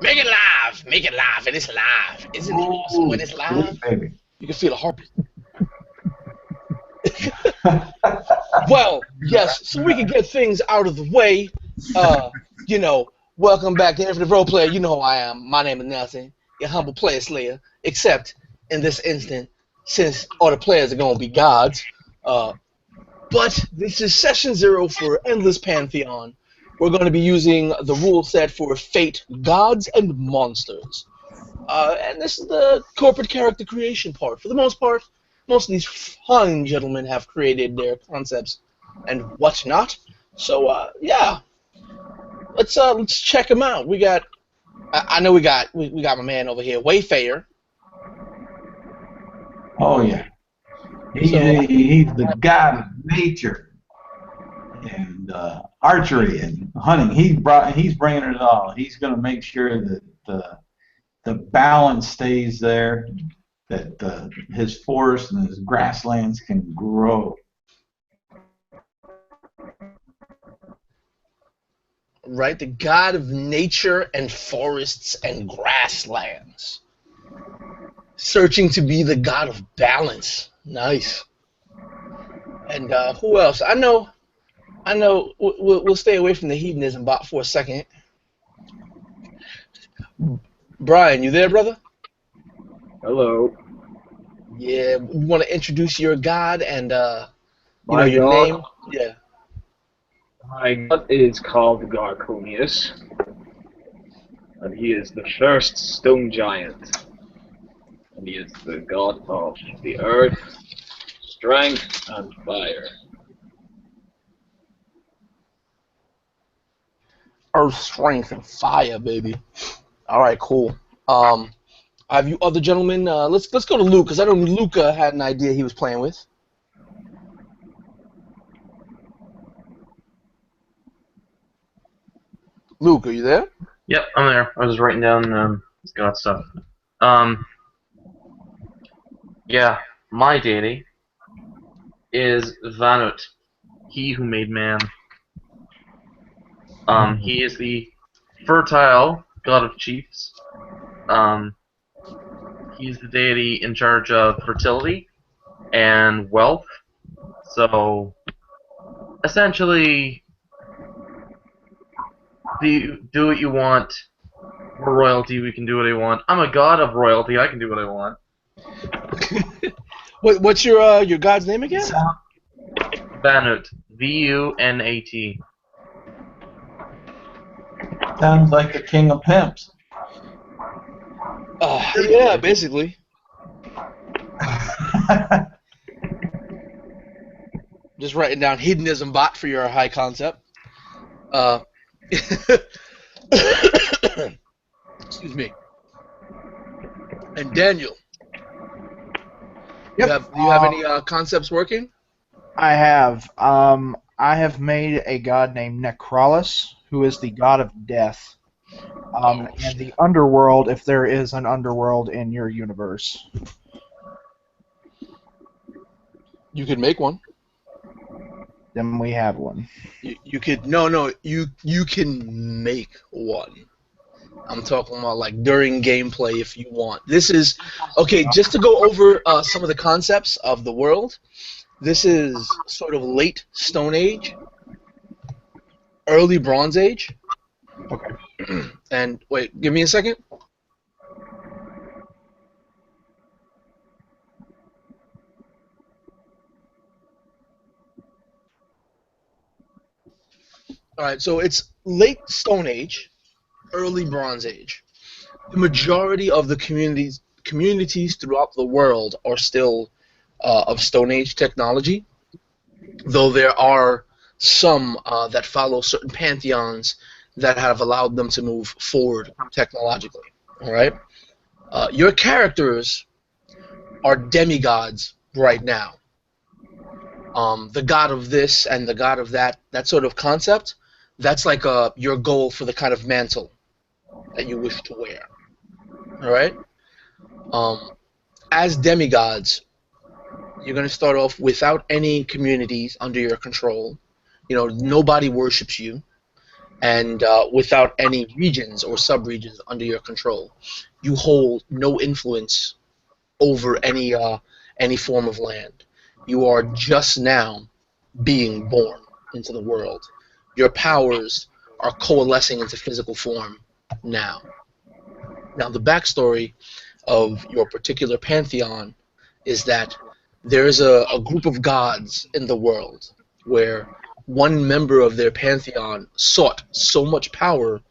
make it live, and it's live. Isn't it awesome when Ooh, it's live? sweet baby. You can feel a heartbeat. Well, yes, so we can get things out of the way. Uh, you know, welcome back to Infinite Role Player. You know who I am. My name is Nelson, your humble player slayer. Except in this instant, since all the players are gonna be gods. Uh, but this is session 0 for Endless Pantheon. We're going to be using the rule set for Fate, Gods, and Monsters. And this is the corporate character creation part. For the most part, most of these fine gentlemen have created their concepts and whatnot. So yeah, let's check them out. We got I know we got my man over here, Wayfarer. Oh yeah, So he's the god of nature and archery and hunting. He's bringing it all. He's going to make sure that the balance stays there, that his forests and his grasslands can grow. right, the god of nature and forests and grasslands, searching to be the god of balance. Nice. And who else? I know. We'll stay away from the hedonism bot for a second. Brian, you there, brother? Hello. Yeah. We want to introduce your god and My your god, name. Yeah. my god is called Garconius, and he is the first stone giant, and he is the god of the earth, strength, and fire. Earth, strength, and fire, baby. All right, cool. Have you other gentlemen? Let's go to Luke because I know Luca had an idea he was playing with. Luke, are you there? Yep, I'm there. I was writing down God stuff. Um, yeah, my deity is Vanut, he who made man. He is the fertile god of chiefs. Um, he's the deity in charge of fertility and wealth. So, essentially, do what you want. We're royalty. We can do what I want. I'm a god of royalty. I can do what I want. What's your god's name again? Vanut. Vunat. Sounds like the king of pimps. Yeah, basically. Just writing down hedonism bot for your high concept. Excuse me. And Daniel, Yep. do you have any concepts working? I have. I have made a god named Necrolis, who is the god of death, and the underworld, if there is an underworld in your universe. You could make one. Then we have one. You could you can make one. I'm talking about like during gameplay if you want. This is okay. Just to go over some of the concepts of the world. This is sort of late Stone Age, early Bronze Age. Okay. And wait, give me a second. All right, so it's late Stone Age, early Bronze Age. The majority of the communities throughout the world are still of Stone Age technology, though there are some that follow certain pantheons that have allowed them to move forward technologically. All right, your characters are demigods right now. The god of this and the god of that sort of concept, that's like your goal for the kind of mantle that you wish to wear. All right. As demigods, you're going to start off without any communities under your control. You know, nobody worships you, and without any regions or sub-regions under your control. You hold no influence over any form of land. You are just now being born into the world. Your powers are coalescing into physical form now. Now, the backstory of your particular pantheon is that there is a group of gods in the world where one member of their pantheon sought so much power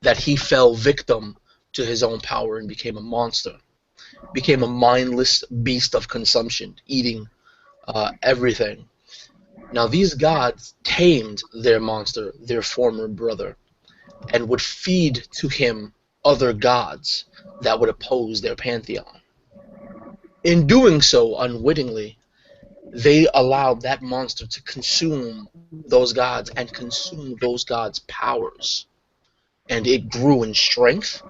that he fell victim to his own power and became a monster, became a mindless beast of consumption, eating everything. Now, these gods tamed their monster, their former brother, and would feed to him other gods that would oppose their pantheon. In doing so, unwittingly, they allowed that monster to consume those gods and consume those gods' powers. And it grew in strength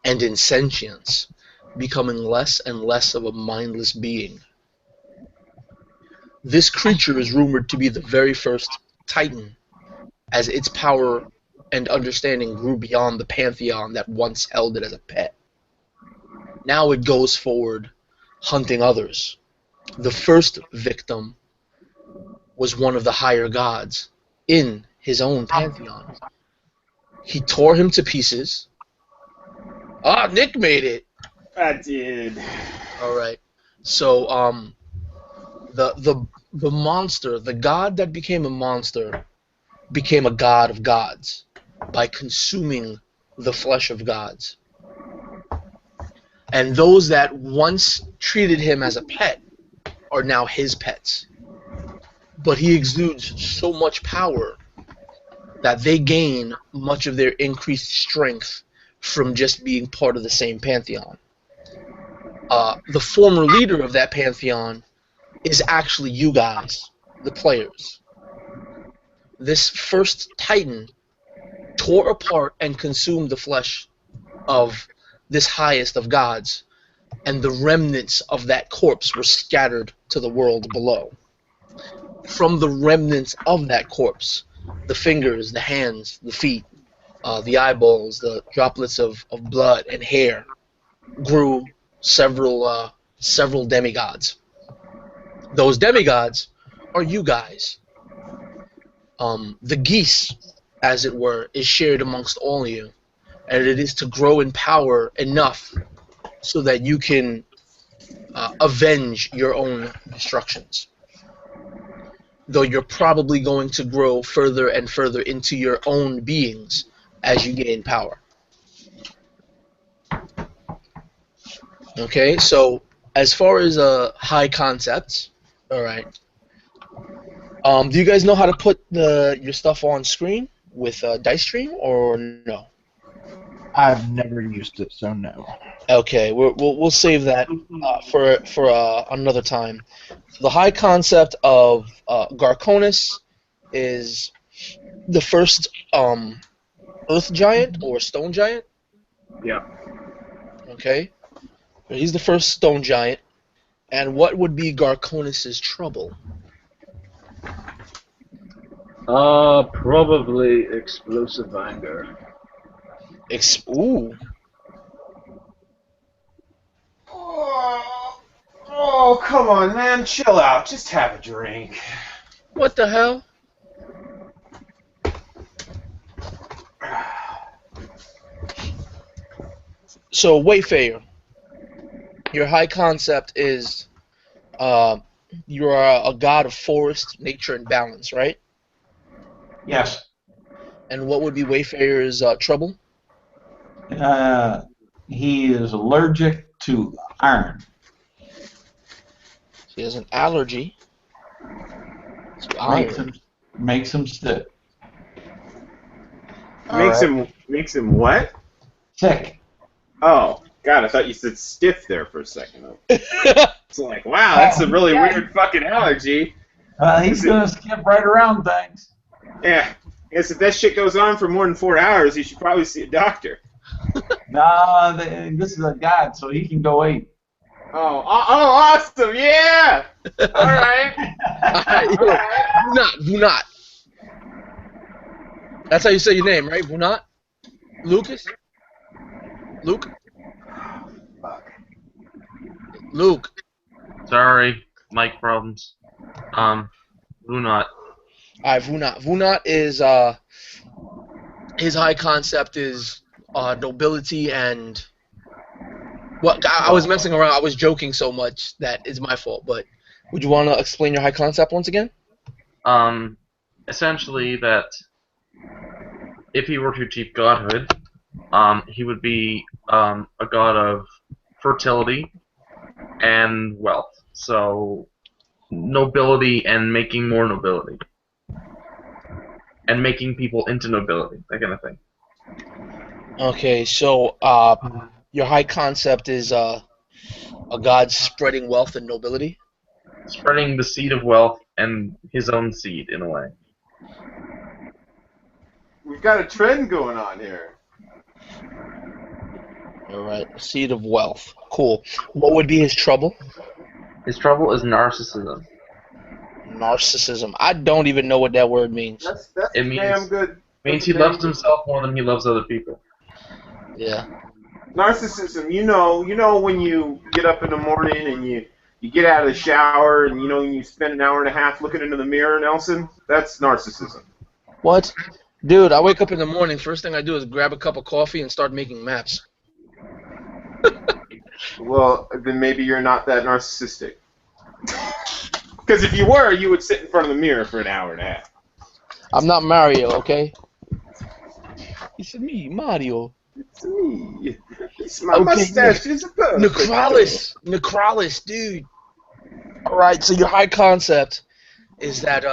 and in sentience, becoming less and less of a mindless being. This creature is rumored to be the very first Titan, as its power and understanding grew beyond the pantheon that once held it as a pet. Now it goes forward, hunting others. The first victim was one of the higher gods in his own pantheon. He tore him to pieces. Ah, Nick made it. I did. All right. So, the monster, the god that became a monster, became a god of gods by consuming the flesh of gods. And those that once treated him as a pet are now his pets. But he exudes so much power that they gain much of their increased strength from just being part of the same pantheon. The former leader of that pantheon is actually you guys, the players. This first Titan tore apart and consumed the flesh of this highest of gods, and the remnants of that corpse were scattered to the world below. From the remnants of that corpse, the fingers, the hands, the feet, the eyeballs, the droplets of blood and hair grew several demigods. Those demigods are you guys. The geese, as it were, is shared amongst all of you, and it is to grow in power enough so that you can avenge your own destructions. Though you're probably going to grow further and further into your own beings as you gain power. Okay, so as far as high concepts, all right. Do you guys know how to put your stuff on screen with Dice Stream or no? I've never used it, so no. Okay, we'll save that for another time. The high concept of Garconis is the first Earth Giant or Stone Giant. Yeah. Okay, he's the first Stone Giant, and what would be Garconis's trouble? Probably explosive anger. Ooh. Oh, come on, man. Chill out. Just have a drink. What the hell? So, Wayfarer, your high concept is you are a god of forest, nature, and balance, right? Yes. And what would be Wayfarer's trouble? He is allergic to iron. He has an allergy to iron. Makes him sick. Makes him what? Sick. Oh, God, I thought you said stiff there for a second. It's like, wow, that's a really weird fucking allergy. He's gonna skip right around things. Yeah. I guess if that shit goes on for more than 4 hours, you should probably see a doctor. Nah, this is a god, so he can go eat. Oh, awesome, yeah! Alright. Do not. That's how you say your name, right? Vunat? Lucas? Luke? Fuck. Luke. Sorry, mic problems. Lunat. Alright, Vunat. Vunat is his high concept is nobility and I was messing around. I was joking so much that is my fault. But would you want to explain your high concept once again? Essentially that if he were to achieve godhood, he would be a god of fertility and wealth. So nobility and making more nobility. And making people into nobility, that kind of thing. Okay, so your high concept is a god spreading wealth and nobility. Spreading the seed of wealth and his own seed, in a way. We've got a trend going on here. All right, seed of wealth. Cool. What would be his trouble? His trouble is narcissism. Narcissism. I don't even know what that word means. That's It means- damn good. Means he loves himself more than he loves other people. Yeah. Narcissism. You know when you get up in the morning and you get out of the shower and you spend an hour and a half looking into the mirror, Nelson. That's narcissism. What? Dude, I wake up in the morning. First thing I do is grab a cup of coffee and start making maps. Well, then maybe you're not that narcissistic. Because if you were, you would sit in front of the mirror for an hour and a half. I'm not Mario, okay? It's me, Mario. It's me. It's my Okay, mustache is a perfect. Necrolis, dude. All right, so your high concept is that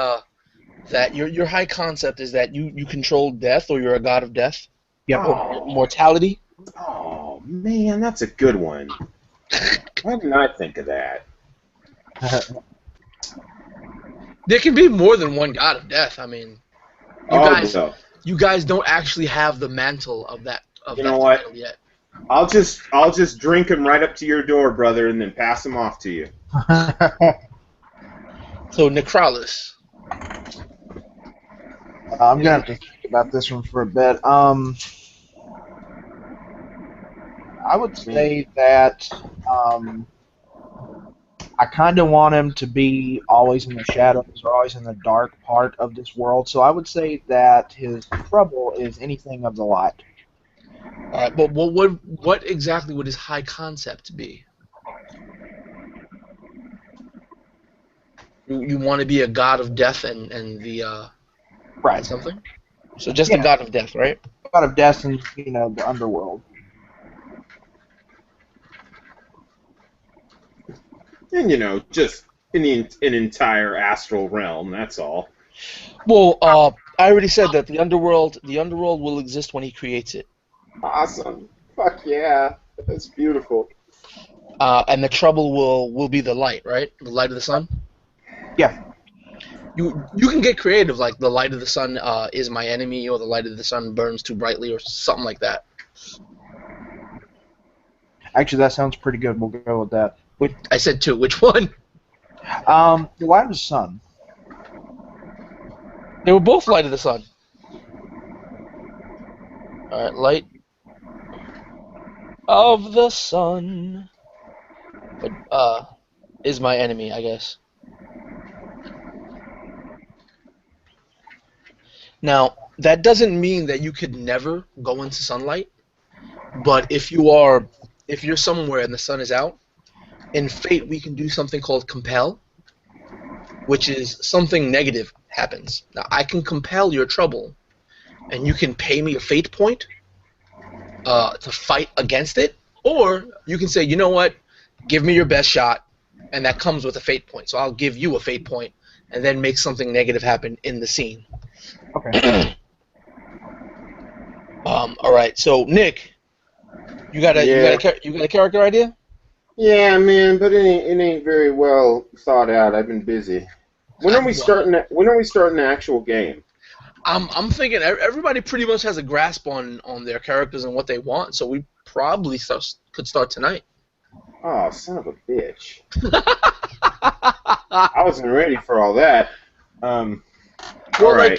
your high concept is that you control death, or you're a god of death. Yep. Oh. Mortality. Oh man, that's a good one. Why didn't I think of that? There can be more than one god of death. I mean, you guys don't actually have the mantle of that. You know what? title yet. I'll just drink him right up to your door, brother, and then pass him off to you. So Necrolis. I'm gonna have to think about this one for a bit. I would say that I kind of want him to be always in the shadows or always in the dark part of this world. So I would say that his trouble is anything of the light. All right, but what exactly would his high concept be? You want to be a god of death and the Right. something? So just a god of death, right? God of death and the underworld. And just in an entire astral realm. That's all. Well, I already said that the underworld will exist when he creates it. Awesome. Fuck yeah. That's beautiful. And the trouble will be the light, right? The light of the sun. Yeah. You can get creative, like the light of the sun is my enemy, or the light of the sun burns too brightly, or something like that. Actually, that sounds pretty good. We'll go with that. I said two. Which one? The light of the sun. They were both light of the sun. All right, light of the sun. But is my enemy, I guess. Now, that doesn't mean that you could never go into sunlight, but if you're somewhere and the sun is out, in Fate we can do something called compel, which is something negative happens. Now, I can compel your trouble, and you can pay me a Fate point to fight against it, or you can say, you know what, give me your best shot, and that comes with a Fate point. So I'll give you a Fate point, and then make something negative happen in the scene. Okay. All right. So Nick, you got a character idea? Yeah, man, but it ain't very well thought out. I've been busy. When are we starting the actual game? I'm thinking everybody pretty much has a grasp on their characters and what they want, so we probably could start tonight. Oh, son of a bitch! I wasn't ready for all that. All right.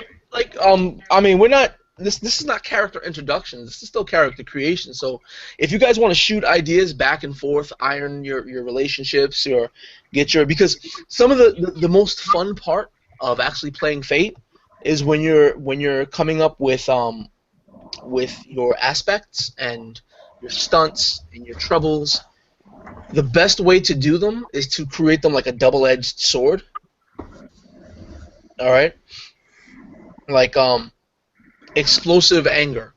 I mean, we're not this is not character introduction. This is still character creation. So if you guys want to shoot ideas back and forth, iron your relationships, or because some of the most fun part of actually playing Fate is when you're coming up with your aspects and your stunts and your troubles. The best way to do them is to create them like a double-edged sword. All right, like explosive anger.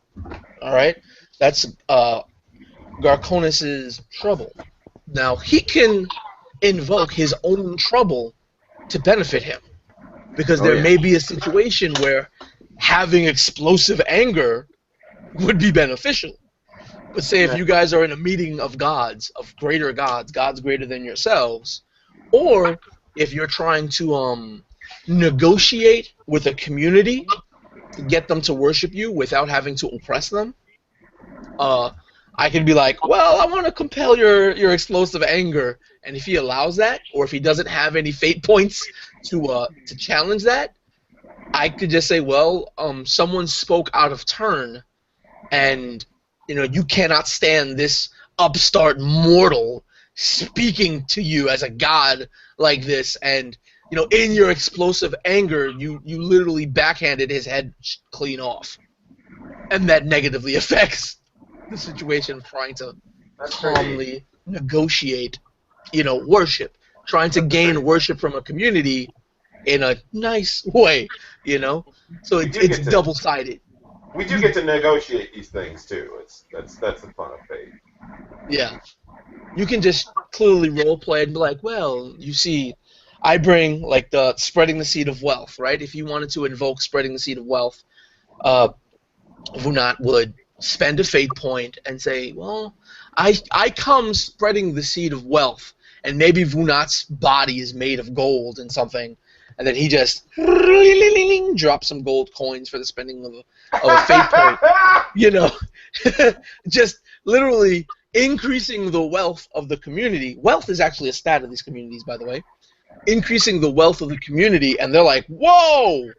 All right, that's Garconis's trouble. Now he can invoke his own trouble to benefit him, because there may be a situation where having explosive anger would be beneficial. But say if you guys are in a meeting of gods, of greater gods, gods greater than yourselves, or if you're trying to negotiate with a community to get them to worship you without having to oppress them, I can be like, well, I want to compel your explosive anger, and if he allows that, or if he doesn't have any fate points to challenge that, I could just say, well, someone spoke out of turn, and you cannot stand this upstart mortal speaking to you as a god like this, and in your explosive anger, you literally backhanded his head clean off, and that negatively affects the situation of trying to calmly negotiate, worship, trying to gain worship from a community in a nice way, So it's double-sided. We do get to negotiate these things too. That's the fun of Fate. Yeah, you can just clearly roleplay and be like, well, you see, I bring like the spreading the seed of wealth, right? If you wanted to invoke spreading the seed of wealth, Vunat would spend a fate point and say, well, I come spreading the seed of wealth, and maybe Vunat's body is made of gold and something, and then he just drops some gold coins for the spending of a fate point. Just literally increasing the wealth of the community. Wealth is actually a stat of these communities, by the way. Increasing the wealth of the community, and they're like, whoa,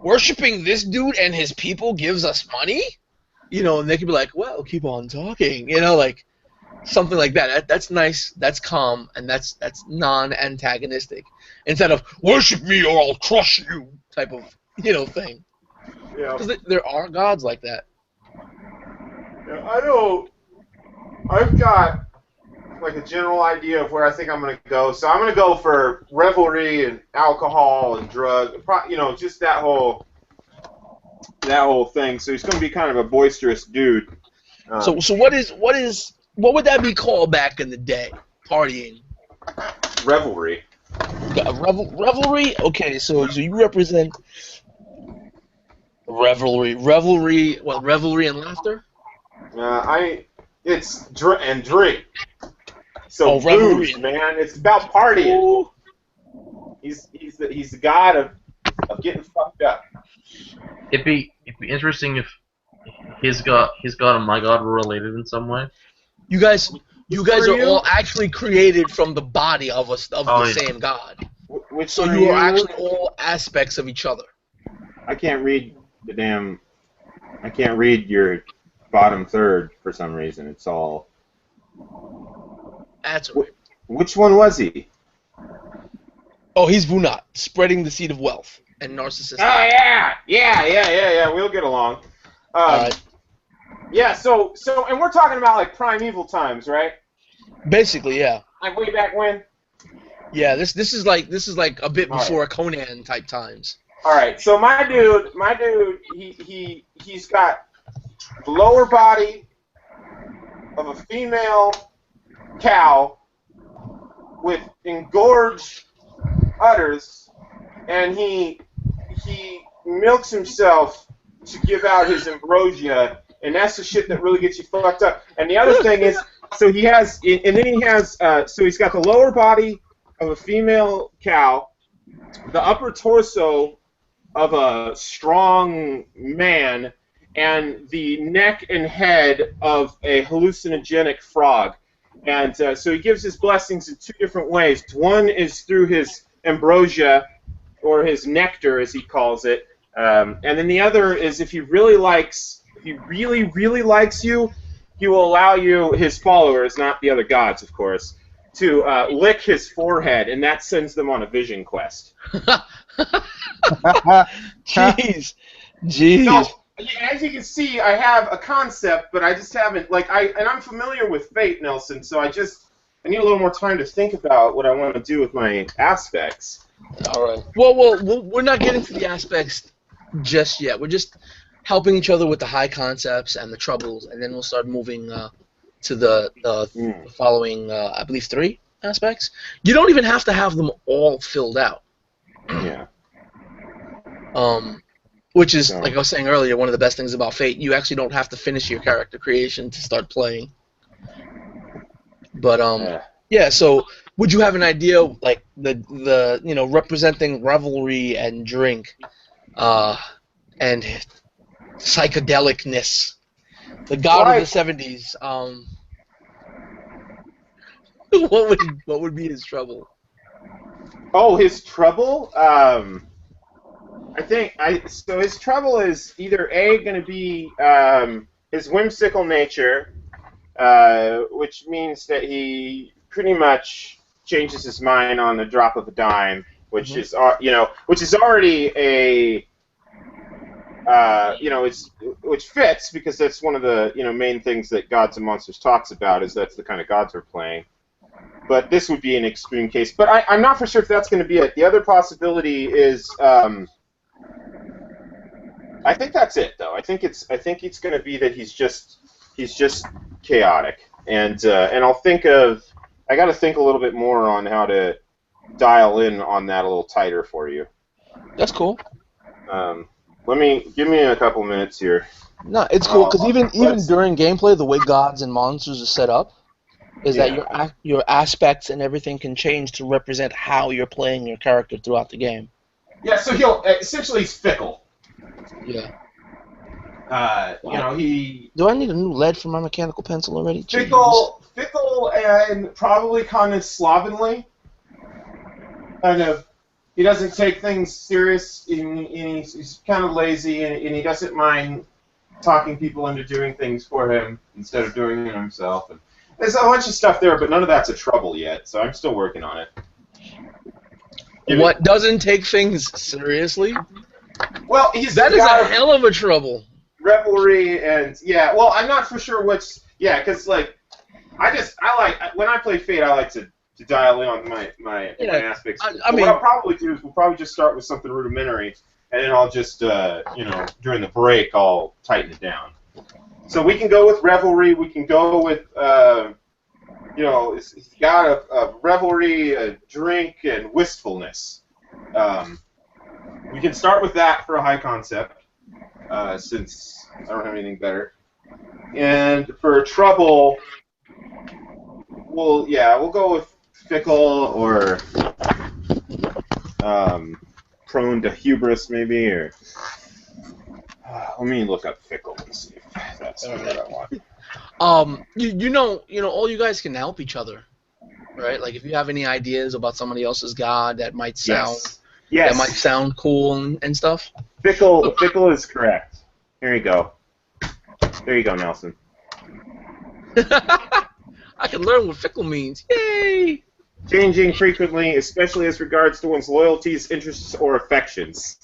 worshipping this dude and his people gives us money? And they could be like, well, keep on talking, like something like that. That's nice, that's calm, and that's non-antagonistic. Instead of, worship me or I'll crush you type of, thing. Yeah. Because there are gods like that. Yeah, I know. I've got like a general idea of where I think I'm going to go. So I'm going to go for revelry and alcohol and drug, just that whole thing. So he's going to be kind of a boisterous dude. So what would that be called back in the day? Partying. Revelry. Revelry? Okay, so you represent revelry. What, revelry and laughter? It's drink. So revelry, booze, man. It's about partying. Ooh. He's the god of getting fucked up. It'd be interesting if his god and my god were related in some way. You guys are all actually created from the body of the same god. So you are actually all aspects of each other. I can't read your bottom third for some reason. It's all. That's right. Which one was he? Oh, he's Vunat, spreading the seed of wealth and narcissistic. Oh yeah. We'll get along. All right. Yeah. So, and we're talking about like primeval times, right? Basically, yeah. Like way back when. Yeah. This is like a bit before Conan type times. All right. So my dude, he's got the lower body of a female cow with engorged udders, and he milks himself to give out his ambrosia, and that's the shit that really gets you fucked up. And the other thing is, so he's got the lower body of a female cow, the upper torso of a strong man, and the neck and head of a hallucinogenic frog. And so he gives his blessings in two different ways. One is through his ambrosia, or his nectar, as he calls it, And then the other is if he really really likes you, he will allow you, his followers, not the other gods, of course, to lick his forehead, and that sends them on a vision quest. Jeez. So, as you can see, I have a concept, but I just haven't, and I'm familiar with Fate, Nelson, so I need a little more time to think about what I want to do with my aspects. All right. Well, we're not getting to the aspects just yet. We're just helping each other with the high concepts and the troubles, and then we'll start moving to the following, I believe, 3 aspects. You don't even have to have them all filled out. Yeah. Which is, like I was saying earlier, one of the best things about Fate. You actually don't have to finish your character creation to start playing. But yeah. So would you have an idea, like the representing revelry and drink, and psychedelicness, the god of the '70s? What would be his trouble? Oh, his trouble? So his trouble is either going to be his whimsical nature, which means that he pretty much changes his mind on the drop of a dime, which is already a which fits because that's one of the main things that Gods and Monsters talks about, is that's the kind of gods we're playing. But this would be an extreme case. But I'm not for sure if that's going to be it. The other possibility is, I think that's it though. I think it's going to be that he's just chaotic, and I got to think a little bit more on how to dial in on that a little tighter for you. That's cool. Give me a couple minutes here. No, it's cool because even during gameplay, the way Gods and Monsters are set up is that your aspects and everything can change to represent how you're playing your character throughout the game. Yeah, so he's fickle. Yeah. He. Do I need a new lead for my mechanical pencil already? Fickle, and probably kind of slovenly. Kind of. He doesn't take things serious, and he's kind of lazy, and he doesn't mind talking people into doing things for him instead of doing it himself. And there's a bunch of stuff there, but none of that's a trouble yet, so I'm still working on it. What doesn't take things seriously? Well, that is a hell of a trouble. Revelry and well, I'm not for sure which. Yeah, because when I play Fate, I like to dial in on my aspects. What I'll probably do is we'll probably just start with something rudimentary, and then I'll just during the break I'll tighten it down. So we can go with revelry. We can go with he's got a revelry, a drink, and wistfulness. We can start with that for a high concept, since I don't have anything better. And for trouble, we'll go with fickle or prone to hubris, maybe, or let me look up fickle and see if that's what I want. All you guys can help each other, right? Like if you have any ideas about somebody else's god that might sound that might sound cool and stuff. Fickle is correct. Here you go. There you go, Nelson. I can learn what fickle means. Yay! Changing frequently, especially as regards to one's loyalties, interests, or affections.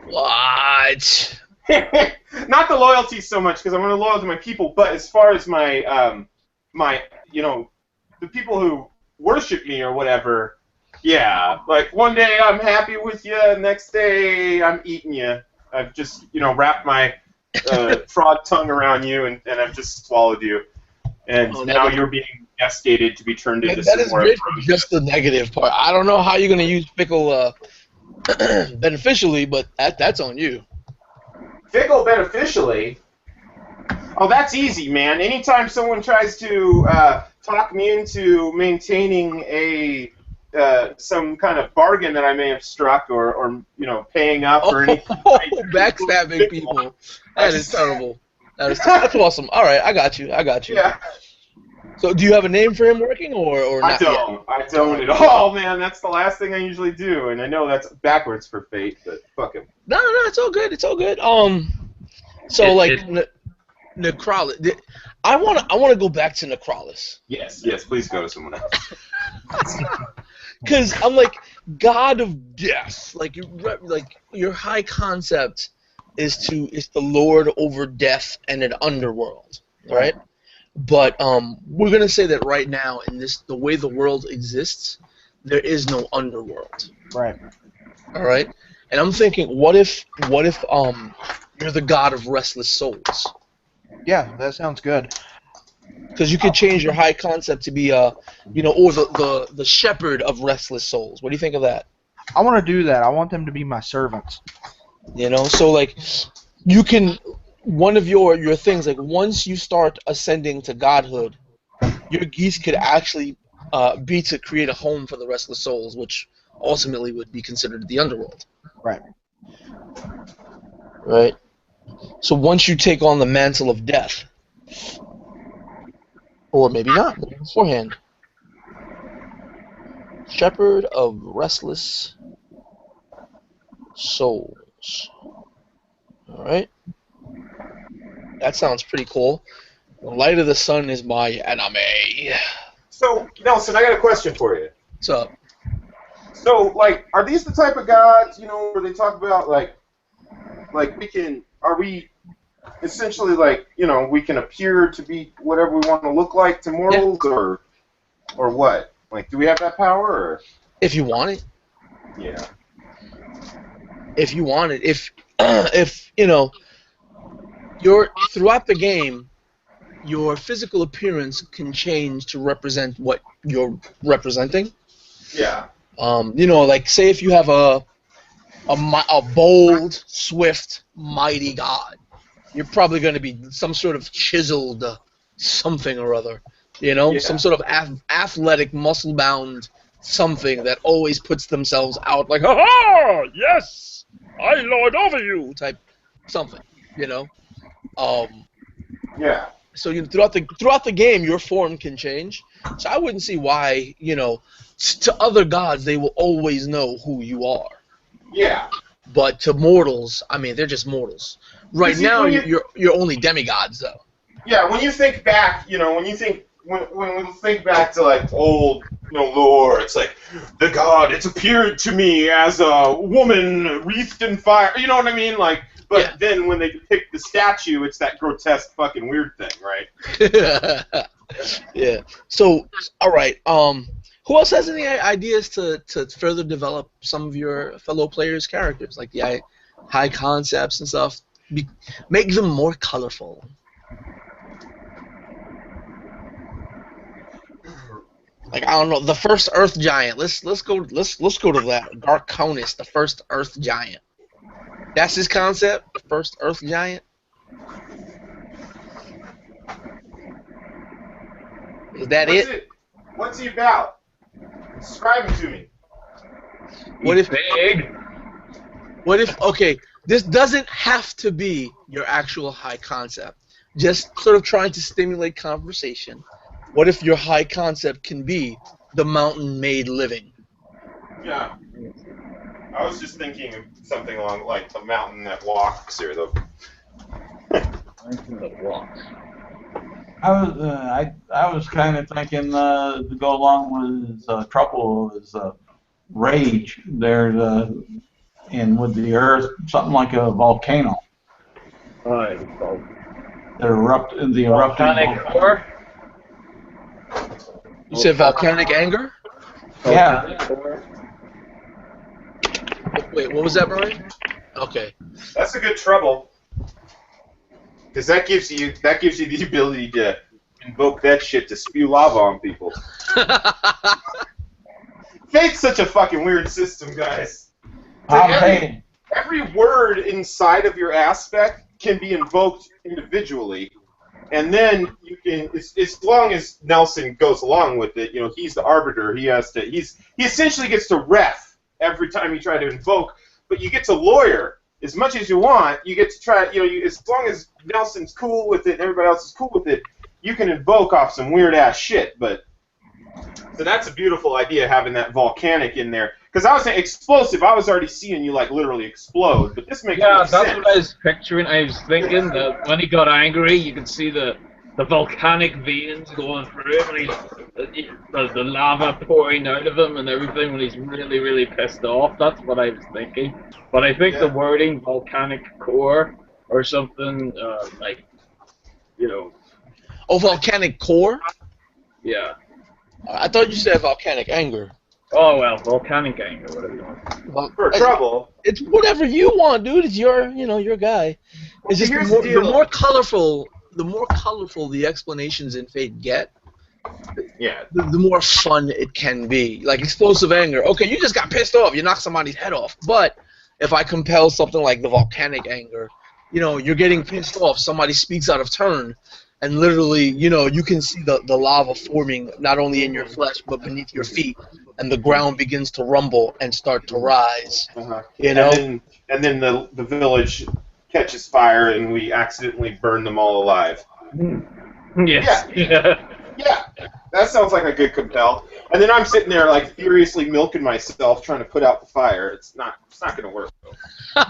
What? Not the loyalties so much, because I'm going to loyal to my people, but as far as my the people who worship me or whatever, like one day I'm happy with you, next day I'm eating you. I've just, wrapped my frog tongue around you, and I've just swallowed you. And now you're being gestated to be turned into some more. That is just the negative part. I don't know how you're going to use fickle beneficially, but that's on you. Fickle beneficially? Oh, that's easy, man. Anytime someone tries to talk me into maintaining some kind of bargain that I may have struck, or paying up or anything. Backstabbing people. That is terrible. That's awesome. All right, I got you. Yeah. So do you have a name for him working or I not yet? don't. I don't at all, man. That's the last thing I usually do, and I know that's backwards for fate, but fuck him. No, it's all good. It's all good. So Necrolis. I wanna go back to Necrolis. Yes, please go to someone else. Because I'm like God of Death. Like your high concept is the Lord over death and an underworld, right? But we're gonna say that right now in the way the world exists, there is no underworld. Right. All right. And I'm thinking, what if you're the God of restless souls? Yeah, that sounds good. Because you could change your high concept to be or the shepherd of restless souls. What do you think of that? I want to do that. I want them to be my servants. So like you can one of your things, like once you start ascending to godhood, your geese could actually be to create a home for the restless souls, which ultimately would be considered the underworld. Right. Right. So once you take on the mantle of death, or maybe not, maybe beforehand, shepherd of restless souls. All right. That sounds pretty cool. The light of the sun is my enemy. So, Nelson, I got a question for you. What's up? So, like, are these the type of gods, where they talk about, like are we essentially, like, we can appear to be whatever we want to look like to mortals, or what? Like, do we have that power, or? If you want it. Yeah. If you want it. If throughout the game, your physical appearance can change to represent what you're representing. Yeah. Like say if you have a bold, swift, mighty god, you're probably going to be some sort of chiseled something or other. Some sort of athletic, muscle-bound something that always puts themselves out like, ha ha, yes, I lord over you, type something. Yeah. So throughout the game, your form can change. So I wouldn't see why to other gods they will always know who you are. Yeah. But to mortals, I mean, they're just mortals. Right now, you're only demigods, though. Yeah. When you think back, when we think back to like old, lore, it's like the god. It's appeared to me as a woman wreathed in fire. You know what I mean? Like. But then when they depict the statue, it's that grotesque fucking weird thing, right? Yeah. So, all right. Who else has any ideas to further develop some of your fellow players' characters, like the high concepts and stuff? Make them more colorful. Like I don't know, the first Earth Giant. Let's go to that. Garconis, the first Earth Giant. That's his concept, the first Earth Giant. Is that it? What's he about? Describe him to me. What if big? Okay, this doesn't have to be your actual high concept. Just sort of trying to stimulate conversation. What if your high concept can be the mountain made living? Yeah. I was just thinking of something along like the mountain that walks, or the Mountain that walks. I was kind of thinking to go along with his trouble, his rage there, and with the earth, something like a volcano. The The erupting volcanic core? You said volcanic anger? Yeah. Volcanic core? Wait, what was that, Brian? Okay. That's a good trouble, because that gives you the ability to invoke that shit to spew lava on people. Fate's such a fucking weird system, guys. Every word inside of your aspect can be invoked individually, and then you can, as long as Nelson goes along with it, he's the arbiter. He essentially gets to ref every time you try to invoke, but you get to lawyer as much as you want. You get to try, as long as Nelson's cool with it and everybody else is cool with it, you can invoke off some weird ass shit. But so that's a beautiful idea, having that volcanic in there. Because I was saying explosive, I was already seeing you like literally explode, but this makes more that's sense. what I was picturing. I was thinking that when he got angry, you could see the volcanic veins going through him, and the lava pouring out of him and everything when he's really, really pissed off. That's what I was thinking. But I think the wording volcanic core or something like, Oh, volcanic core? yeah. I thought you said volcanic anger. Oh well, volcanic anger, whatever you want. Well, For trouble. It's whatever you want, dude. It's your guy. It's just here's the more colorful the explanations in Fate get, the more fun it can be. Like explosive anger. Okay, you just got pissed off. You knocked somebody's head off. But if I compel something like the volcanic anger, you're getting pissed off. Somebody speaks out of turn. And literally, you can see the lava forming not only in your flesh but beneath your feet, and the ground begins to rumble and start to rise. And then the village catches fire, and we accidentally burn them all alive. Yes. Yeah, that sounds like a good compel. And then I'm sitting there like furiously milking myself, trying to put out the fire. It's not going to work.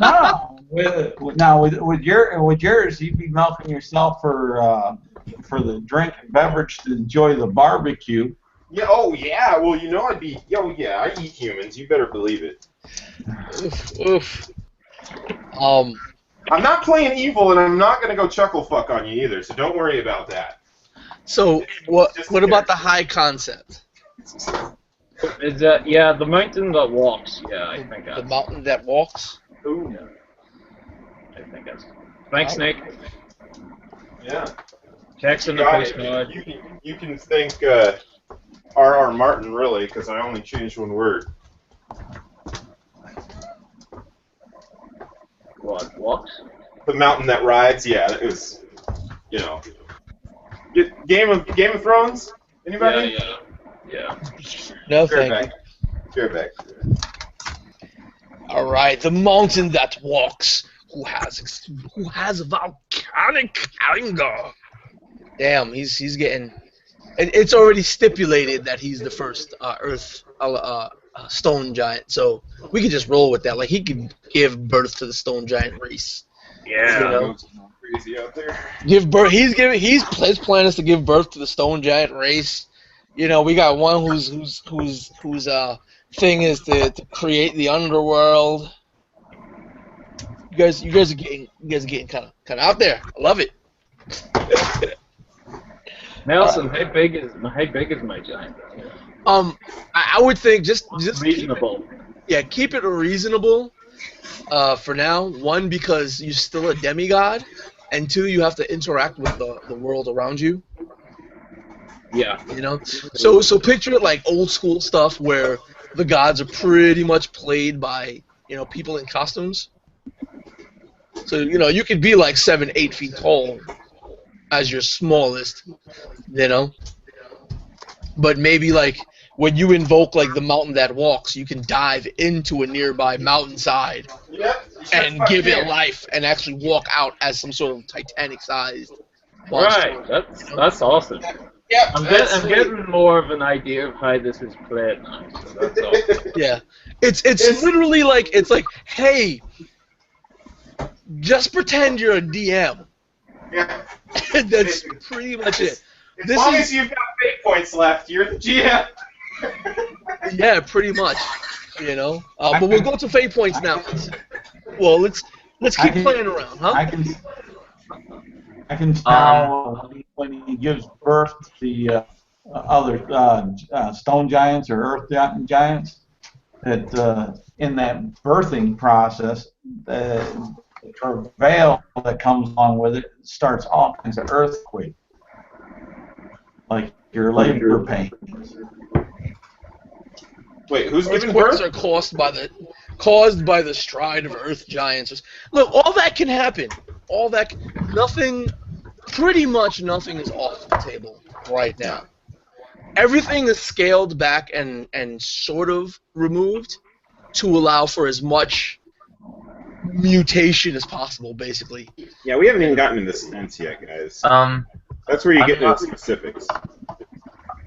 No, with yours, you'd be milking yourself for the drink and beverage to enjoy the barbecue. Yeah. Oh yeah. Well, I'd be. Oh yeah. I eat humans. You better believe it. Oof. I'm not playing evil, and I'm not going to go chuckle fuck on you either. So don't worry about that. So what about the high concept? Is that the mountain that walks? Yeah, I think that's the mountain that walks. Ooh. Yeah. I think that's. Thanks, Nick. Yeah. Checks in the postcard. You can thank R.R. Martin really, because I only changed one word. What walks? The mountain that rides. Yeah, it was. Game of Thrones. Anybody? Yeah. No, thank you. Sure back. All right, the mountain that walks, who has volcanic anger. Damn, he's getting. It's already stipulated that he's the first Earth stone giant, so we could just roll with that. Like he could give birth to the stone giant race. Yeah. Crazy out there. Give birth. His plan is to give birth to the stone giant race. We got one whose thing is to create the underworld. You guys are getting kind of out there. I love it. Nelson, how big is my giant? I would think just Reasonable. Keep it reasonable. For now, one, because you're still a demigod, and two, you have to interact with the world around you. Yeah. So picture it like old school stuff where the gods are pretty much played by people in costumes. So you could be like 7-8 feet tall as your smallest, but maybe like when you invoke like the mountain that walks, you can dive into a nearby mountainside and give it life and actually walk out as some sort of Titanic-sized monster. Right, that's awesome. Yep, I'm getting more of an idea of how this is played now. So that's awesome. Yeah, it's literally like hey, just pretend you're a DM. Yeah. That's pretty much it. As long as you've got fate points left, you're the GM. Yeah, pretty much. But we'll go to fate points now. Well, let's keep playing around, huh? I can tell when he gives birth to the other stone giants or earth giants that in that birthing process, the travail that comes along with it starts all kinds of earthquake, like your labor pains. Wait, who's giving Earthquakes birth? are caused by the stride of earth giants. Look, all that can happen. Pretty much nothing is off the table right now. Everything is scaled back and sort of removed to allow for as much mutation as possible, basically. Yeah, we haven't even gotten into sense yet, guys. That's where you I'm get into not- the specifics.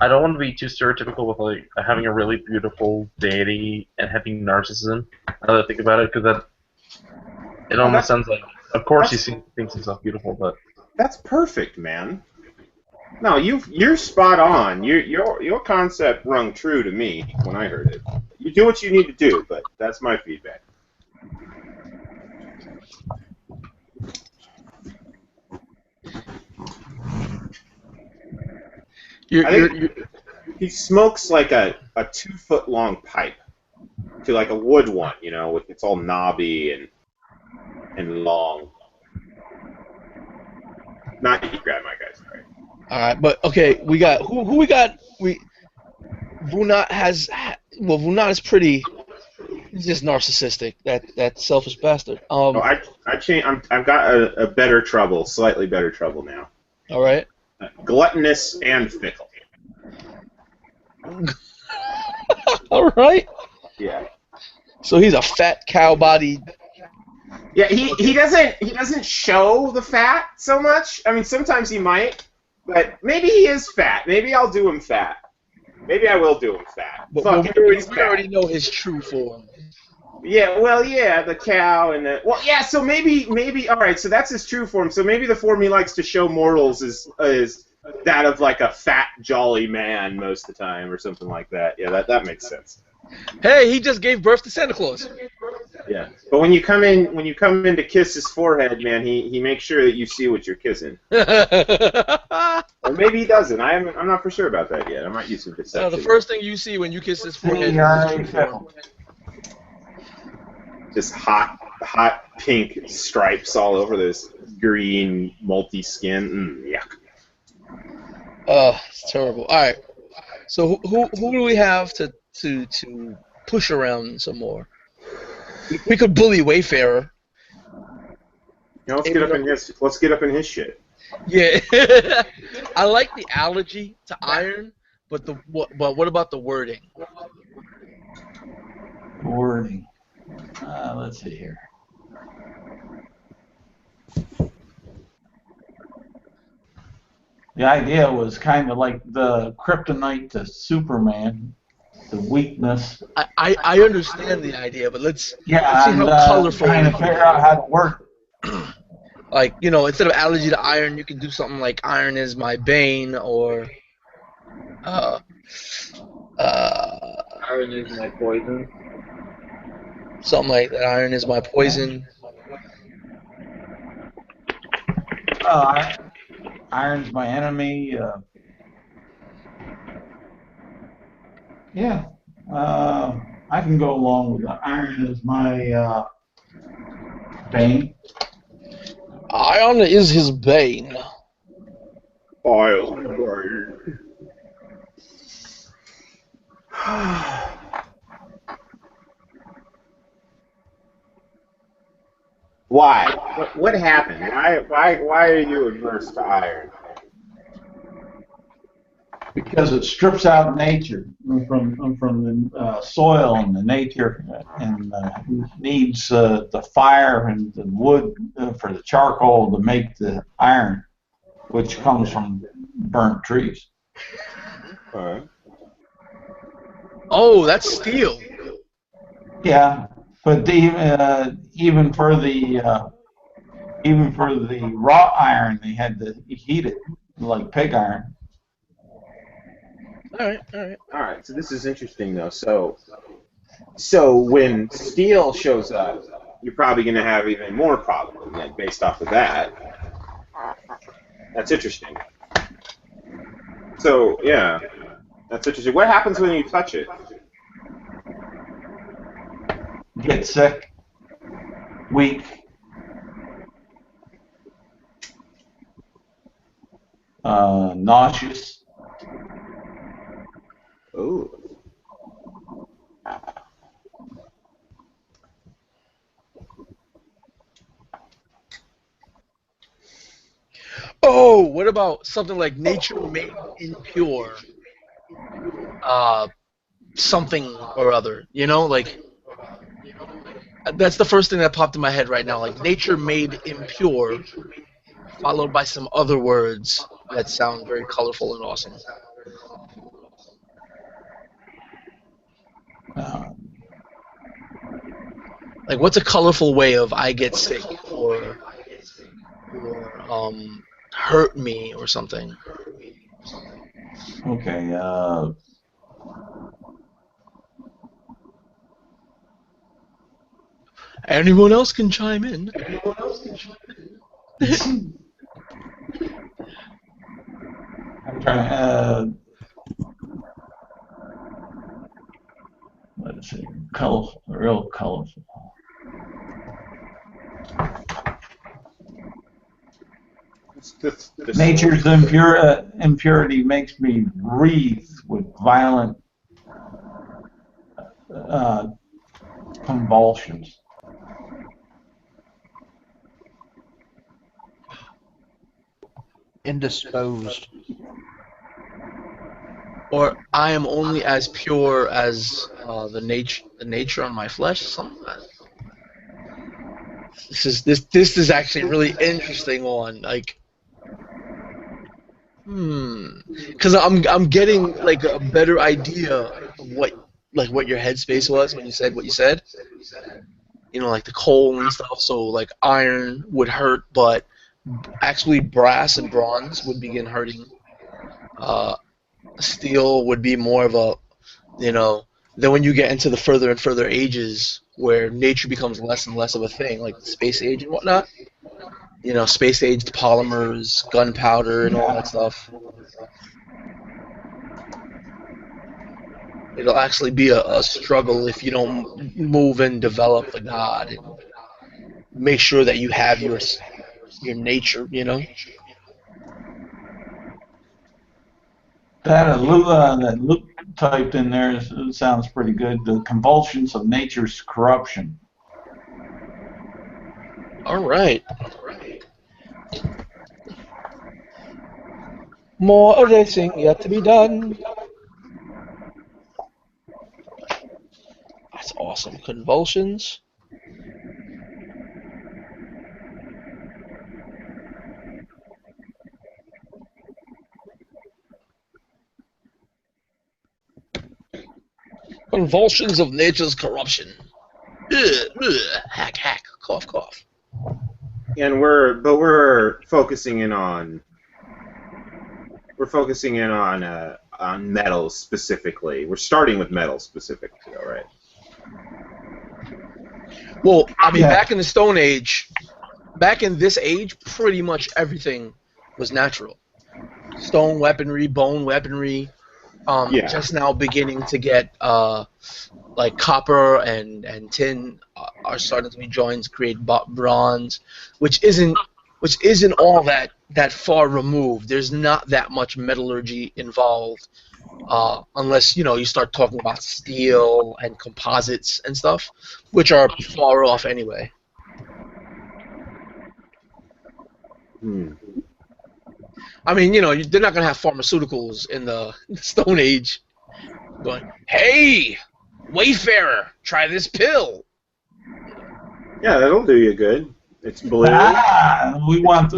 I don't want to be too stereotypical with like having a really beautiful deity and having narcissism. Now that I think about it, because that it almost sounds like, of course, he thinks himself beautiful, but That's perfect, man. No, you're spot on. Your concept rung true to me when I heard it. You do what you need to do, but that's my feedback. He smokes like a 2-foot long pipe, to like a wood one, you know, it's all knobby and long. Not you grab my guys, right? All right, but okay, we got who we got. Vunat is pretty. He's just narcissistic. That selfish bastard. I've got a better trouble, slightly better trouble now. All right. Gluttonous and fickle. All right. Yeah. So he's a fat cow-bodied. Yeah, he doesn't show the fat so much. I mean, sometimes he might, but maybe he is fat. Maybe I'll do him fat. Maybe I will do him fat. But Fuck it, he's we fat. already know his true form. Yeah, well, yeah, the cow and the... Well, yeah, so maybe, all right, so that's his true form. So maybe the form he likes to show mortals is that of, like, a fat, jolly man most of the time or something like that. Yeah, that makes sense. Hey, he just gave birth to Santa Claus. Yeah, but when you come in to kiss his forehead, man, he makes sure that you see what you're kissing. Or maybe he doesn't. I'm not for sure about that yet. I might use some deception. The first thing you see when you kiss his forehead is his true form. Just hot pink stripes all over this green multi-skin. Yuck. It's terrible. All right. So who do we have to push around some more? We could bully Wayfarer. Yeah, let's get up in his shit. Yeah. I like the allergy to iron, but what about the wording? Wording. Let's see here. The idea was kind of like the kryptonite to Superman, the weakness. I understand the idea, but let's see how colorful. Trying to figure out how to work. Like, instead of allergy to iron, you can do something like iron is my bane, or Iron is my poison. Something like that. Iron is my poison. Iron's my enemy. Yeah. I can go along with that. Iron is my bane. Iron is his bane. Why? What happened? Why are you adverse to iron? Because it strips out nature from the soil and the nature, and needs the fire and the wood for the charcoal to make the iron, which comes from burnt trees. All right. Oh, that's steel. Yeah, but even for the raw iron, they had to heat it like pig iron. All right. So this is interesting, though. So when steel shows up, you're probably going to have even more problems based off of that. That's interesting. So yeah, that's interesting. What happens when you touch it? Get sick, weak, nauseous. Ooh. Oh, what about something like nature made impure? Something or other. Like that's the first thing that popped in my head right now. Like nature made impure, followed by some other words. that sound very colorful and awesome. Like, what's a colorful way of I get sick or hurt me or something? Okay. Anyone else can chime in. I'm trying. Let's see. Colorful, real colorful. Nature's impurity makes me wreathe with violent convulsions. Indisposed. Or I am only as pure as the nature on my flesh. Something like that. This is actually a really interesting one. Like, because I'm getting like a better idea of what your headspace was when you said what you said. You know, like the coal and stuff. So like iron would hurt, but actually brass and bronze would begin hurting. Steel would be more of a, then when you get into the further and further ages where nature becomes less and less of a thing, like the space age and whatnot, space-aged polymers, gunpowder, and all that stuff. It'll actually be a struggle if you don't move and develop the god and make sure that you have your nature, That Luke typed in there sounds pretty good. The convulsions of nature's corruption. All right. More erasing yet to be done. That's awesome. Convulsions. Convulsions of nature's corruption. Hack, hack, cough, cough. And we're focusing in on metals specifically. We're starting with metals specifically, all right? Well, I mean, back in the Stone Age, back in this age, pretty much everything was natural. Stone weaponry, bone weaponry. Just now beginning to get like copper and tin are starting to be joined to create bronze, which isn't all that far removed. There's not that much metallurgy involved, unless you start talking about steel and composites and stuff, which are far off anyway. I mean, they're not going to have pharmaceuticals in the Stone Age going, hey, Wayfarer, try this pill. Yeah, that'll do you good. It's blue. We want the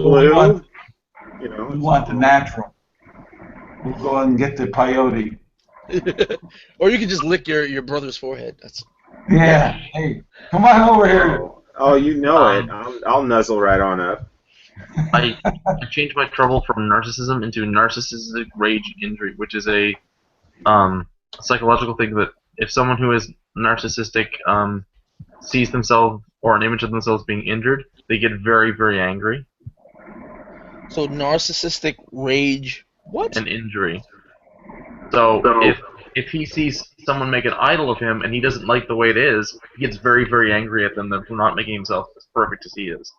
natural. We'll go ahead and get the peyote. Or you can just lick your brother's forehead. Yeah. Hey, come on over here. Oh, you know it. I'll nuzzle right on up. I changed my trouble from narcissism into narcissistic rage injury, which is a psychological thing that if someone who is narcissistic sees themselves or an image of themselves being injured, they get very, very angry. So narcissistic rage, what? An injury. So if he sees someone make an idol of him and he doesn't like the way it is, he gets very, very angry at them for not making himself as perfect as he is.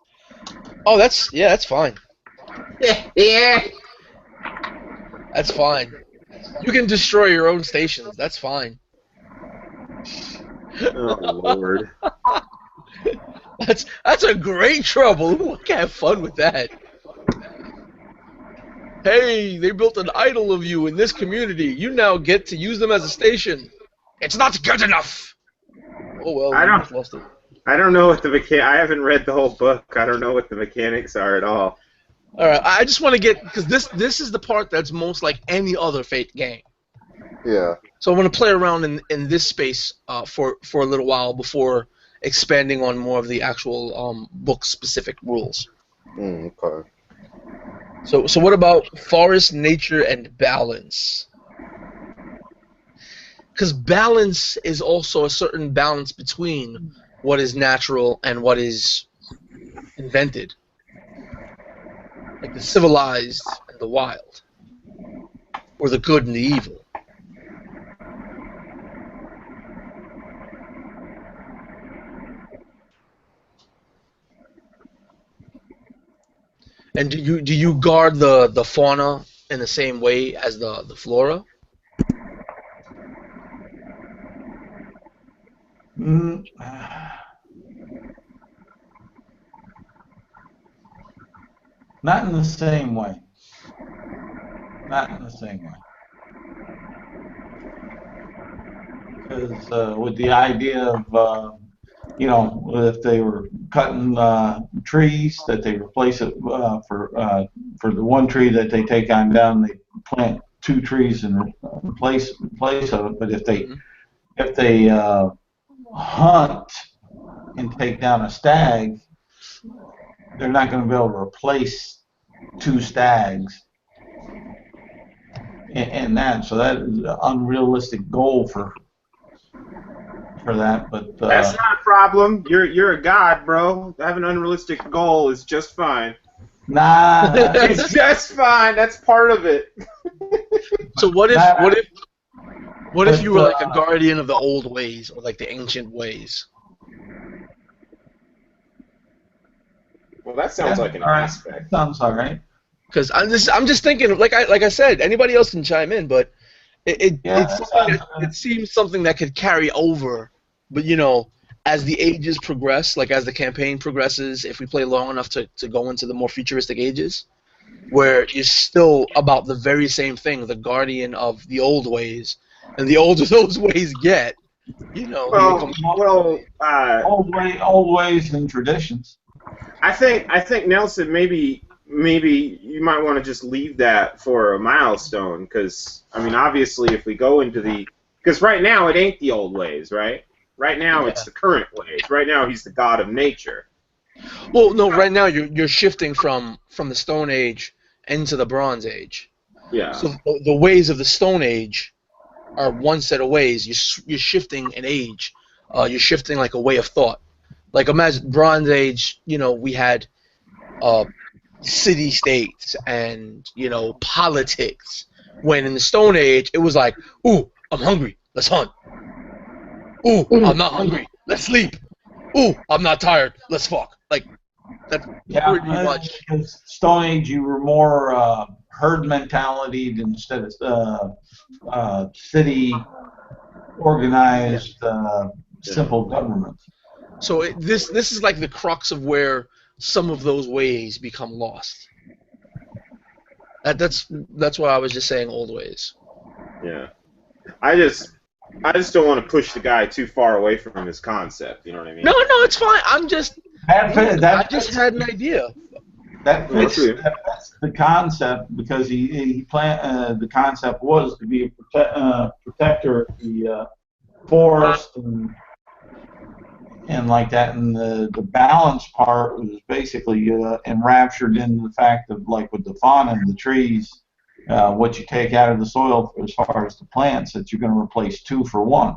Oh, that's fine. Yeah. That's fine. You can destroy your own stations. That's fine. Oh Lord. That's a great trouble. We can have fun with that. Hey, they built an idol of you in this community. You now get to use them as a station. It's not good enough. Oh well, we just lost it. I don't know what I haven't read the whole book. I don't know what the mechanics are at all. All right, I just want to get because this is the part that's most like any other Fate game. Yeah. So I want to play around in this space for a little while before expanding on more of the actual book specific rules. Okay. So what about forest, nature, and balance? Because balance is also a certain balance between what is natural and what is invented, like the civilized and the wild, or the good and the evil. And do you guard the fauna in the same way as the flora? Mm, not in the same way. Not in the same way. Because with the idea of, if they were cutting trees, that they replace it for the one tree that they take on down, they plant two trees in place of it. But if they hunt and take down a stag, they're not going to be able to replace two stags in that. So that is an unrealistic goal for that. But That's not a problem. You're a god, bro. Having an unrealistic goal is just fine. nah. It's just fine. That's part of it. So what if you were like a But, guardian of the old ways or like the ancient ways? Well, that sounds like an all right. aspect. Sounds all right. Because I'm just thinking, like I said, anybody else can chime in, but it seems something that could carry over. But as the ages progress, like as the campaign progresses, if we play long enough to go into the more futuristic ages, where you're still about the very same thing, the guardian of the old ways, and the older those ways get, Well, old ways and traditions. I think Nelson, maybe you might want to just leave that for a milestone, because I mean, obviously, if we go into because right now it ain't the old ways, right? Right now it's the current ways. Right now he's the god of nature. Well, no, right now you're shifting from the Stone Age into the Bronze Age. Yeah. So the ways of the Stone Age are one set of ways. You're shifting an age. You're shifting like a way of thought. Like imagine Bronze Age. We had city-states and politics. When in the Stone Age it was like, ooh, I'm hungry. Let's hunt. Ooh, I'm not hungry. Let's sleep. Ooh, I'm not tired. Let's fuck. Like that's pretty much. Because Stone Age, you were more herd mentality instead of city organized, simple government. So this is like the crux of where some of those ways become lost. That's why I was just saying old ways. Yeah. I just don't want to push the guy too far away from his concept. You know what I mean? No, it's fine. I just had an idea. That fits the concept because the concept was to be a protector of the forest and like that, and the balance part was basically enraptured in the fact of, like with the fauna and the trees, what you take out of the soil as far as the plants, that you're going to replace two for one.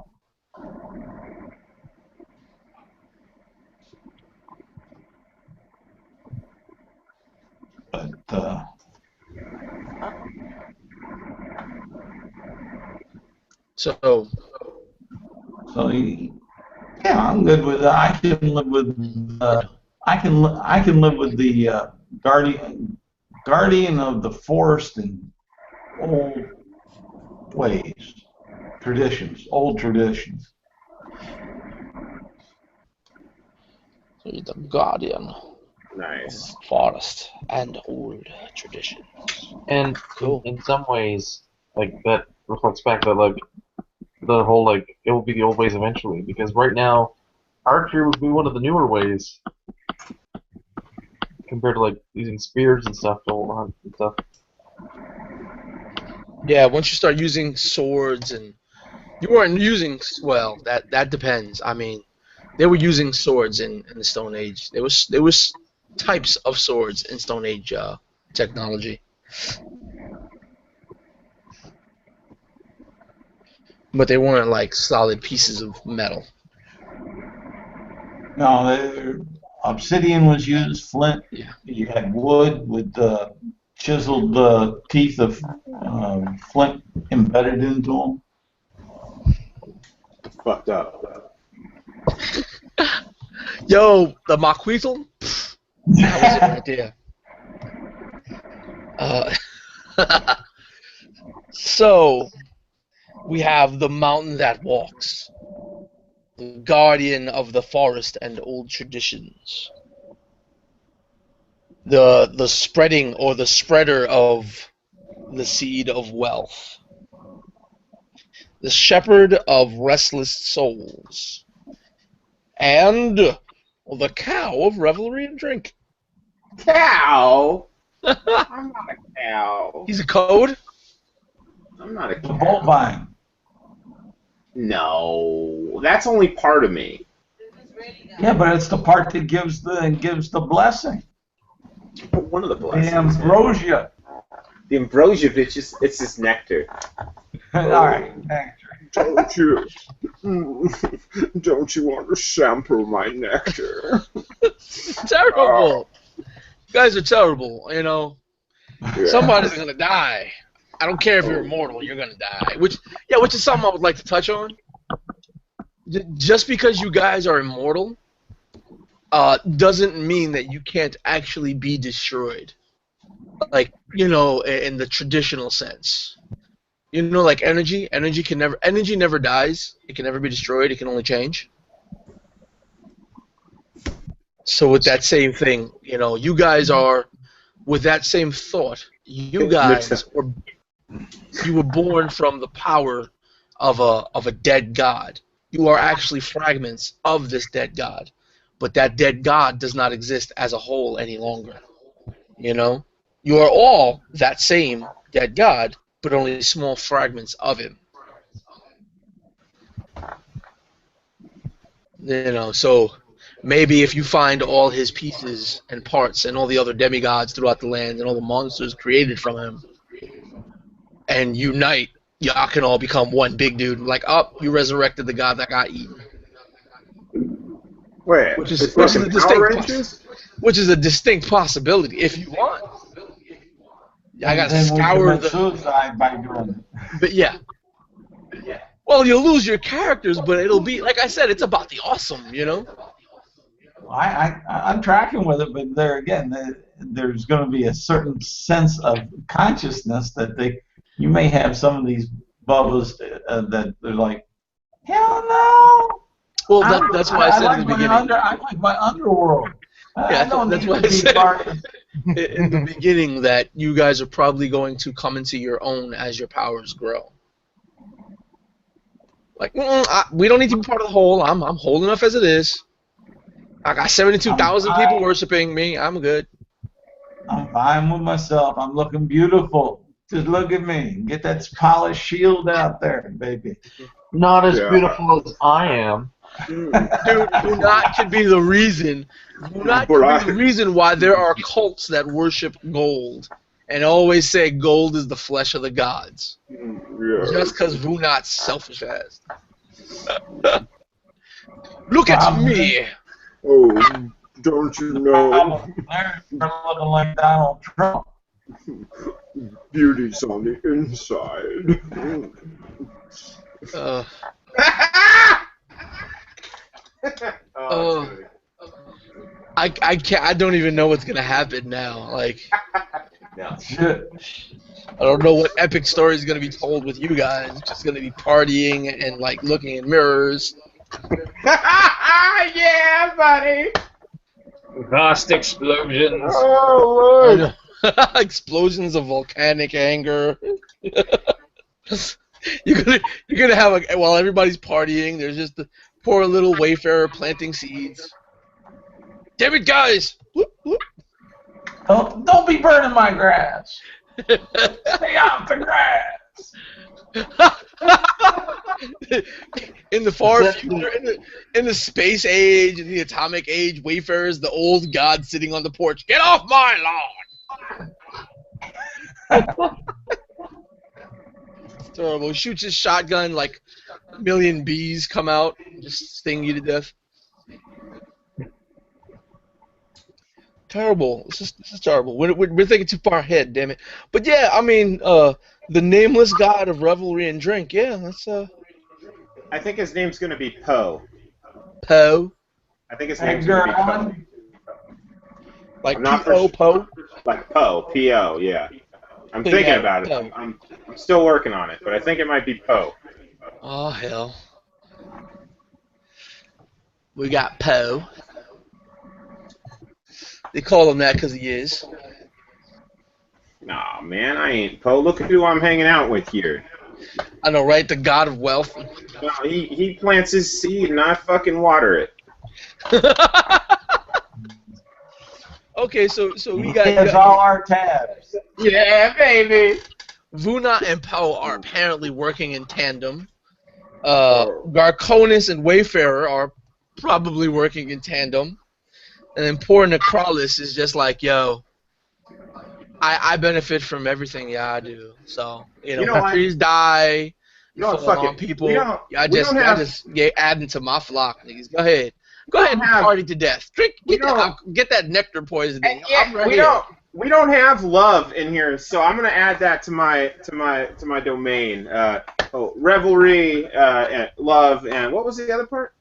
But So yeah, I'm good with that. I can live with I can live with the guardian of the forest and old ways, old traditions. you're the guardian Nice. of forest and old tradition. And Cool. in some ways, like that reflects back that like the whole like it will be the old ways eventually, because right now archery would be one of the newer ways. compared to like using spears and stuff to hunt and stuff. Yeah, once you start using swords and you weren't using that depends. I mean, they were using swords in the Stone Age. There was types of swords in Stone Age technology, but they weren't like solid pieces of metal. No, obsidian was used. Flint. Yeah. You had wood with chiseled teeth of flint embedded into them. Fucked up. Yo, the Maquisl? That was it right there. So, we have the mountain that walks, the guardian of the forest and old traditions, the spreading or the spreader of the seed of wealth, the shepherd of restless souls, and the cow of revelry and drink. Cow? I'm not a cow. He's a code? I'm not a The cow. bolt vine. No, that's only part of me. Yeah, but it's the part that gives the blessing. One of the The blessings. ambrosia. The ambrosia, it's just nectar. All right. Don't you want to sample my nectar? Terrible. You guys are terrible, you know. Yeah. Somebody's gonna die. I don't care if you're immortal, you're gonna die. Which is something I would like to touch on. Just because you guys are immortal doesn't mean that you can't actually be destroyed. Like, you know, in the traditional sense. You know, like energy never dies. It can never be destroyed. It can only change. So with that same thing, you know, you guys are, with that same thought, you guys were born from the power of a dead god. You are actually fragments of this dead god, but that dead god does not exist as a whole any longer. You know, you are all that same dead god, but only small fragments of him. You know, so maybe if you find all his pieces and parts and all the other demigods throughout the land and all the monsters created from him, and unite, y'all can all become one big dude. Like, you resurrected the god that got eaten. Wait, Which is a distinct possibility if you want. I gotta scour the suicide by doing it. But yeah. Well, you'll lose your characters, but it'll be, like I said, it's about the awesome, you know? I'm tracking with it, but there again, there's going to be a certain sense of consciousness that you may have some of these bubbles that they're like, hell no. Well, that's why I said in the beginning. I like my underworld. Yeah, that's why I said in the beginning that you guys are probably going to come into your own as your powers grow. Like, we don't need to be part of the whole. I'm whole enough as it is. I got 72,000 people worshiping me. I'm good. I'm fine with myself. I'm looking beautiful. Just look at me. Get that polished shield out there, baby. Not as beautiful as I am. Dude, Hunat could be the reason. Hunat could be the reason why there are cults that worship gold and always say gold is the flesh of the gods. Yeah. Just because Hunat's selfish ass. Look at me. Oh, don't you know? They're looking like Donald Trump. Beauty's on the inside. I can't. I don't even know what's gonna happen now. Like, I don't know what epic story is gonna be told with you guys. It's just gonna be partying and like looking in mirrors. Yeah, buddy. Vast explosions. Oh, Lord. Explosions of volcanic anger. You're gonna have while everybody's partying. There's just the poor little wayfarer planting seeds. Damn it, guys! Whoop, whoop. Don't be burning my grass. Stay off the grass. In the far future, in the space age, in the atomic age, wayfarers, the old god sitting on the porch. Get off my lawn! It's terrible. He shoots his shotgun, like a million bees come out, just sting you to death. Terrible. This is terrible. We're thinking too far ahead, damn it. But yeah, I mean, the nameless god of revelry and drink. Yeah, that's I think his name's gonna be Poe. Poe. I think his name's gonna be Poe. Like I'm not P-O, Poe? Like Poe, P-O, yeah. I'm thinking about it. I'm still working on it, but I think it might be Poe. Oh, hell. We got Poe. They call him that because he is. Nah, man, I ain't Poe. Look at who I'm hanging out with here. I know, right? The god of wealth. No, he plants his seed and I fucking water it. Okay, so we He got has all our tabs. Yeah, baby. Vuna and Poe are apparently working in tandem. Garconis and Wayfarer are probably working in tandem. And then poor Necrolis is just like, yo, I benefit from everything I do. So, countries die, fuck people. I just get adding to my flock, niggas. Go ahead and party to death. Get that nectar poisoning. We don't have love in here, so I'm gonna add that to my domain. Revelry, love, and what was the other part?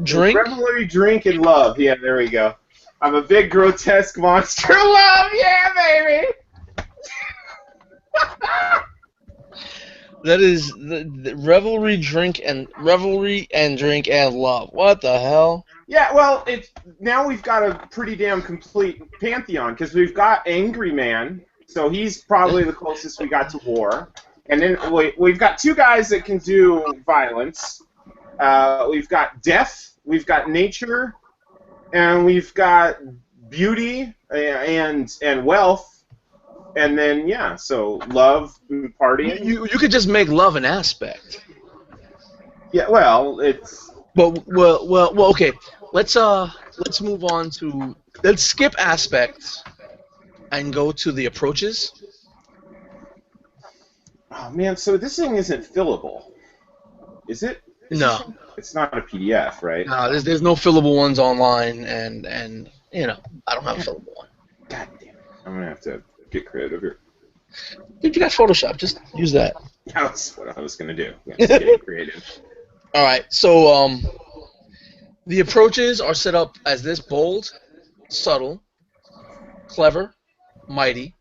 Drink. Revelry, drink, and love. Yeah, there we go. I'm a big grotesque monster. Love, yeah, baby. That is the revelry, drink, and love. What the hell? Yeah, well, now we've got a pretty damn complete pantheon because we've got Angry Man, so he's probably the closest we got to war, and then we've got two guys that can do violence. We've got death, we've got nature, and we've got beauty and wealth. And then so love, partying. You could just make love an aspect. Yeah, well, it's. But okay. Let's move on to let's skip aspects and go to the approaches. Oh man, so this thing isn't fillable, is it? No, it's not a PDF, right? No, there's no fillable ones online, and I don't have a fillable one. God damn it! I'm gonna have to get creative here. Dude, you got Photoshop. Just use that. That's what I was gonna do. Get creative. All right. So the approaches are set up as this: bold, subtle, clever, mighty,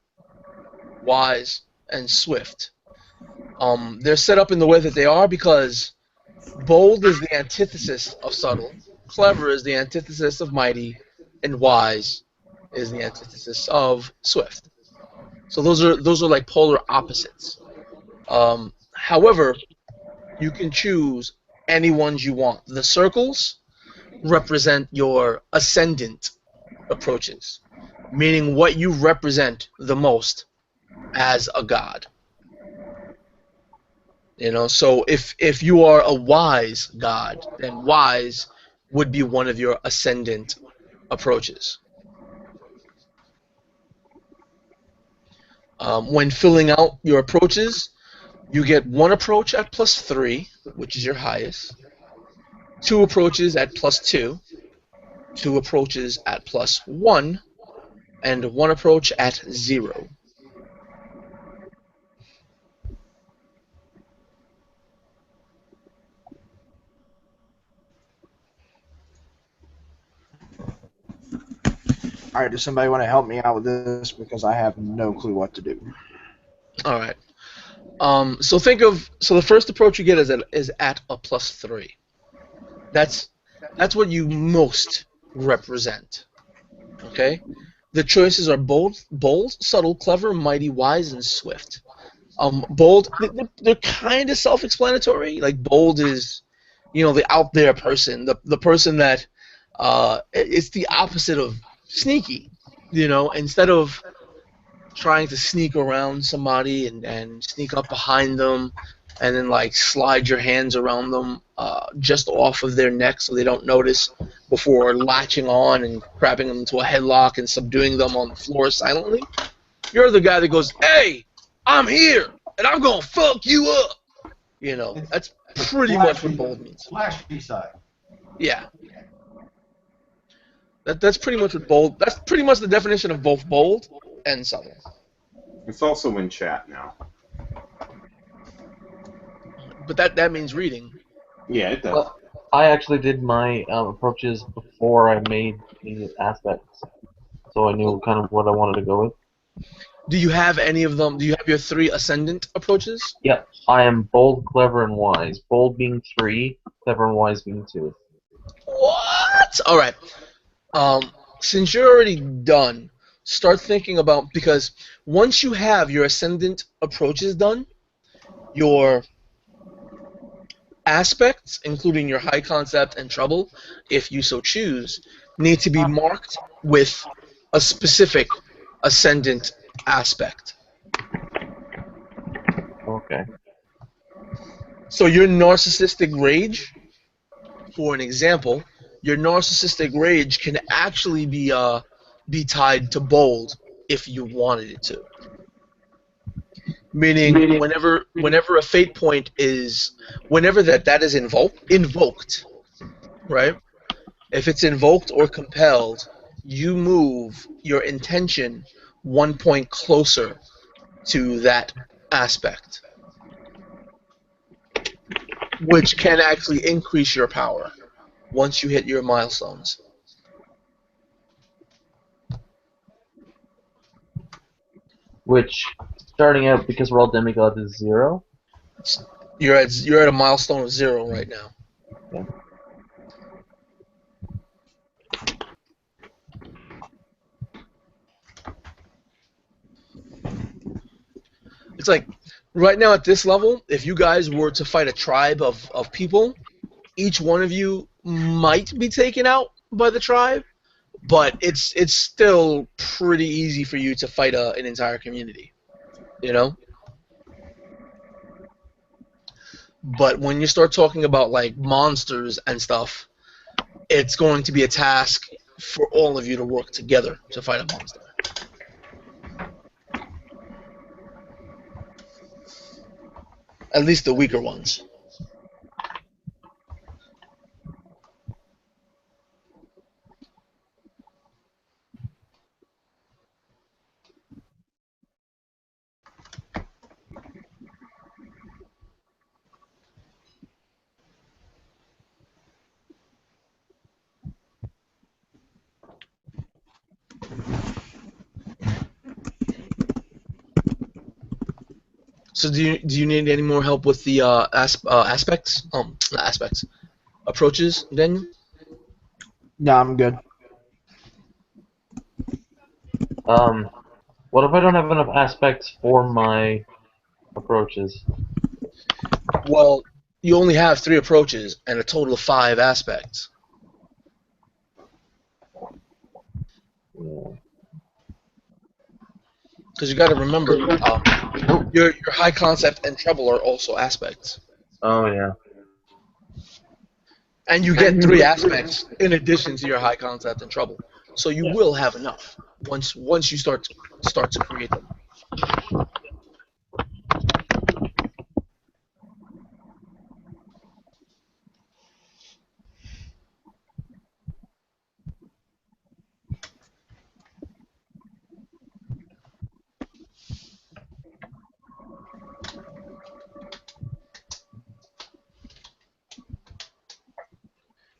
wise, and swift. They're set up in the way that they are because bold is the antithesis of subtle, clever is the antithesis of mighty, and wise is the antithesis of swift. So those are like polar opposites. However, you can choose any ones you want. The circles represent your ascendant approaches, meaning what you represent the most as a god. So if you are a wise god, then wise would be one of your ascendant approaches. When filling out your approaches, you get one approach at +3, which is your highest, 2 approaches at +2, 2 approaches at +1, and 1 approach at 0. All right, does somebody want to help me out with this because I have no clue what to do? All right. So the first approach you get is at a +3. That's what you most represent. Okay. The choices are bold, subtle, clever, mighty, wise, and swift. Bold, they're kind of self-explanatory. Like bold is, the out there person, the person that it's the opposite of sneaky. You know, instead of trying to sneak around somebody and sneak up behind them and then like slide your hands around them just off of their neck so they don't notice before latching on and grabbing them into a headlock and subduing them on the floor silently. You're the guy that goes, "Hey, I'm here and I'm gonna fuck you up." You know, that's pretty much what bold means. Flashy side. Yeah. That's pretty much what bold. That's pretty much the definition of both bold and subtle. It's also in chat now. But that means reading. Yeah, it does. Well, I actually did my approaches before I made the aspects, so I knew kind of what I wanted to go with. Do you have any of them? Do you have your 3 ascendant approaches? Yep, I am bold, clever, and wise. Bold being 3, clever and wise being 2. What? All right. Since you're already done, start thinking about, because once you have your ascendant approaches done, your aspects, including your high concept and trouble, if you so choose, need to be marked with a specific ascendant aspect. Okay. So your narcissistic rage, for an example, your narcissistic rage can actually be tied to bold if you wanted it to. Meaning, whenever a fate point is, whenever that is invoked, right? If it's invoked or compelled, you move your intention 1 point closer to that aspect, which can actually increase your power once you hit your milestones. Which, starting out, because we're all demigods, is 0. You're at a milestone of 0 right now. Yeah. It's like, right now at this level, if you guys were to fight a tribe of people, each one of you might be taken out by the tribe, but it's still pretty easy for you to fight an entire community, you know? But when you start talking about like monsters and stuff, it's going to be a task for all of you to work together to fight a monster. At least the weaker ones. So do you need any more help with the aspects? Not aspects. Approaches, Daniel? No, I'm good. What if I don't have enough aspects for my approaches? Well, you only have 3 approaches and a total of 5 aspects. Yeah. Because you got to remember, your high concept and trouble are also aspects. Oh, yeah. And you get 3 aspects in addition to your high concept and trouble. So you will have enough once you start to create them.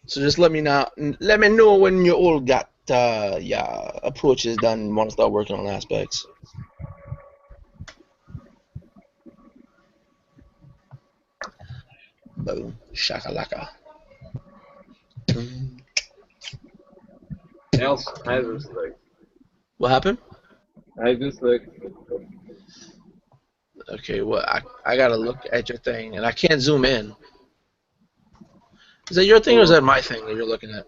So just let me know when you all got approaches done and want to start working on aspects. Boom, shakalaka. Else, I just like. What happened? I just like. Okay, well I gotta look at your thing and I can't zoom in. Is that your thing or is that my thing that you're looking at?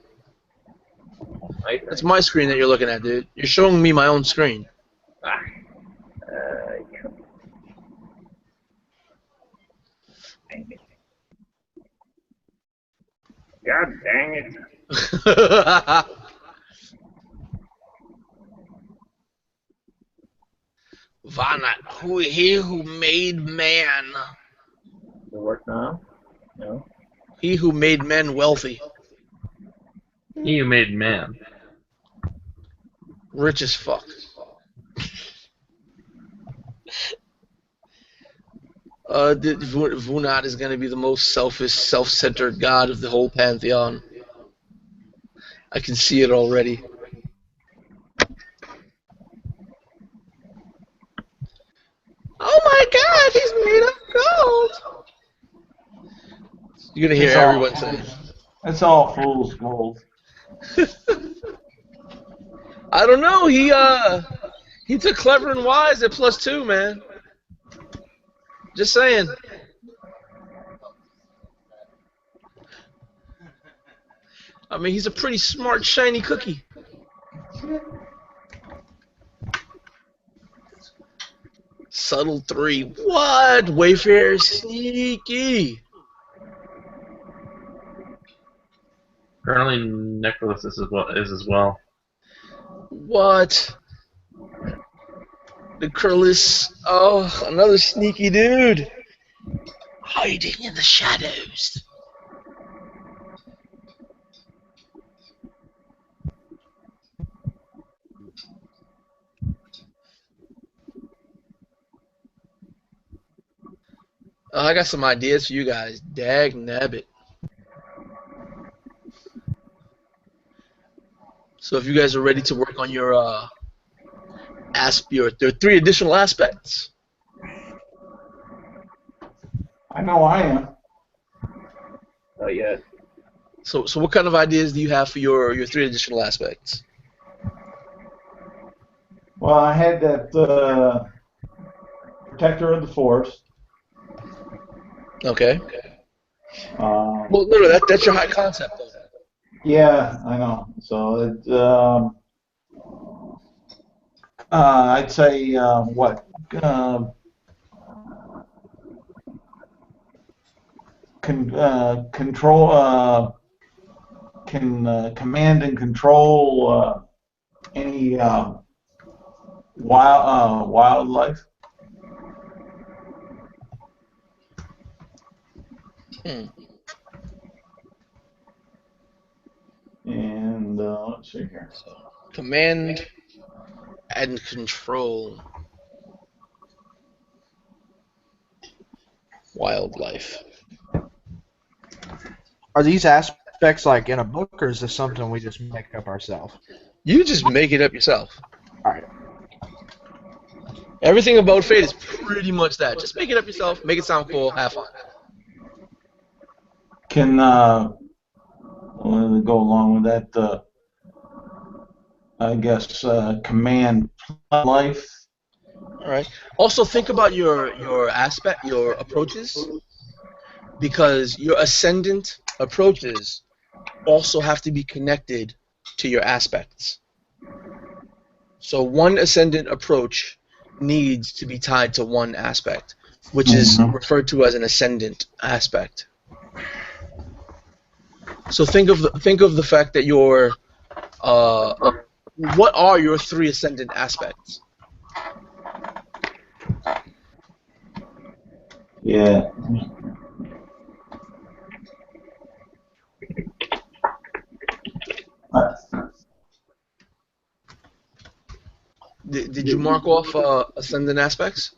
That's my screen that you're looking at, dude. You're showing me my own screen. Ah. God dang it. Vana, he who made man. Does it work now? No. He who made men wealthy. He who made man. Rich as fuck. Vunat is going to be the most selfish, self-centered god of the whole pantheon. I can see it already. Oh my god, he's made of gold! You're going to hear everyone saying. It's all fool's gold. I don't know, he took clever and wise at +2, man. Just saying. I mean, he's a pretty smart, shiny cookie. Subtle 3. What? Wayfarer sneaky. Apparently, Nicholas is as well. What? The Curlis. Oh, another sneaky dude. Hiding in the shadows. I got some ideas for you guys. Dag nabbit. So if you guys are ready to work on your there are 3 additional aspects. I know I am. Not yet. So what kind of ideas do you have for your 3 additional aspects? Well, I had that protector of the forest. Okay. Well, literally, that's your high concept, though. Yeah, I know. So I'd say what? Control can command and control any wildlife. And let's see here. So, command and control wildlife. Are these aspects like in a book, or is this something we just make up ourselves? You just make it up yourself. All right. Everything about Fate is pretty much that. Just make it up yourself. Make it sound cool. Have fun. Can go along with that. I guess command life. All right. Also, think about your approaches, because your ascendant approaches also have to be connected to your aspects. So one ascendant approach needs to be tied to one aspect, which is referred to as an ascendant aspect. So think of the fact that your what are your 3 ascendant aspects? Yeah. Did you mark off ascendant aspects?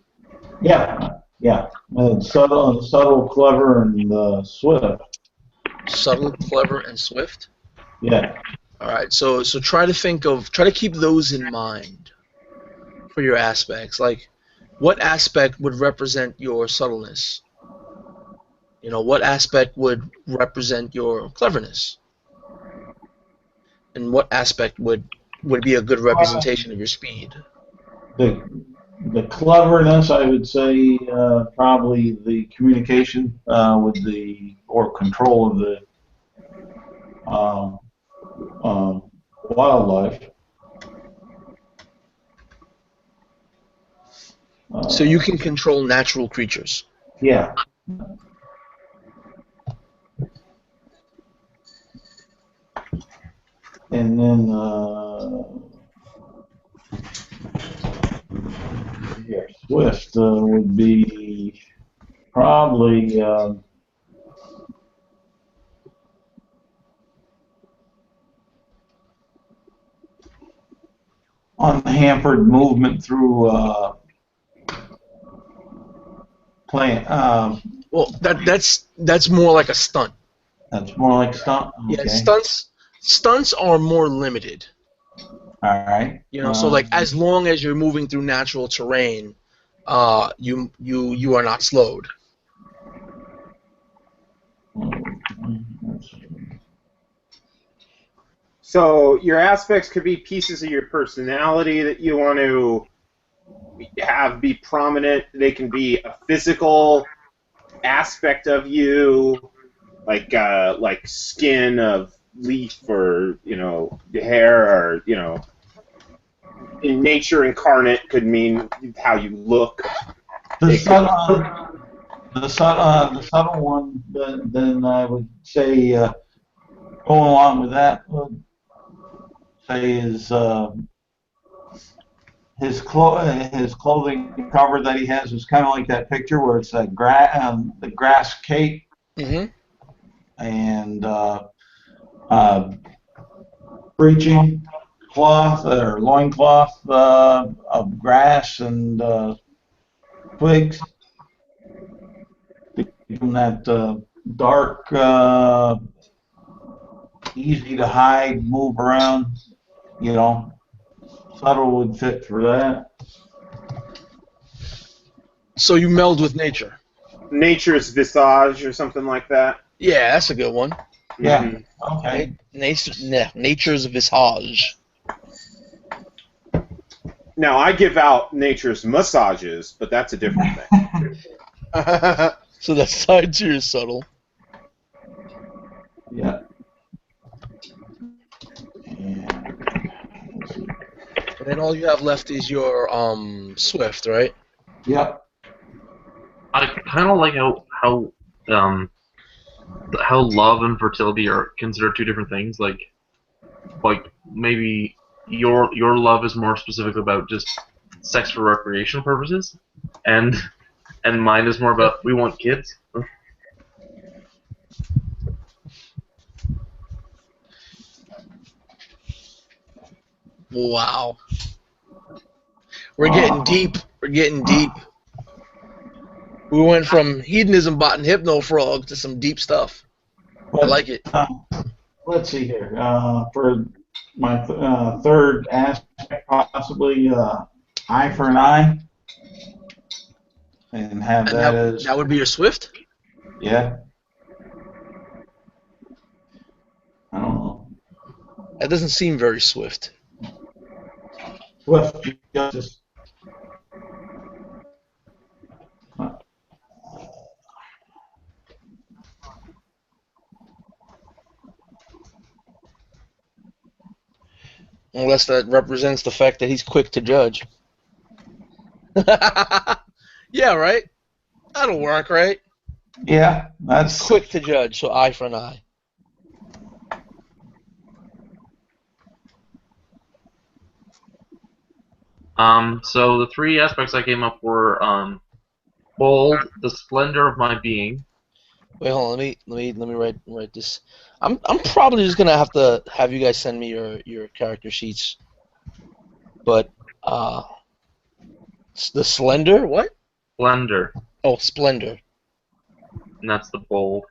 Yeah. Subtle, clever, and swift. Subtle, clever, and swift? Yeah. All right. So try to keep those in mind for your aspects. Like, what aspect would represent your subtleness? You know, what aspect would represent your cleverness? And what aspect would be a good representation of your speed? The cleverness, I would say, probably the communication or control of the wildlife. So you can control natural creatures. Yeah. And then yeah, Swift would be probably unhampered movement through plant. Well, that's more like a stunt. That's more like stunt. Okay. Yeah, stunts are more limited. All right. So like as long as you're moving through natural terrain, you are not slowed. So your aspects could be pieces of your personality that you want to have be prominent. They can be a physical aspect of you, like skin of leaf, or hair, or in nature incarnate could mean how you look. The subtle one. Then I would say going along with that would say is his clothing cover that he has is kind of like that picture where it's that the grass cape and breeching cloth or loincloth of grass and twigs. To give him that dark, easy to hide, move around, subtle would fit for that. So you meld with nature. Nature's visage or something like that. Yeah, that's a good one. Yeah. Mm-hmm. Okay. Nature's visage. Now I give out nature's massages, but that's a different thing. So that's tied to your subtle. Yeah. And then all you have left is your Swift, right? Yep. I kind of like how love and fertility are considered two different things. Like maybe your love is more specific about just sex for recreational purposes, and mine is more about we want kids. Wow. We're getting deep. We're getting deep. We went from hedonism bot and hypno frog to some deep stuff. I like it. Let's see here. For my third aspect, possibly eye for an eye, and have that as that would be your Swift. Yeah. I don't know. That doesn't seem very Swift. Swift justice. Unless that represents the fact that he's quick to judge. Yeah, right? That'll work, right? Yeah, that's Quick to judge, so eye for an eye. So the three aspects I came up were bold, the splendor of my being. Wait, hold on. Let me write this. I'm probably just gonna have to have you guys send me your character sheets. But the slender what? Splendor, Oh, splendor. and that's the bold.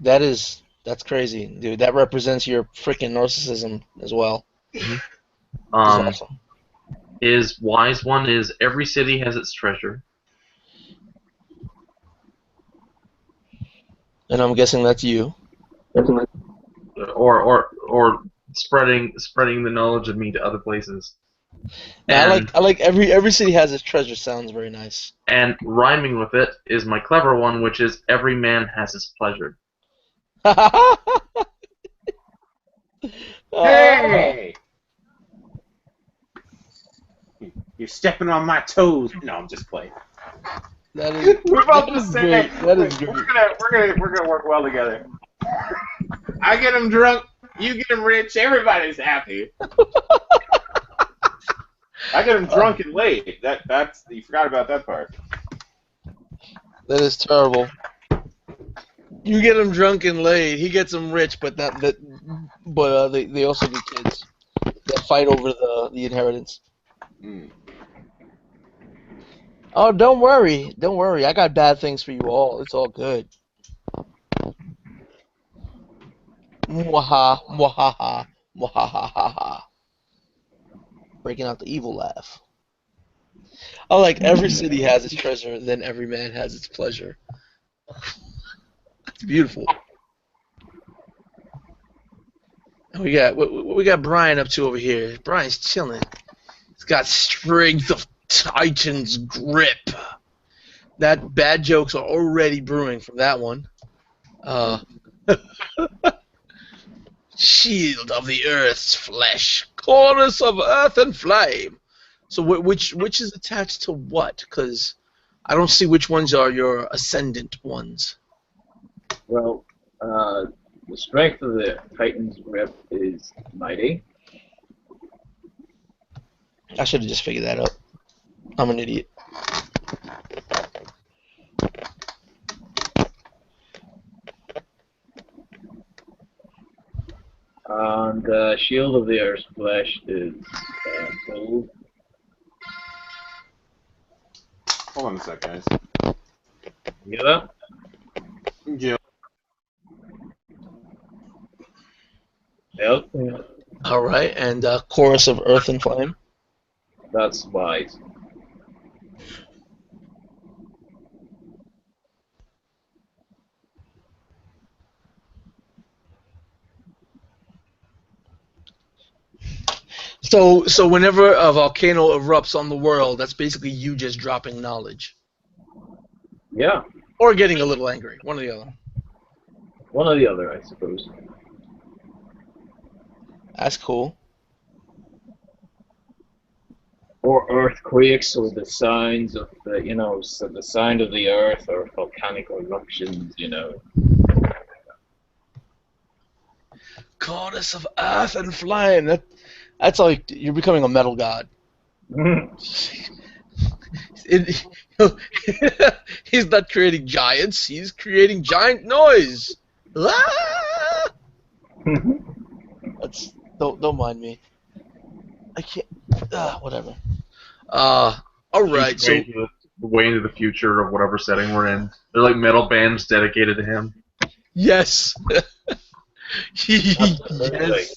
That's crazy, dude. That represents your freaking narcissism as well. That's awesome. His wise one is every city has its treasure. And I'm guessing that's you. Or spreading the knowledge of me to other places. And I like every city has its treasure. Sounds very nice. And rhyming with it is my clever one, which is every man has his pleasure. Hey! You're stepping on my toes. No, I'm just playing. That is, We're both that the is same. great. That is We're great. gonna work well together. I get him drunk, you get him rich, everybody's happy. I get him drunk and late. That's you forgot about that part. That is terrible. You get him drunk and laid. He gets him rich, but not that. But they also get kids that fight over the inheritance. Mm. Oh, don't worry. Don't worry. I got bad things for you all. It's all good. Mwaha, mwahaha, mwahahaha. Breaking out the evil laugh. Oh, like every city has its treasure, then every man has its pleasure. It's beautiful. And what we got Brian up to over here? Brian's chilling. He's got strength of Titan's grip. That bad jokes are already brewing from that one. Shield of the earth's flesh, chorus of earth and flame. So which is attached to what? Because I don't see which ones are your ascendant ones. Well, the strength of the Titan's grip is mighty. I should have just figured that out. I'm an idiot. And the shield of the earth's flesh is gold. Hold on a sec, guys. You get that? Yeah. Yep. All right, and chorus of earth and flame. That's wise. So whenever a volcano erupts on the world, that's basically you just dropping knowledge. Yeah. Or getting a little angry. One or the other. One or the other, I suppose. That's cool. Or earthquakes, or the signs of the, so the sign of the earth, or volcanic eruptions, Goddess of earth and flame. That's like you're becoming a metal god. He's not creating giants. He's creating giant noise. Ah! Don't mind me. I can't. Whatever. All right. So Way into the future of whatever setting we're in. They're like metal bands dedicated to him. yes. Absolutely. Yes.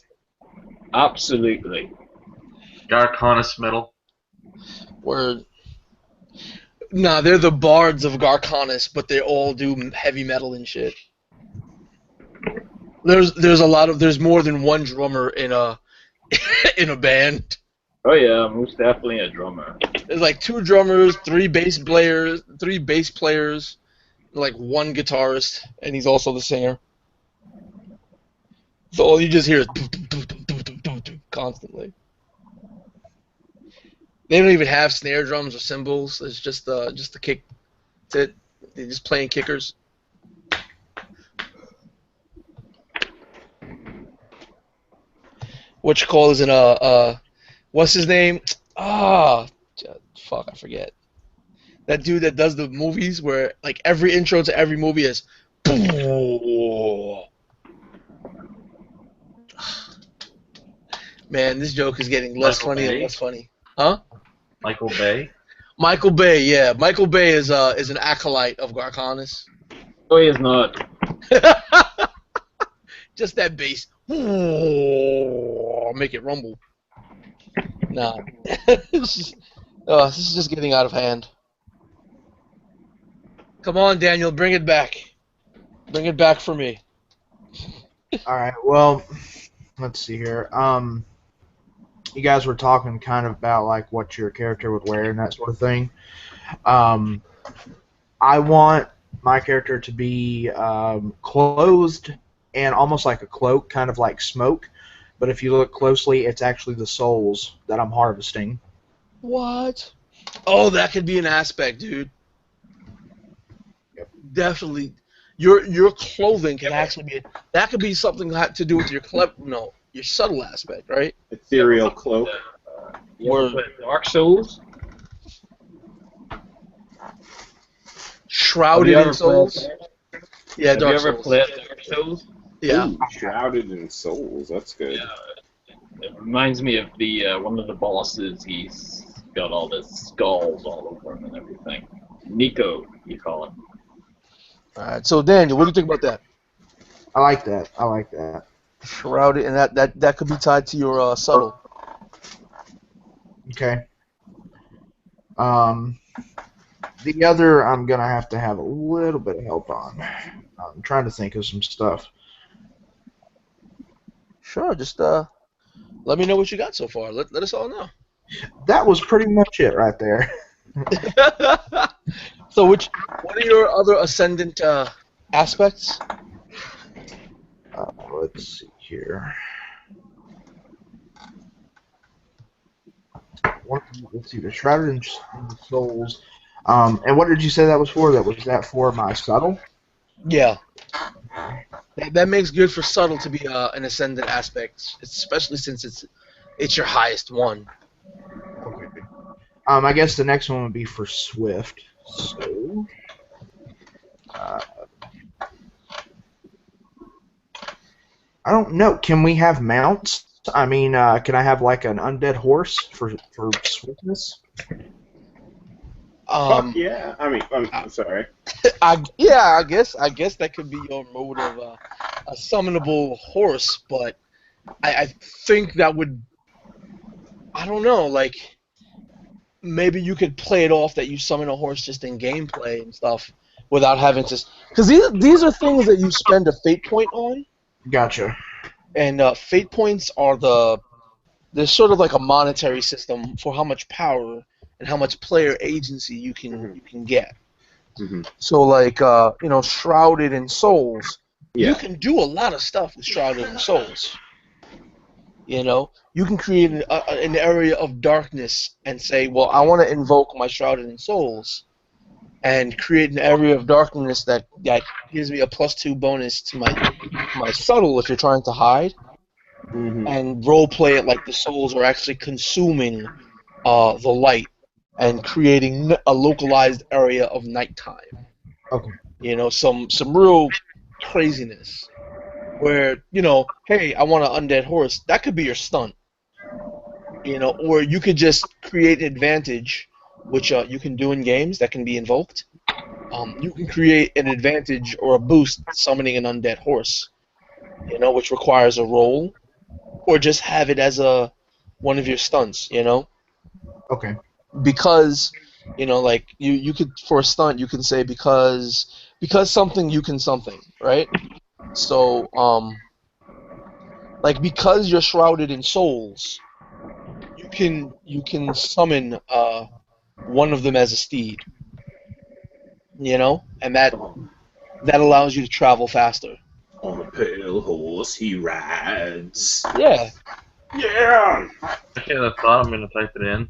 Absolutely. Garconis metal. Word. Nah, they're the bards of Garconis, but they all do heavy metal and shit. There's more than one drummer in a in a band. Oh yeah, most definitely a drummer. There's like 2 drummers, 3 bass players, like 1 guitarist, and he's also the singer. So all you just hear is constantly. They don't even have snare drums or cymbals. It's just the kick. That's it. They're just playing kickers. What you call is in what's his name? Fuck, I forget. That dude that does the movies where like every intro to every movie is. Man, this joke is getting less funny and less funny. Huh? Michael Bay. Michael Bay, yeah. Michael Bay is an acolyte of Garconis. Oh, he is not. Just that bass. Make it rumble. Nah. This is just getting out of hand. Come on, Daniel, bring it back. Bring it back for me. All right. Well, let's see here. You guys were talking kind of about like what your character would wear and that sort of thing. I want my character to be clothed and almost like a cloak, kind of like smoke. But if you look closely, it's actually the souls that I'm harvesting. What? Oh, that could be an aspect, dude. Yep. Definitely. Your clothing can actually be that could be something to do with your your subtle aspect, right? Ethereal cloak. You ever play Dark Souls? Shrouded in souls. Yeah, Have you Dark ever Souls. played Dark Souls? Yeah. Ooh, shrouded in souls. That's good. Yeah. It reminds me of the one of the bosses. He's got all the skulls all over him and everything. Nico, you call him. All right. So Daniel, what do you think about that? I like that. I like that. Shrouded, and that could be tied to your subtle. Okay. The other I'm gonna have to have a little bit of help on. I'm trying to think of some stuff. Sure. Just let me know what you got so far. Let us all know. That was pretty much it right there. So what are your other ascendant aspects? Let's see here. Let's see, the Shrouded in Souls. And what did you say that was for? Was that for my subtle? Yeah. That makes good for subtle to be an ascendant aspect, especially since it's your highest one. Okay. I guess the next one would be for Swift. So, I don't know. Can we have mounts? I mean, can I have like an undead horse for swiftness? Fuck yeah. I'm sorry. I guess that could be your mode of a summonable horse, but I think that would, I don't know, like maybe you could play it off that you summon a horse just in gameplay and stuff without having to, because these are things that you spend a fate point on. Gotcha. And fate points are there's sort of like a monetary system for how much power and how much player agency you can get. Mm-hmm. So like Shrouded in Souls, Yeah. you can do a lot of stuff with Shrouded in Souls. You can create an area of darkness and say, well, I want to invoke my Shrouded in Souls, and create an area of darkness that gives me a +2 bonus to my subtle if you're trying to hide, and role play it like the souls are actually consuming the light and creating a localized area of nighttime. Okay. Some real craziness where hey, I want an undead horse. That could be your stunt. Or you could just create an advantage, which you can do in games that can be invoked. You can create an advantage or a boost summoning an undead horse, which requires a roll, or just have it as one of your stunts, Okay. because like you could, for a stunt, you can say because something, you can something, right? So like because you're Shrouded in Souls, you can summon one of them as a steed, and that allows you to travel faster. On a pale horse he rides. Yeah. Yeah. Okay, that's thought. I'm gonna type it in.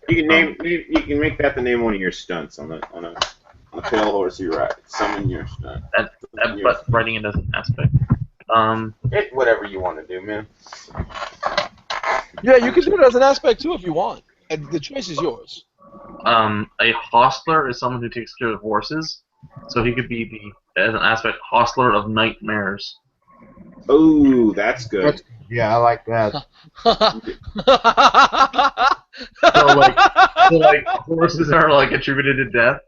You can you can make that the name of one of your stunts on a pale horse he rides. Summon your stunt. But writing it as an aspect. Whatever you want to do, man. Yeah, you can do it as an aspect too if you want. The choice is yours. A hostler is someone who takes care of horses, so he could be as an aspect hostler of nightmares. Oh, that's good. Yeah, I like that. So like horses are like attributed to death.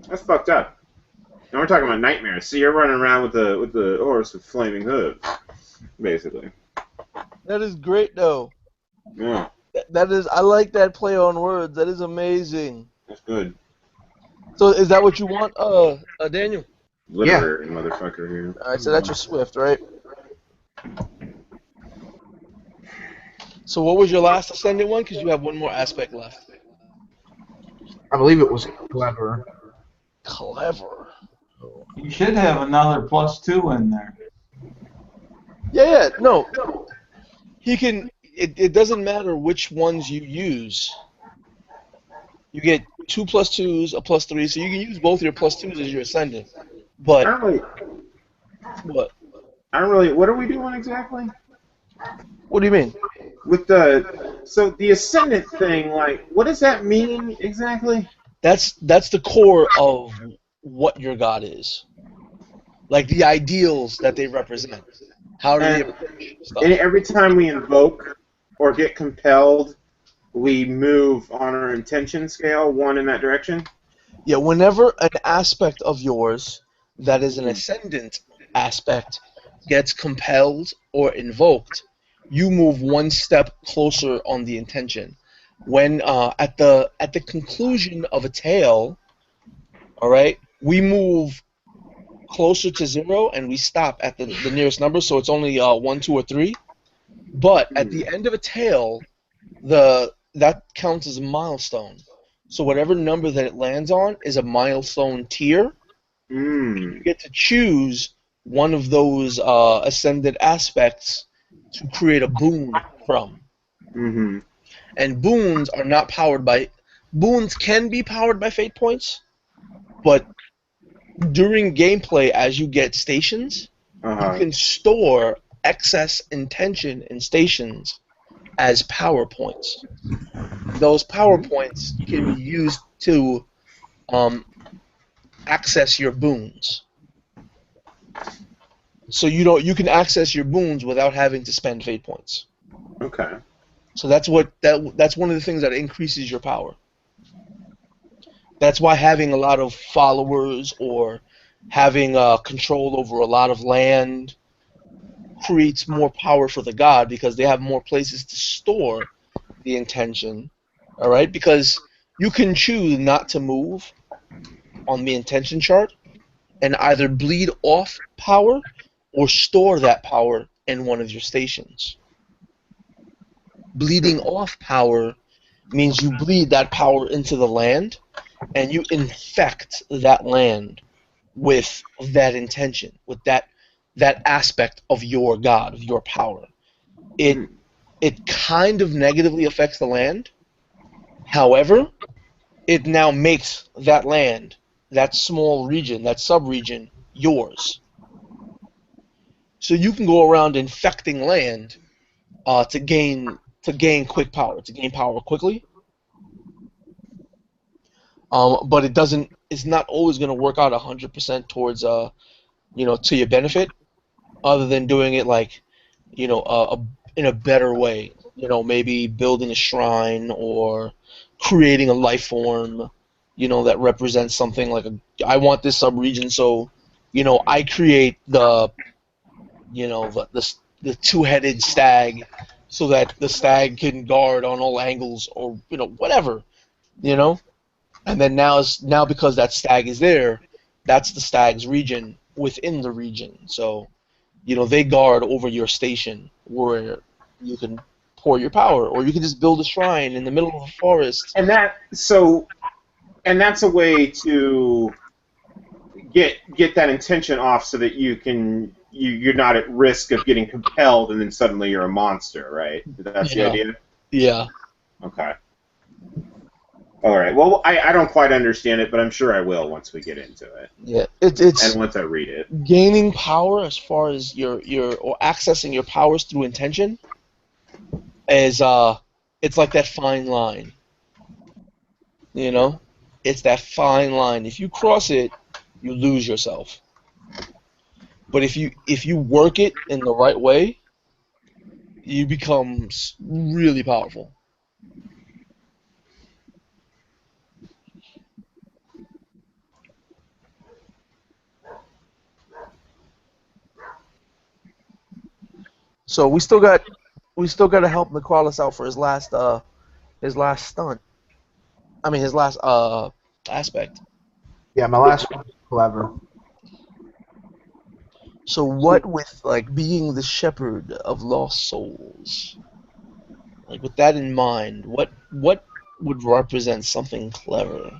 That's fucked up. Now we're talking about nightmares. So you're running around with the horse with flaming hooves, basically. That is great, though. Yeah. That is, I like that play on words. That is amazing. That's good. So is that what you want, Daniel? Literary motherfucker here. All right, so that's your Swift, right? So what was your last ascendant one? Because you have one more aspect left. I believe it was clever. Clever. You should have another +2 in there. Yeah, no. He can. It doesn't matter which ones you use. You get 2+2s, a +3, so you can use both your +2s as your ascendant. I But don't really. what? I don't really. What are we doing exactly? What do you mean? With the ascendant thing, like, what does that mean exactly? That's the core of what your god is. Like the ideals that they represent. How do they And, approach stuff? and every time we invoke or get compelled, we move on our intention scale one in that direction. Yeah, whenever an aspect of yours that is an ascendant aspect gets compelled or invoked, you move one step closer on the intention. When at the conclusion of a tale, all right, we move closer to 0 and we stop at the nearest number, so it's only 1, 2, or 3. But at the end of a tale, that counts as a milestone. So whatever number that it lands on is a milestone tier. You get to choose one of those ascended aspects to create a boon from. Mm-hmm. And boons are not powered by... Boons can be powered by fate points, but during gameplay, as you get stations, you can store excess intention in stations as power points. Those power points can be used to access your boons. So you can access your boons without having to spend fate points. Okay. So that's one of the things that increases your power. That's why having a lot of followers or having control over a lot of land creates more power for the god, because they have more places to store the intention. All right, because you can choose not to move on the intention chart and either bleed off power or store that power in one of your stations. Bleeding off power means you bleed that power into the land and you infect that land with that intention, with that aspect of your god, of your power. It kind of negatively affects the land. However, it now makes that land, that small region, that sub-region, yours. So you can go around infecting land to gain quick power, to gain power quickly. But it doesn't. It's not always going to work out 100% towards to your benefit, other than doing it like, in a better way. Maybe building a shrine or creating a life form, that represents something like I want this sub-region, so, I create the two-headed stag so that the stag can guard on all angles, or, whatever, And then now because that stag is there, that's the stag's region within the region. So, they guard over your station where you can pour your power, or you can just build a shrine in the middle of a forest. And that's a way to get that intention off, so that you're not at risk of getting compelled and then suddenly you're a monster, right? That's the idea? Yeah. Okay. All right. Well, I don't quite understand it, but I'm sure I will once we get into it. Yeah. It's and once I read it. Gaining power, as far as your or accessing your powers through intention, is it's like that fine line. It's that fine line. If you cross it, you lose yourself. But if you work it in the right way, you become really powerful. So we still got to help Necrolis out for his last stunt. I mean his last aspect. Yeah, my last one was clever. So what with like being the shepherd of lost souls? Like with that in mind, what would represent something clever?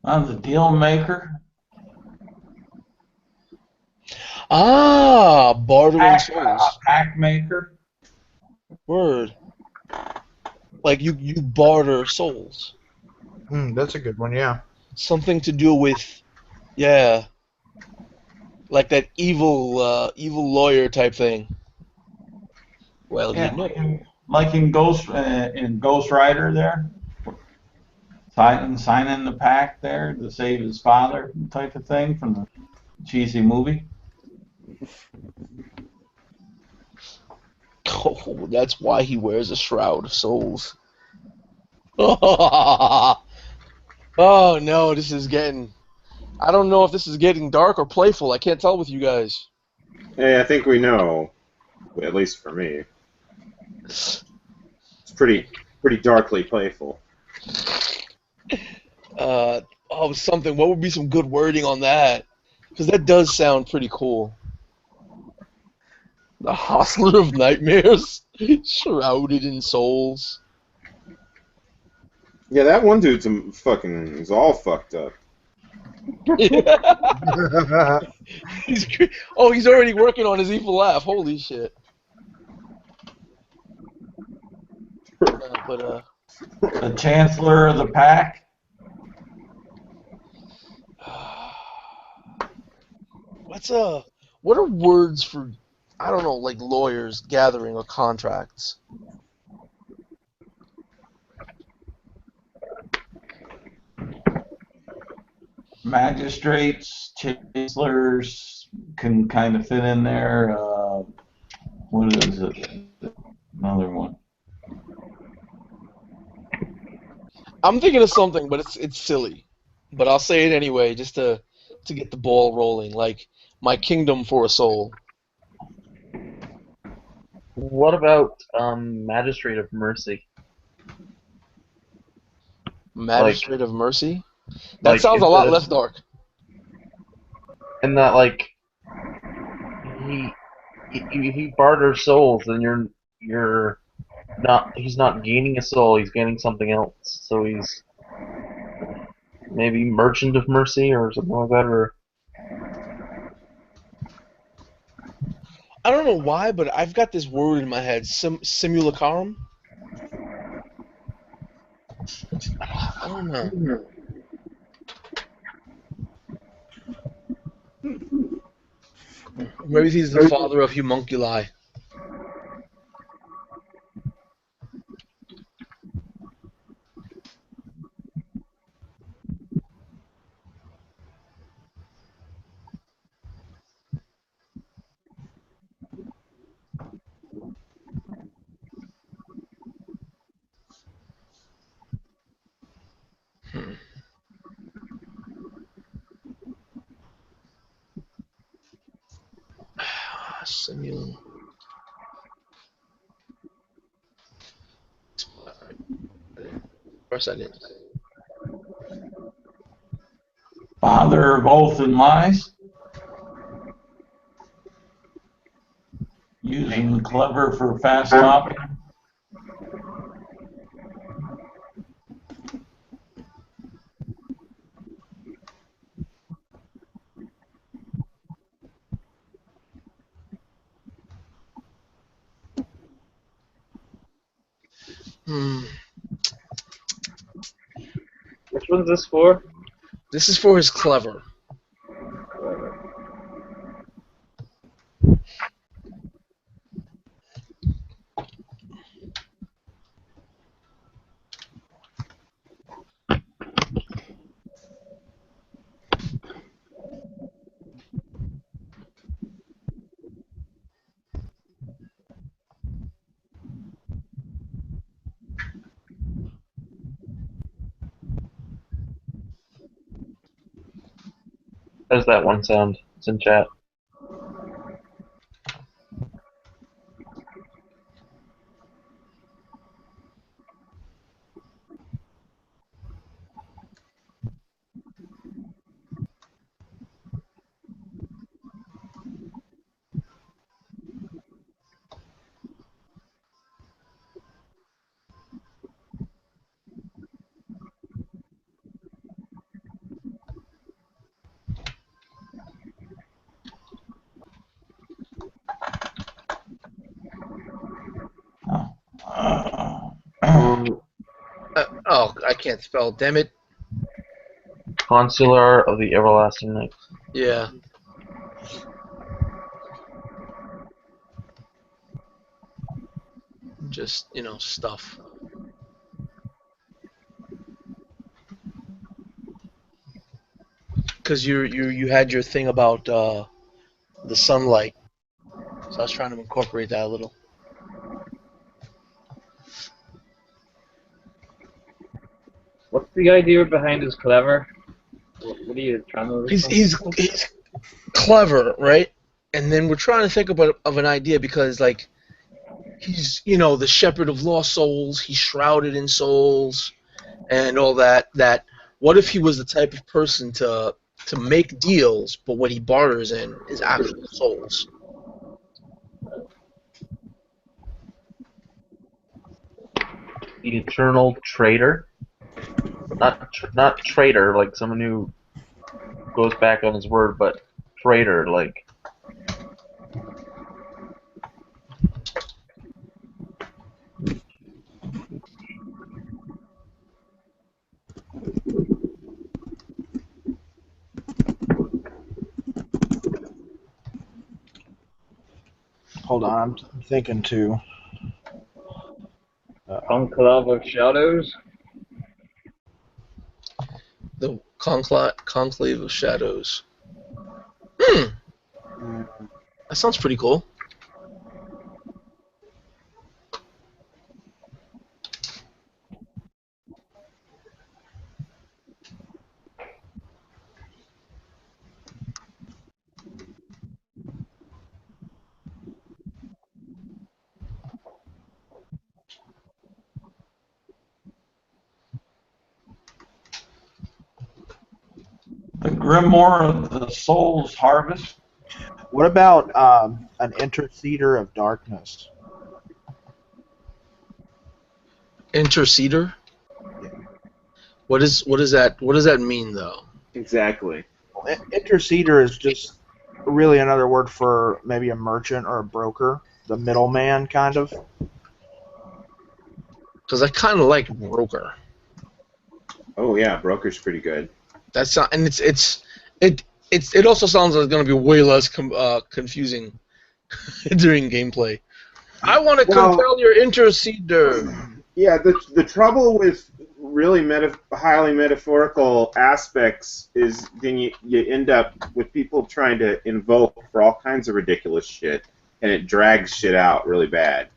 The deal maker. Ah, bartering souls. Pack maker. Word. Like you barter souls. That's a good one. Yeah. Something to do with, yeah, like that evil lawyer type thing. Well, Yeah, you know. like in Ghost Rider there, signing the pact there to save his father type of thing from the cheesy movie. Oh, that's why he wears a shroud of souls. Oh no, this is getting. I don't know if this is getting dark or playful. I can't tell with you guys. Hey, I think we know, at least for me. It's pretty darkly playful. Something. What would be some good wording on that? Because that does sound pretty cool. The Hostler of Nightmares, shrouded in souls. Yeah, that one dude's is all fucked up. He's already working on his evil laugh. Holy shit. The Chancellor of the Pack. What are words for, I don't know, like lawyers gathering or contracts? Magistrates, chancellors can kind of fit in there. What is it? Another one. I'm thinking of something, but it's silly. But I'll say it anyway, just to get the ball rolling. Like my kingdom for a soul. What about Magistrate of Mercy? Magistrate of Mercy. That Like sounds a lot less dark. And that like he barters souls, and you're not. He's not gaining a soul. He's gaining something else. So he's maybe Merchant of Mercy or something like that, or. I don't know why, but I've got this word in my head, simulacrum. I don't know. Maybe he's the father of homunculi. Simul. First I didn't. Father of oath and lies. Using clever for fast talking. Which one's this for? This is for his clever. How's that one sound? It's in chat. can't spell. Damn it. Consular of the Everlasting Night. Yeah. Just, stuff. Because you had your thing about the sunlight, so I was trying to incorporate that a little. What's the idea behind his clever? What are you trying to? He's clever, right? And then we're trying to think of an idea because like he's the shepherd of lost souls. He's shrouded in souls, and all that. That what if he was the type of person to make deals, but what he barters in is actual souls. The eternal traitor. Not traitor like someone who goes back on his word, but traitor like. Hold on, I'm thinking too. Conclave of Shadows? The Conclave of Shadows. That sounds pretty cool. The Grimoire of the Soul's Harvest. What about an Interceder of Darkness? Interceder? What is that? What does that mean, though? Exactly. Interceder is just really another word for maybe a merchant or a broker, the middleman, kind of. Because I kind of like broker. Oh yeah, broker's pretty good. That's not, and it also sounds like it's going to be way less confusing during gameplay. I want to compel your interceder. Yeah, the trouble with really highly metaphorical aspects is then you end up with people trying to invoke for all kinds of ridiculous shit, and it drags shit out really bad.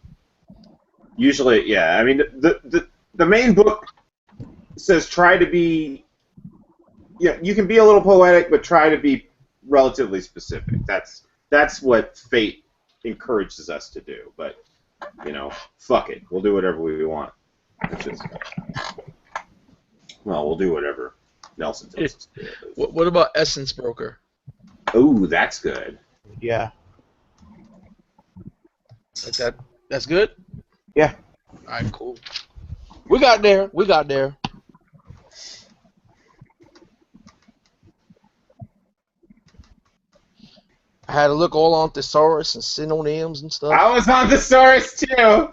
Usually, yeah. I mean, the main book says try to be. Yeah, you can be a little poetic, but try to be relatively specific. That's what fate encourages us to do. But fuck it, we'll do whatever we want. It's just, well, we'll do whatever Nelson tells us to do. What about Essence Broker? Ooh, that's good. Yeah. Like that? That's good. Yeah. All right, cool. We got there. I had to look all on thesaurus and synonyms and stuff. I was on thesaurus too.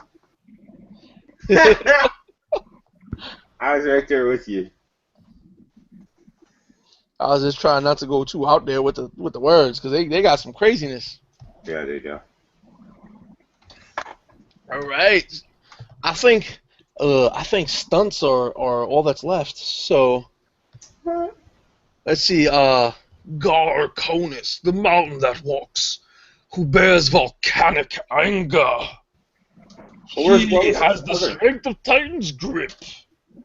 I was right there with you. I was just trying not to go too out there with the words because they got some craziness. Yeah, there you go. All right, I think stunts are all that's left. So let's see. Garconus, the mountain that walks, who bears volcanic anger. He has the strength of Titan's grip.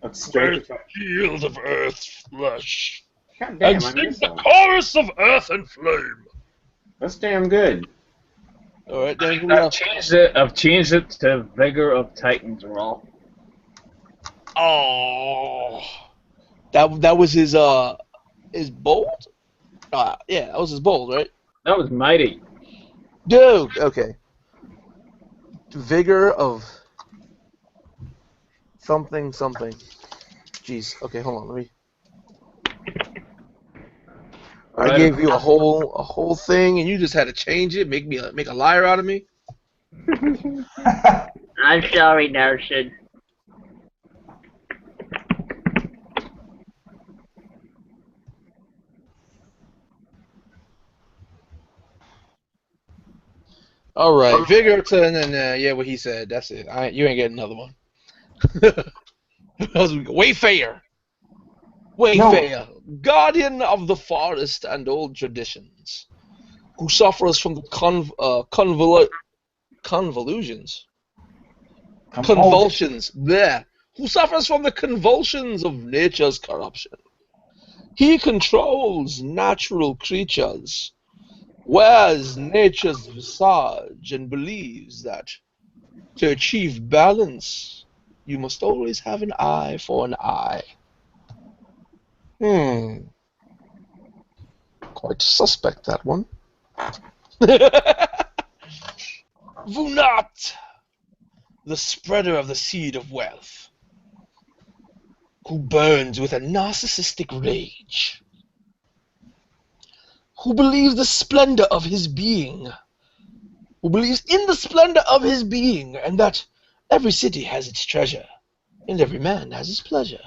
Wears the shield of Earth's flesh. God damn, And sings the chorus of Earth and Flame. That's damn good. All right, then I've changed it to Vigor of Titan's Raw. Oh, that was his bold. Yeah, that was his bold, right? That was mighty. Dude, okay. Vigor of something. Jeez. Okay, hold on. Let me. I gave you a whole thing, and you just had to change it, make a liar out of me. I'm sorry, Nelson. All right, vigor to and then yeah, what he said. That's it. You ain't getting another one. Wayfarer. Wayfarer, guardian of the forest and old traditions, who suffers from the convulsions. Convulsions. There. Who suffers from the convulsions of nature's corruption. He controls natural creatures, wears nature's visage, and believes that to achieve balance, you must always have an eye for an eye. Quite suspect, that one. Vunat, the spreader of the seed of wealth, who burns with a narcissistic rage, who believes the splendor of his being, who believes in the splendor of his being, and that every city has its treasure, and every man has his pleasure.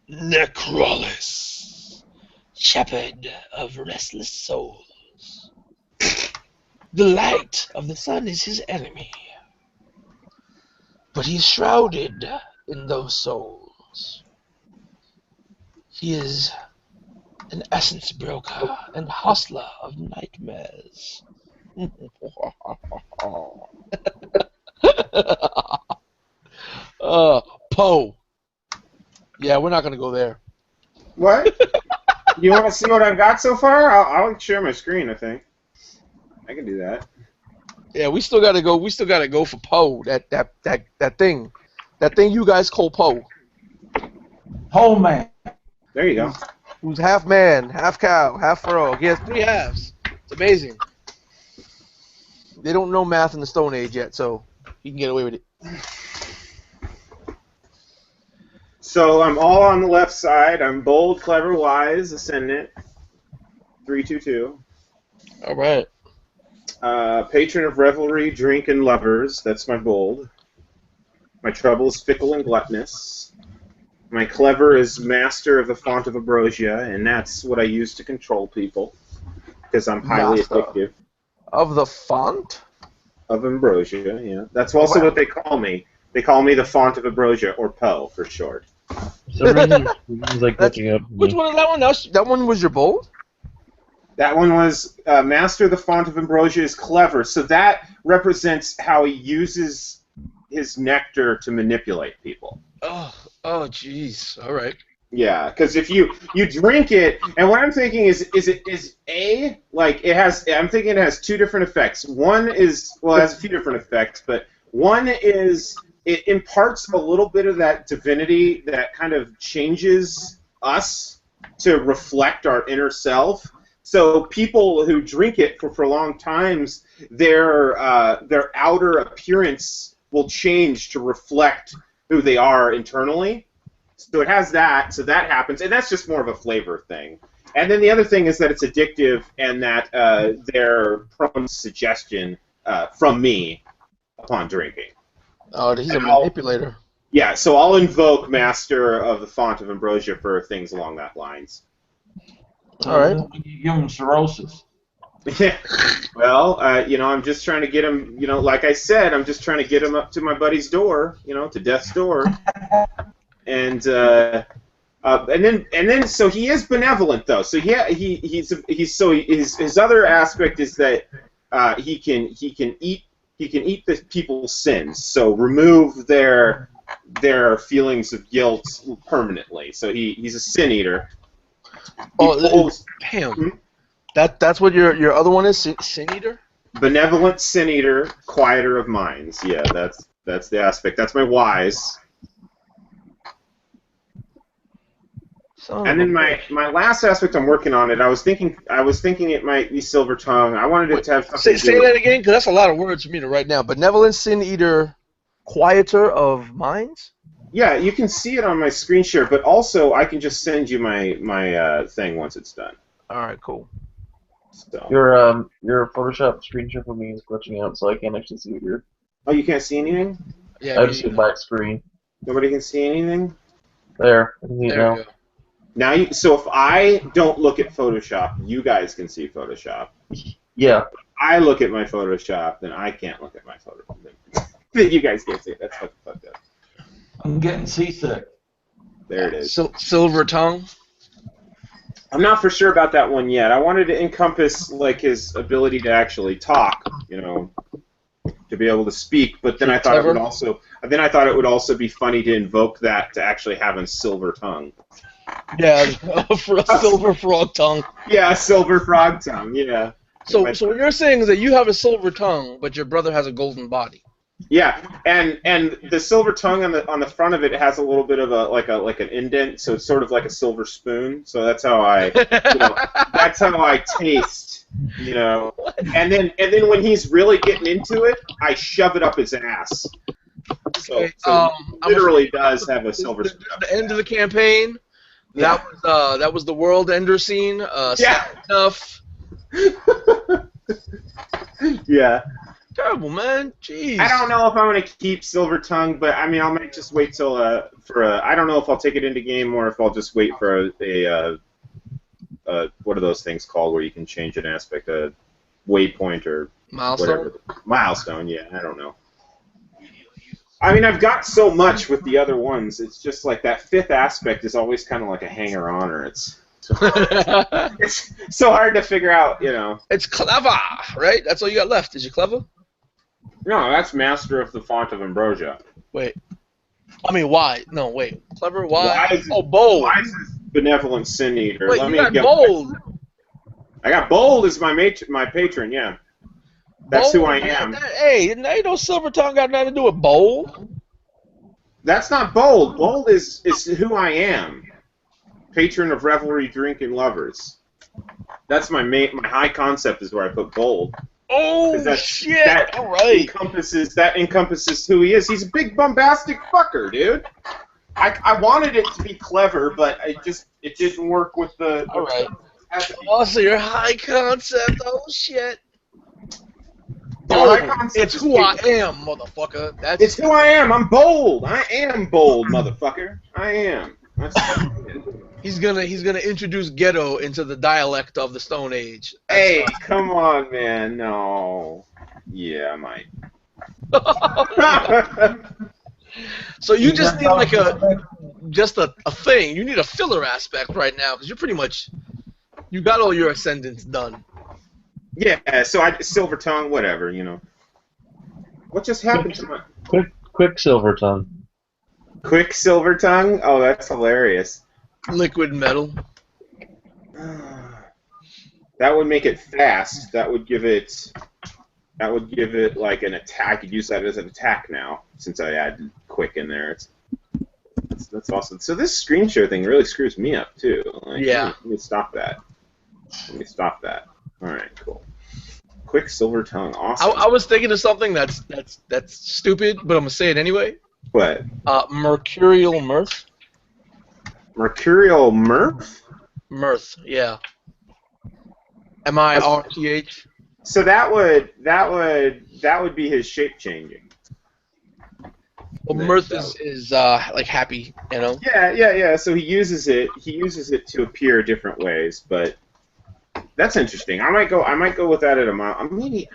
Necrolis, shepherd of restless souls. The light of the sun is his enemy, but he is shrouded in those souls. He is an essence broker and hustler of nightmares. Poe. Yeah, we're not going to go there. What? You want to see what I've got so far? I'll share my screen, I think. I can do that. Yeah, we still got to go. We still got to go for Poe. That thing. That thing you guys call Poe. Whole man. There you go. Who's half man, half cow, half frog. He has 3 halves. It's amazing. They don't know math in the Stone Age yet, so he can get away with it. So I'm all on the left side. I'm bold, clever, wise, ascendant. 322. All right. Patron of revelry, drink, and lovers. That's my bold. My trouble is fickle and gluttonous. My clever is master of the font of ambrosia, and that's what I use to control people, because I'm highly Master. addictive. Of the font? Of ambrosia, yeah. That's also what they call me. They call me the font of ambrosia, or Poe for short. For some reason, it's like looking up. Which one is that one? That one was your bold? That one was master of the font of ambrosia is clever, so that represents how he uses his nectar to manipulate people. Oh, jeez. All right. Yeah, because if you drink it, and what I'm thinking is I'm thinking it has 2 different effects. One is, well, it has a few different effects, but one is it imparts a little bit of that divinity that kind of changes us to reflect our inner self. So people who drink it for prolonged times, their outer appearance will change to reflect who they are internally. So it has that, so that happens, and that's just more of a flavor thing. And then the other thing is that it's addictive, and that they're prone to suggestion from me upon drinking. Oh, he's a manipulator. Yeah, so I'll invoke Master of the Font of Ambrosia for things along that lines. All right. You give him cirrhosis. Yeah. Well, I'm just trying to get him, like I said, I'm just trying to get him up to my buddy's door, to death's door. And then so he is benevolent though. So yeah, his other aspect is that he can eat the people's sins. So remove their feelings of guilt permanently. So he's a sin eater. Damn. That's what your other one is, sin eater? Benevolent sin eater, quieter of minds. Yeah, that's the aspect. That's my wise. And then my last aspect, I'm working on it. I was thinking it might be silver tongue. I wanted it to have something. Say that again, because that's a lot of words for me to write down. Benevolent sin eater, quieter of minds. Yeah, you can see it on my screen share, but also I can just send you my thing once it's done. All right, cool. So. Your Photoshop screen share for me is glitching out, so I can't actually see it here. Oh, you can't see anything? Yeah, I just see a black screen. Nobody can see anything? There, I can see it now. We go. Now, so if I don't look at Photoshop, you guys can see Photoshop. Yeah. I look at my Photoshop, then I can't look at my Photoshop. You guys can't see it. That's fucking fucked up. I'm getting seasick. There it is. Silver tongue. I'm not for sure about that one yet. I wanted to encompass like his ability to actually talk, you know, to be able to speak. But then I thought it would also be funny to invoke that to actually have a silver tongue. Yeah, for a silver frog tongue. Yeah, a silver frog tongue. Yeah. So what you're saying is that you have a silver tongue, but your brother has a golden body. Yeah, and the silver tongue on the front of it has a little bit of an indent, so it's sort of like a silver spoon. So that's how I taste, you know. And then when he's really getting into it, I shove it up his ass. So literally does have a silver spoon. The end of the campaign. Yeah. That was the world ender scene. Yeah. Stuff. Yeah. Terrible, man. Jeez. I don't know if I'm gonna keep Silver Tongue, but I mean, I might just wait till I don't know if I'll take it into game or if I'll just wait for a what are those things called where you can change an aspect, a waypoint or Milestone. whatever. Milestone. Yeah, I don't know. I mean, I've got so much with the other ones. It's just like that fifth aspect is always kind of like a hanger-oner. It's so hard to figure out, you know. It's clever, right? That's all you got left. Is you clever? No, that's Master of the Font of Ambrosia. Wait. I mean, why? No, wait. Clever? Why? Wise is, bold. Wise is Benevolent Sin Eater. Wait, you got bold. I got bold as my patron, yeah. That's bold, who I am. Hey, no Silver Tongue got nothing to do with bold. That's not bold. Bold is who I am. Patron of revelry, drink, and lovers. That's my high concept is where I put bold. Oh shit! All right. That encompasses who he is. He's a big bombastic fucker, dude. I wanted it to be clever, but it didn't work with the. All right. Also, your high concept. Oh shit. It's who I am, motherfucker. It's who I am. I'm bold. I am bold, motherfucker. I am. He's gonna introduce ghetto into the dialect of the Stone Age. Hey, come on, man. No. Yeah, I might. So you just need like a thing. You need a filler aspect right now because you're pretty much you got all your ascendants done. Yeah. So Silver Tongue, whatever, you know. What just happened to my quick Silver Tongue? Quick Silver Tongue? Oh, that's hilarious. Liquid metal. That would make it fast. That would give it like an attack. I could use that as an attack now since I added quick in there. That's awesome. So this screen share thing really screws me up too. Like, yeah. Let me stop that. All right, cool. Quick Silver Tongue. Awesome. I was thinking of something that's stupid, but I'm gonna say it anyway. What? Mercurial mirth. Mercurial mirth? Mirth, yeah. M-I-R-T-H. So that would be his shape changing. Well, mirth is like happy, you know. Yeah. So he uses it to appear different ways, but that's interesting. I might go with that at a mile. Maybe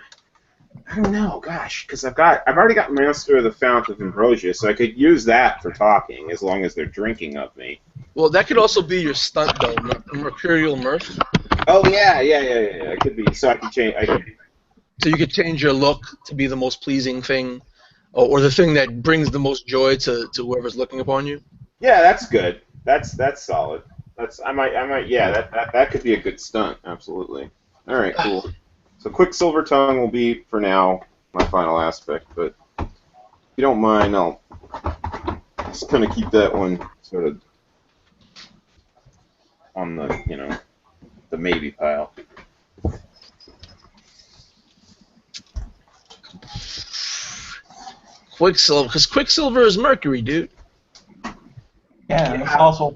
I don't know, gosh, because I've already got Master of the Fount of Ambrosia, so I could use that for talking as long as they're drinking of me. Well, that could also be your stunt though, Mercurial mirth. Oh yeah. It could be. So I could change. So you could change your look to be the most pleasing thing, or the thing that brings the most joy to whoever's looking upon you. Yeah, that's good. That's solid. I might. Yeah, that could be a good stunt. Absolutely. All right, cool. So Quick Silver Tongue will be for now my final aspect, but if you don't mind, I'll just kind of keep that one sort of on the the maybe pile. Quicksilver, because Quicksilver is mercury, dude. Yeah, and it's also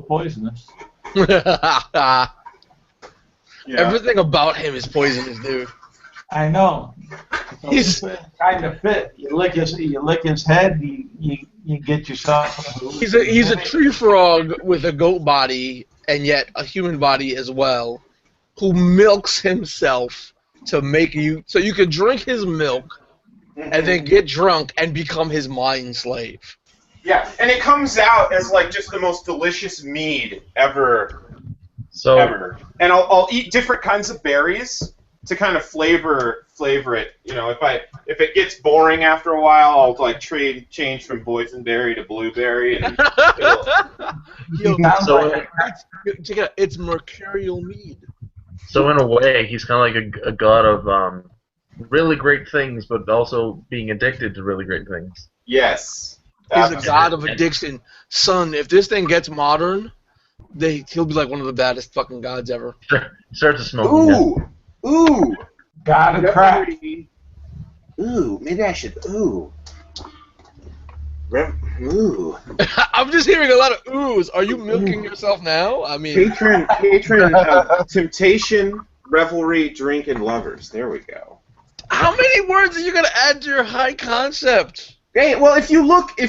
poisonous. Everything about him is poisonous, dude. I know. He's kind of fit. You lick his head. You get yourself. he's a tree frog with a goat body and yet a human body as well, who milks himself to make you so you can drink his milk and then get drunk and become his mind slave. Yeah, and it comes out as like just the most delicious mead ever. So Ever. And I'll eat different kinds of berries to kind of flavor it. You know, if it gets boring after a while, I'll like change from boysenberry to blueberry. And Yo, So- check it out. It's mercurial mead. So in a way, he's kind of like a god of really great things, but also being addicted to really great things. yes. He's a god of addiction. Son, if this thing gets modern, he'll be like one of the baddest fucking gods ever. Start to smoke. again. Ooh. Got a crack. Ooh, maybe I should. Ooh. Ooh. I'm just hearing a lot of oohs. Are you milking yourself now? I mean, Patron of temptation, revelry, drink, and lovers. There we go. how many words are you gonna add to your high concept? Hey, well, if you look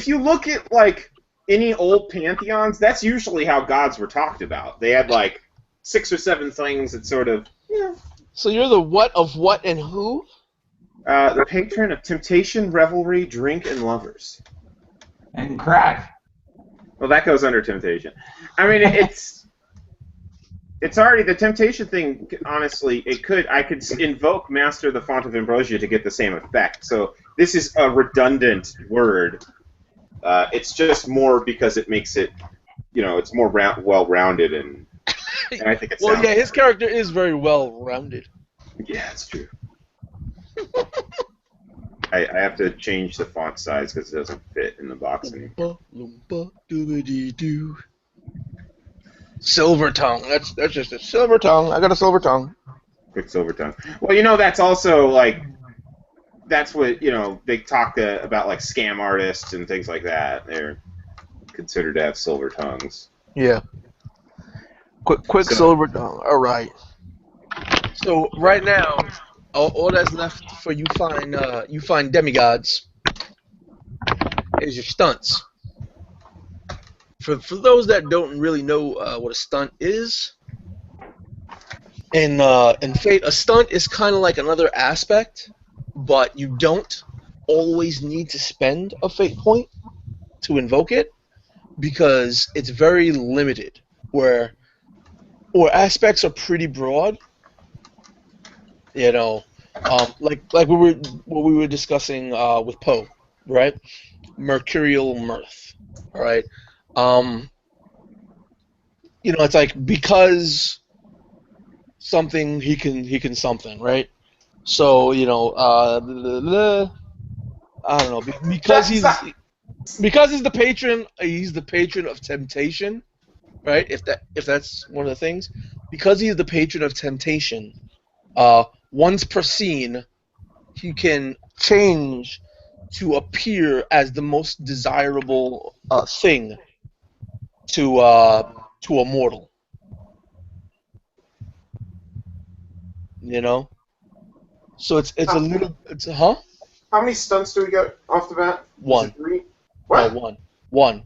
at like any old pantheons, that's usually how gods were talked about. They had like 6 or 7 things that sort of. Yeah. So you're the what of what and who? The patron of temptation, revelry, drink, and lovers. And crack. Well, that goes under temptation. I mean, it's already the temptation thing. Honestly, I could invoke Master the Font of Ambrosia to get the same effect. So this is a redundant word. It's just more because it makes it, it's more well-rounded, and I think it's. Well, yeah, his character is very well-rounded. Yeah, it's true. I have to change the font size because it doesn't fit in the box anymore. Silver tongue. That's just a silver tongue. I got a silver tongue. Quick silver tongue. Well, that's also like, that's what they talk about, like scam artists and things like that. They're considered to have silver tongues. Yeah. Quick silver tongue. All right. So right now, all that's left for you find demigods is your stunts. For those that don't really know what a stunt is, in Fate, a stunt is kind of like another aspect, but you don't always need to spend a Fate point to invoke it because it's very limited. Where aspects are pretty broad. Like we were discussing with Poe, right? Mercurial mirth, all right. It's like because something he can something, right? So I don't know, because he's the patron. He's the patron of temptation, right? If that's one of the things, because he's the patron of temptation. Once per scene, he can change to appear as the most desirable thing to a mortal. So it's a little How many stunts do we get off the bat? One. Is it 3? What? No, one.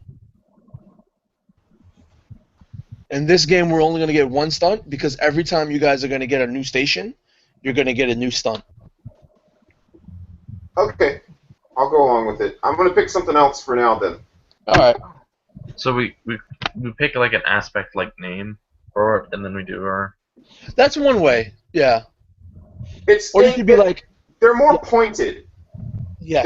In this game, we're only going to get one stunt because every time you guys are going to get a new station, you're going to get a new stunt. Okay. I'll go along with it. I'm going to pick something else for now, then. All right. So we pick like an aspect like name for it, and then we do our. That's one way. Yeah. Or you could be like. They're more pointed. Yes.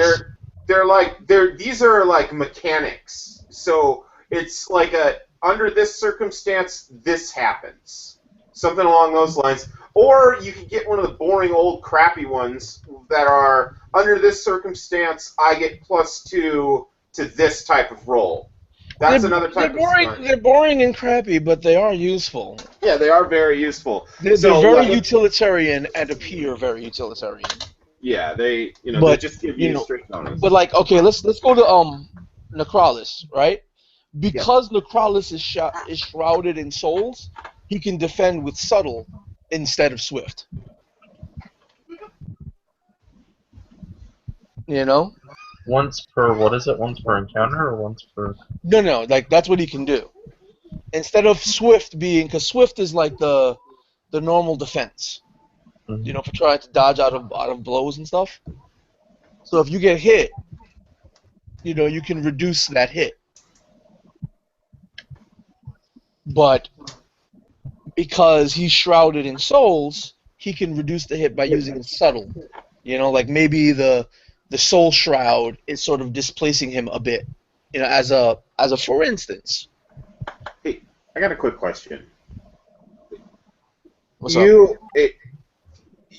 These are like mechanics. So it's like under this circumstance, this happens. Something along those lines. Or you can get one of the boring old crappy ones that are, under this circumstance, I get +2 to this type of roll. That's another type of stunt. They're boring and crappy, but they are useful. Yeah, they are very useful. They're very utilitarian and appear very utilitarian. Yeah, they just give you straight bonus. But like, okay, let's go to Necrolis, right? Because Necrolis is shrouded in souls, he can defend with subtle instead of swift. You know? Once per, what is it? Once per encounter or once per? No, like that's what he can do. Instead of Swift being, because Swift is like the normal defense. Mhm. You know, for trying to dodge out of blows and stuff. So if you get hit, you know, you can reduce that hit. But because he's shrouded in souls, he can reduce the hit by using his subtle. You know, like maybe the soul shroud is sort of displacing him a bit. You know, as a for instance. Hey, I got a quick question. What's up?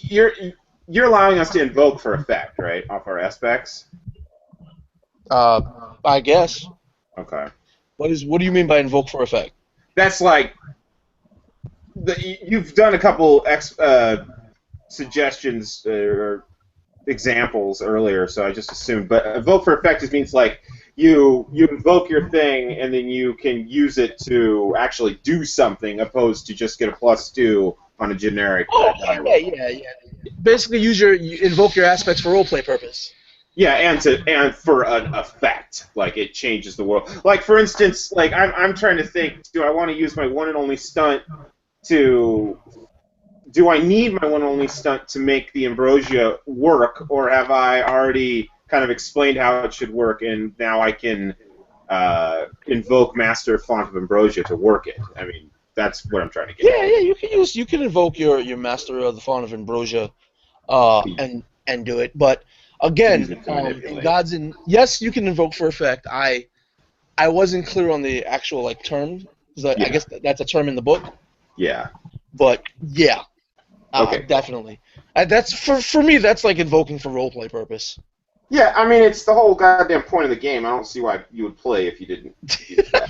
You're allowing us to invoke for effect, right? Off our aspects. I guess. Okay. What do you mean by invoke for effect? That's like you've done a couple suggestions or examples earlier, so I just assumed. But invoke for effect just means like you invoke your thing and then you can use it to actually do something, opposed to just get a +2 on a generic. Oh, yeah. Basically, you invoke your aspects for roleplay purpose. Yeah, and for an effect, like it changes the world. Like for instance, like I'm trying to think, do I want to use my one and only stunt to? Do I need my one and only stunt to make the ambrosia work, or have I already kind of explained how it should work, and now I can invoke Master Font of Ambrosia to work it? I mean, that's what I'm trying to get. Yeah. You can invoke your Master of the Font of Ambrosia, and do it. But again, in Gods and yes, you can invoke for effect. I wasn't clear on the actual like term. I guess that's a term in the book. Yeah. But yeah. Okay. Definitely. That's for me. That's like invoking for roleplay purpose. Yeah, I mean it's the whole goddamn point of the game. I don't see why you would play if you didn't use that.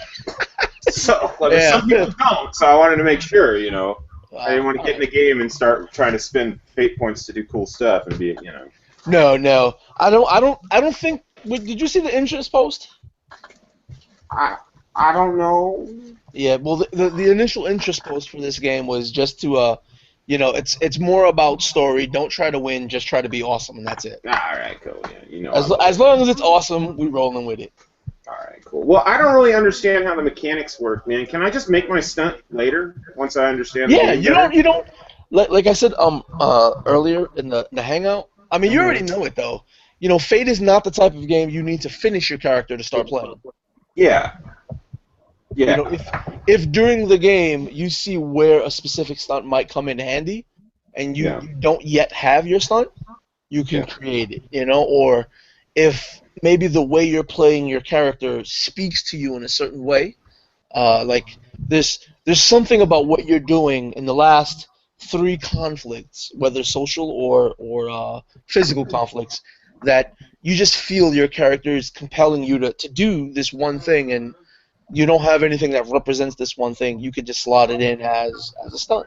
So, some people don't. So I wanted to make sure, you know. I didn't want to get in the game and start trying to spend fate points to do cool stuff and be, you know. No. I don't think. Did you see the interest post? I don't know. Yeah. Well, the initial interest post for this game was just to you know, it's more about story. Don't try to win. Just try to be awesome, and that's it. All right, cool. Yeah, you know. As long as it's awesome, we're rolling with it. All right, cool. Well, I don't really understand how the mechanics work, man. Can I just make my stunt later once I understand? Yeah, you don't. Like I said earlier in the hangout. I mean, you already know it though. You know, Fate is not the type of game you need to finish your character to start playing. Yeah. Yeah. You know, if during the game you see where a specific stunt might come in handy, and you don't yet have your stunt, you can create it. You know, or if maybe the way you're playing your character speaks to you in a certain way, like there's something about what you're doing in the last 3 conflicts, whether social or physical conflicts, that you just feel your character is compelling you to do this one thing, and you don't have anything that represents this one thing. You could just slot it in as a stunt.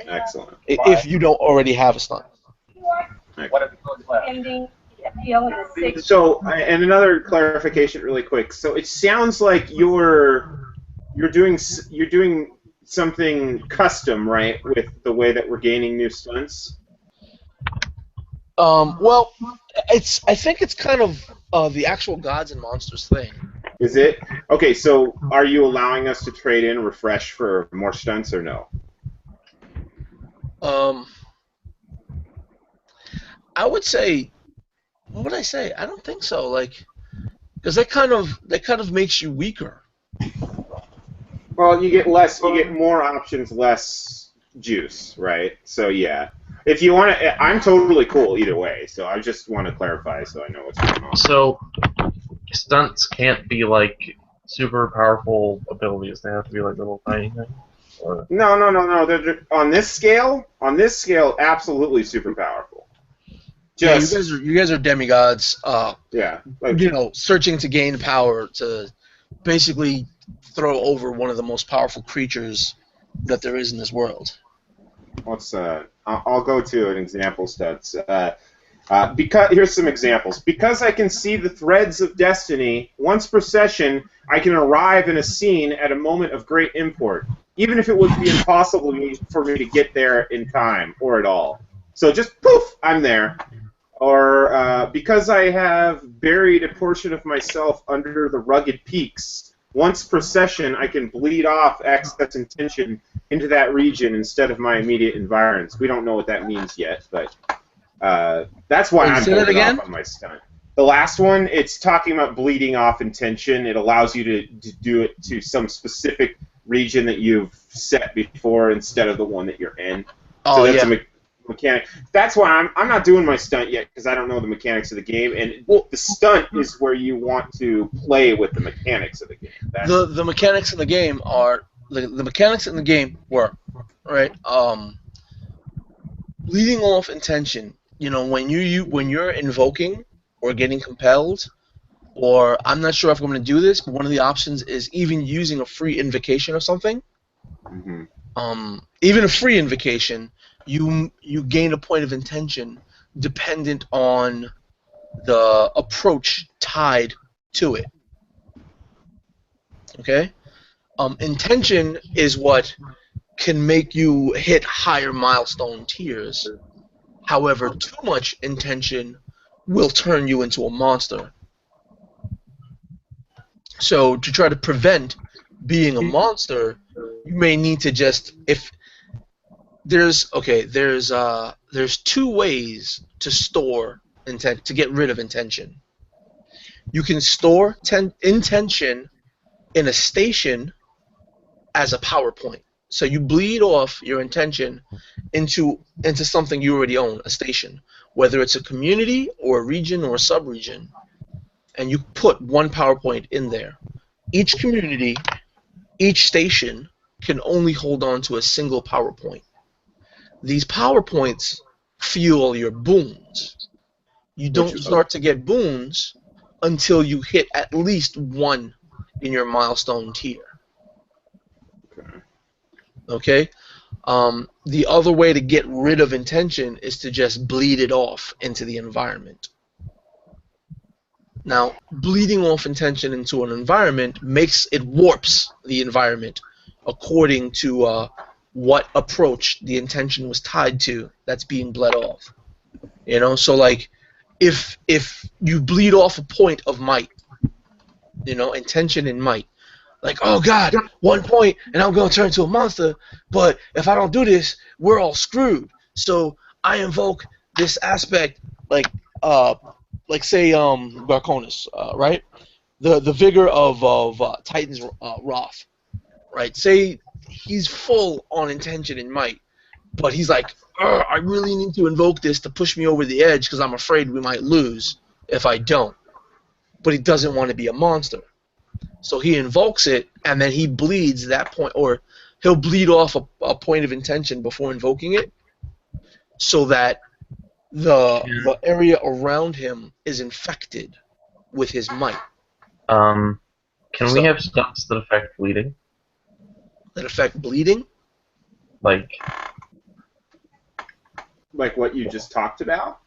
Excellent. If you don't already have a stunt. So, and another clarification, really quick. So it sounds like you're doing something custom, right, with the way that we're gaining new stunts. Well, I think it's kind of the actual Gods and Monsters thing. Is it? Okay, so are you allowing us to trade in refresh for more stunts or no? I would say, what would I say? I don't think so. Like, because that kind of makes you weaker. Well, you get more options, less juice, right? So yeah. If you want to, I'm totally cool either way. So I just want to clarify so I know what's going on. So stunts can't be like super powerful abilities. They have to be like little tiny things. Or... No. They're, on this scale, absolutely super powerful. Just, yeah, you guys are demigods. Yeah. You know, searching to gain power to basically throw over one of the most powerful creatures that there is in this world. I'll go to an example stats. Because here's some examples. Because I can see the threads of destiny, once per session, I can arrive in a scene at a moment of great import, even if it would be impossible for me to get there in time or at all. So just poof, I'm there. or because I have buried a portion of myself under the rugged peaks, once per session I can bleed off excess intention into that region instead of my immediate environs. We don't know what that means yet, but that's why I'm holding off on my stunt. The last one, it's talking about bleeding off intention. It allows you to do it to some specific region that you've set before instead of the one that you're in. Oh, so that's yeah. a mechanic. That's why I'm not doing my stunt yet, because I don't know the mechanics of the game. And the stunt is where you want to play with the mechanics of the game. The mechanics of the game are the mechanics in the game were right. Bleeding off intention. You know, when you're invoking or getting compelled, or I'm not sure if I'm going to do this, but one of the options is even using a free invocation or something. Mm-hmm. Even a free invocation, you gain a point of intention dependent on the approach tied to it. Okay? Intention is what can make you hit higher milestone tiers. However, too much intention will turn you into a monster. So to try to prevent being a monster, you may need to just there's two ways to store intent to get rid of intention. You can store intention in a station as a PowerPoint. So you bleed off your intention into something you already own, a station, whether it's a community or a region or a sub-region, and you put one PowerPoint in there. Each community, each station can only hold on to a single PowerPoint. These PowerPoints fuel your boons. You don't start to get boons until you hit at least one in your milestone tier. Okay? The other way to get rid of intention is to just bleed it off into the environment. Now, bleeding off intention into an environment warps the environment according to what approach the intention was tied to that's being bled off. You know, so like if you bleed off a point of might, you know, intention and might, like, oh God, 1 point and I'm going to turn into a monster, but if I don't do this, we're all screwed. So I invoke this aspect, like say Garconis, right? The vigor of Titan's Wrath, right? Say he's full on intention and might, but he's like, I really need to invoke this to push me over the edge because I'm afraid we might lose if I don't. But he doesn't want to be a monster. So he invokes it, and then he bleeds that point, or he'll bleed off a point of intention before invoking it, so that the area around him is infected with his might. Can we have stunts that affect bleeding? That affect bleeding? Like what you just talked about?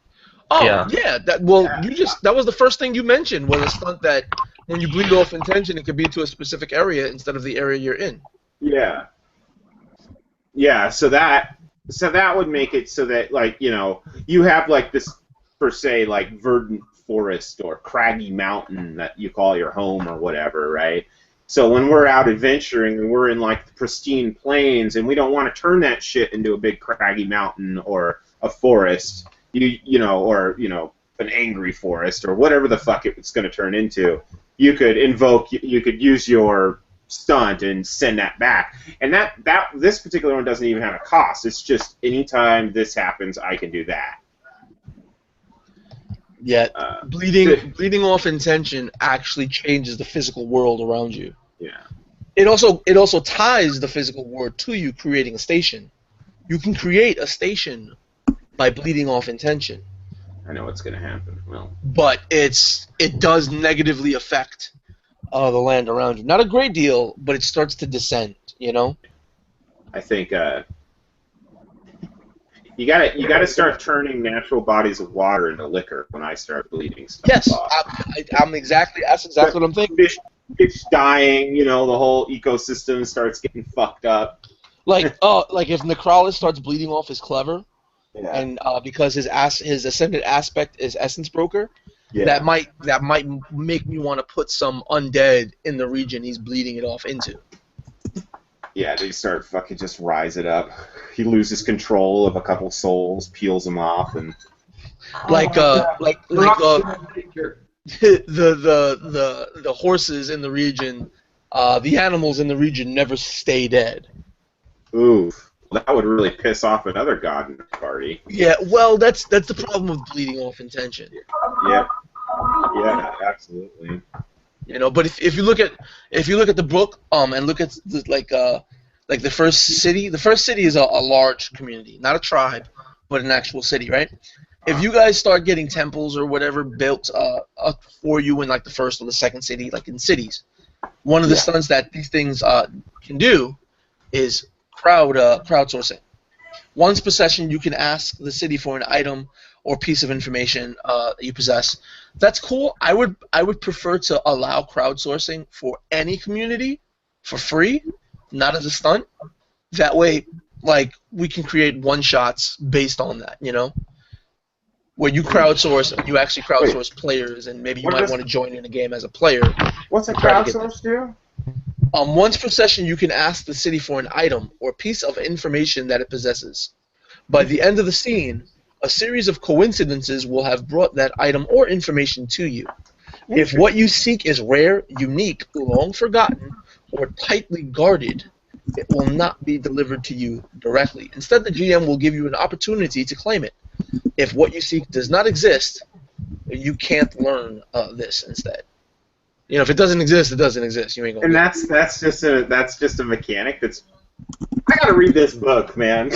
Oh, yeah. That was the first thing you mentioned, was a stunt that when you bleed off intention, it could be to a specific area instead of the area you're in. Yeah. Yeah, so that would make it so that, like, you know, you have, like, this, per se, like, verdant forest or craggy mountain that you call your home or whatever, right? So when we're out adventuring and we're in, like, the pristine plains and we don't want to turn that shit into a big craggy mountain or a forest, you know, an angry forest or whatever the fuck it's going to turn into, you could use your stunt and send that back. And this particular one doesn't even have a cost. It's just anytime this happens, I can do that. Yeah, bleeding off intention actually changes the physical world around you. Yeah. It also ties the physical world to you creating a station. You can create a station by bleeding off intention. I know what's going to happen. Well, but it does negatively affect the land around you. Not a great deal, but it starts to descend. You know. I think you gotta start turning natural bodies of water into liquor when I start bleeding stuff. Yes, off. that's exactly what I'm thinking. Fish dying, you know, the whole ecosystem starts getting fucked up. Like if Necrolis starts bleeding off his clever, Yeah. and because his ascended aspect is essence broker, Yeah. that might make me want to put some undead in the region he's bleeding it off into. Yeah, they start fucking just rise it up. He loses control of a couple souls, peels them off, and the horses in the region, the animals in the region never stay dead. oof, that would really piss off another god in the party. Yeah, well, that's the problem with bleeding off intention. Yeah, yeah, absolutely. You know, but if you look at the book and look at the first city is a large community, not a tribe, but an actual city, right? If you guys start getting temples or whatever built up for you in like the first or the second city, like in cities, one of the stunts that these things can do is crowdsourcing. Once per session, you can ask the city for an item or piece of information that you possess. That's cool. I would prefer to allow crowdsourcing for any community for free, not as a stunt. That way, like, we can create one-shots based on that, you know? Where you crowdsource, you actually crowdsource players, and maybe you might want to join in a game as a player. What's a crowdsource do? Once per session, you can ask the city for an item or piece of information that it possesses. By the end of the scene, a series of coincidences will have brought that item or information to you. If what you seek is rare, unique, long forgotten, or tightly guarded, it will not be delivered to you directly. Instead, the GM will give you an opportunity to claim it. If what you seek does not exist, you can't learn this instead. You know, if it doesn't exist, it doesn't exist. You ain't gonna. And that's just a mechanic. I gotta read this book, man.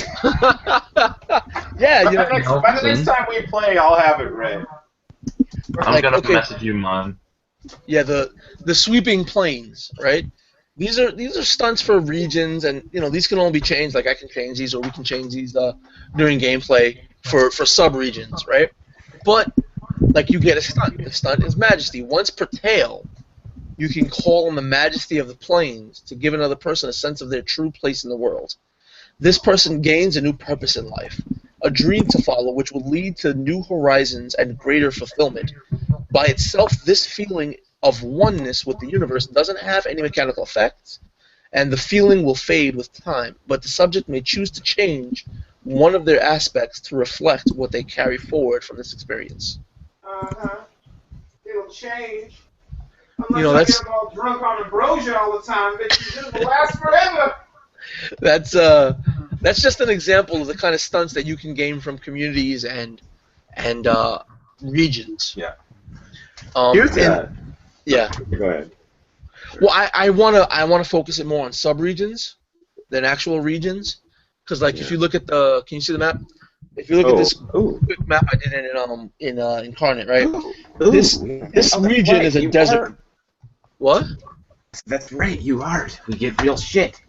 Yeah, you know. By the next time we play, I'll have it read. I'm gonna message you mine. Yeah, the sweeping plains, right? These are stunts for regions, and you know these can all be changed. Like I can change these, or we can change these during gameplay for sub-regions, right? But like you get a stunt. The stunt is majesty. Once per tale, you can call on the majesty of the plains to give another person a sense of their true place in the world. This person gains a new purpose in life, a dream to follow which will lead to new horizons and greater fulfillment. By itself, this feeling of oneness with the universe doesn't have any mechanical effects, and the feeling will fade with time, but the subject may choose to change one of their aspects to reflect what they carry forward from this experience. It'll change. Unless you know, that's get all drunk on ambrosia all the time, it will last forever. That's just an example of the kind of stunts that you can gain from communities and regions. Yeah. Yeah. Go ahead. Well, I wanna focus it more on sub-regions than actual regions, because like if you look at can you see the map? If you look at this quick map I did in Incarnate, right? This region is a desert. What? That's right, you are. We get real shit.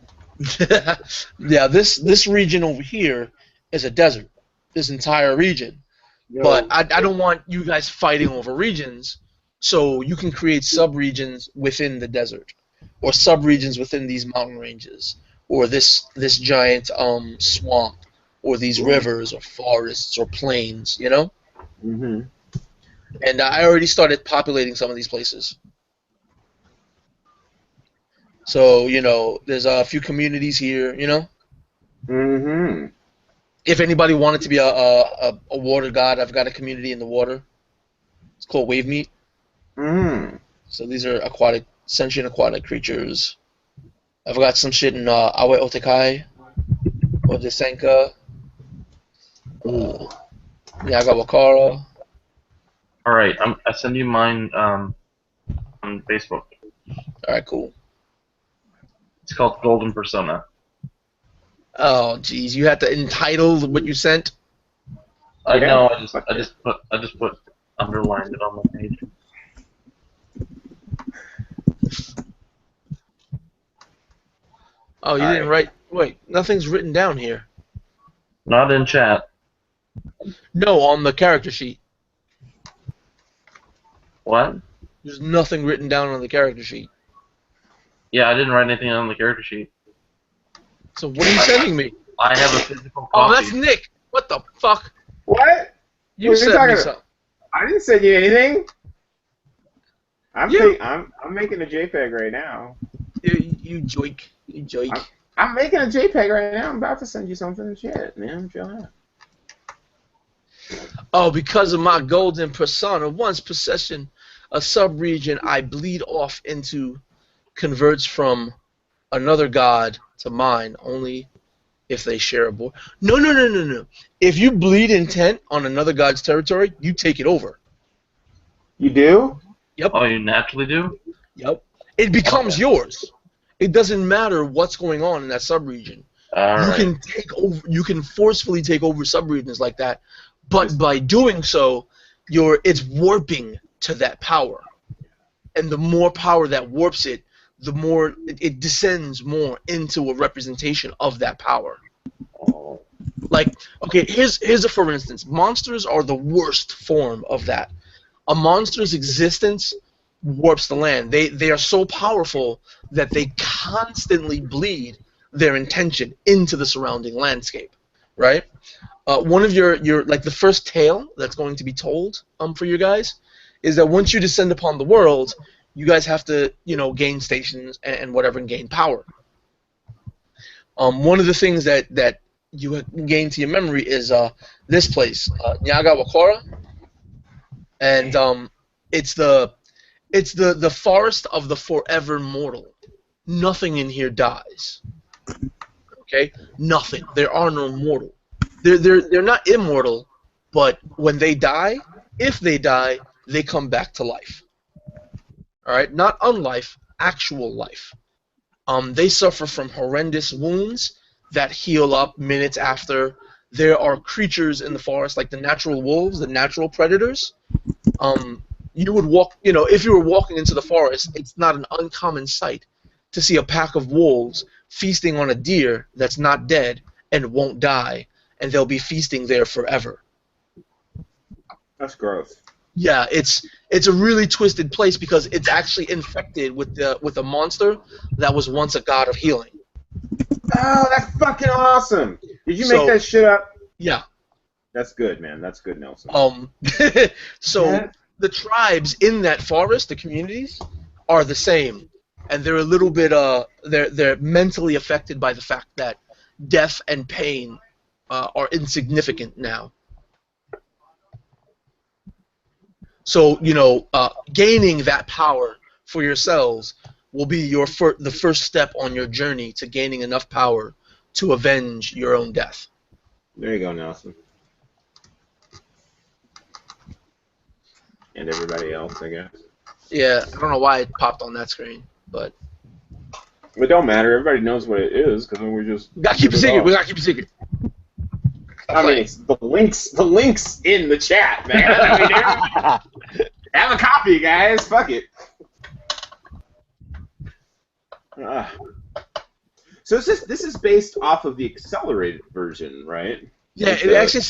Yeah, this region over here is a desert. This entire region. But I don't want you guys fighting over regions, so you can create sub-regions within the desert, or sub-regions within these mountain ranges, or this giant swamp, or these rivers, or forests, or plains, you know? Mm-hmm. And I already started populating some of these places. So, you know, there's a few communities here, you know? Mm-hmm. If anybody wanted to be a water god, I've got a community in the water. It's called Wave Meat. Mm-hmm. So these are sentient aquatic creatures. I've got some shit in Awe Otekai, or Desenka. Yeah, I got Wakara. Alright, I send you mine on Facebook. Alright, cool. It's called Golden Persona. Oh, jeez, you had to entitle what you sent? I know, I just put underlined it on my page. Oh, you didn't write... Wait, nothing's written down here. Not in chat. No, on the character sheet. What? There's nothing written down on the character sheet. Yeah, I didn't write anything on the character sheet. So what are you sending me? I have a physical copy. Oh, that's Nick. What the fuck? What? You What are you sent me talking something. I didn't send you anything. You- I'm making a JPEG right now. You joik. You joik. I'm making a JPEG right now. I'm about to send you something. Shit, man. Chill out. Oh, because of my golden persona, once possession, a sub-region I bleed off into converts from another god to mine only if they share a border. No. If you bleed intent on another god's territory, you take it over. You do? Yep. Oh, you naturally do? Yep. It becomes Okay. yours. It doesn't matter what's going on in that sub-region. Alright. You can take over. You can forcefully take over sub-regions like that, but by doing so, it's warping to that power, and the more power that warps it, the more it descends more into a representation of that power. Oh. Like, okay, here's a for instance. Monsters are the worst form of that. A monster's existence warps the land. They are so powerful that they constantly bleed their intention into the surrounding landscape, right? One of your like the first tale that's going to be told for you guys is that once you descend upon the world, you guys have to gain stations and whatever and gain power. One of the things that you gain to your memory is this place, Nyaga Wakora, and it's the forest of the forever mortal. Nothing in here dies. Okay, nothing. There are no mortal. They're not immortal, but when they die, if they die, they come back to life. All right, not unlife, actual life. They suffer from horrendous wounds that heal up minutes after. There are creatures in the forest, like the natural wolves, the natural predators. You would walk, if you were walking into the forest, it's not an uncommon sight to see a pack of wolves feasting on a deer that's not dead and won't die, and they'll be feasting there forever. That's gross. Yeah, it's a really twisted place because it's actually infected with a monster that was once a god of healing. Oh, that's fucking awesome! Did you So- make that shit up? Yeah. That's good, man. That's good, Nelson. So Yeah. the tribes in that forest, the communities, are the same, and they're a little bit they're mentally affected by the fact that death and pain are insignificant now. So gaining that power for yourselves will be the first step on your journey to gaining enough power to avenge your own death. There you go, Nelson. And everybody else, I guess. Yeah, I don't know why it popped on that screen, but It don't matter. Everybody knows what it is because we're just. we gotta keep it secret. We gotta keep it secret. I mean, it's the links in the chat, man. I mean, have a copy, guys. Fuck it. So this is based off of the accelerated version, right? Yeah, Like it actually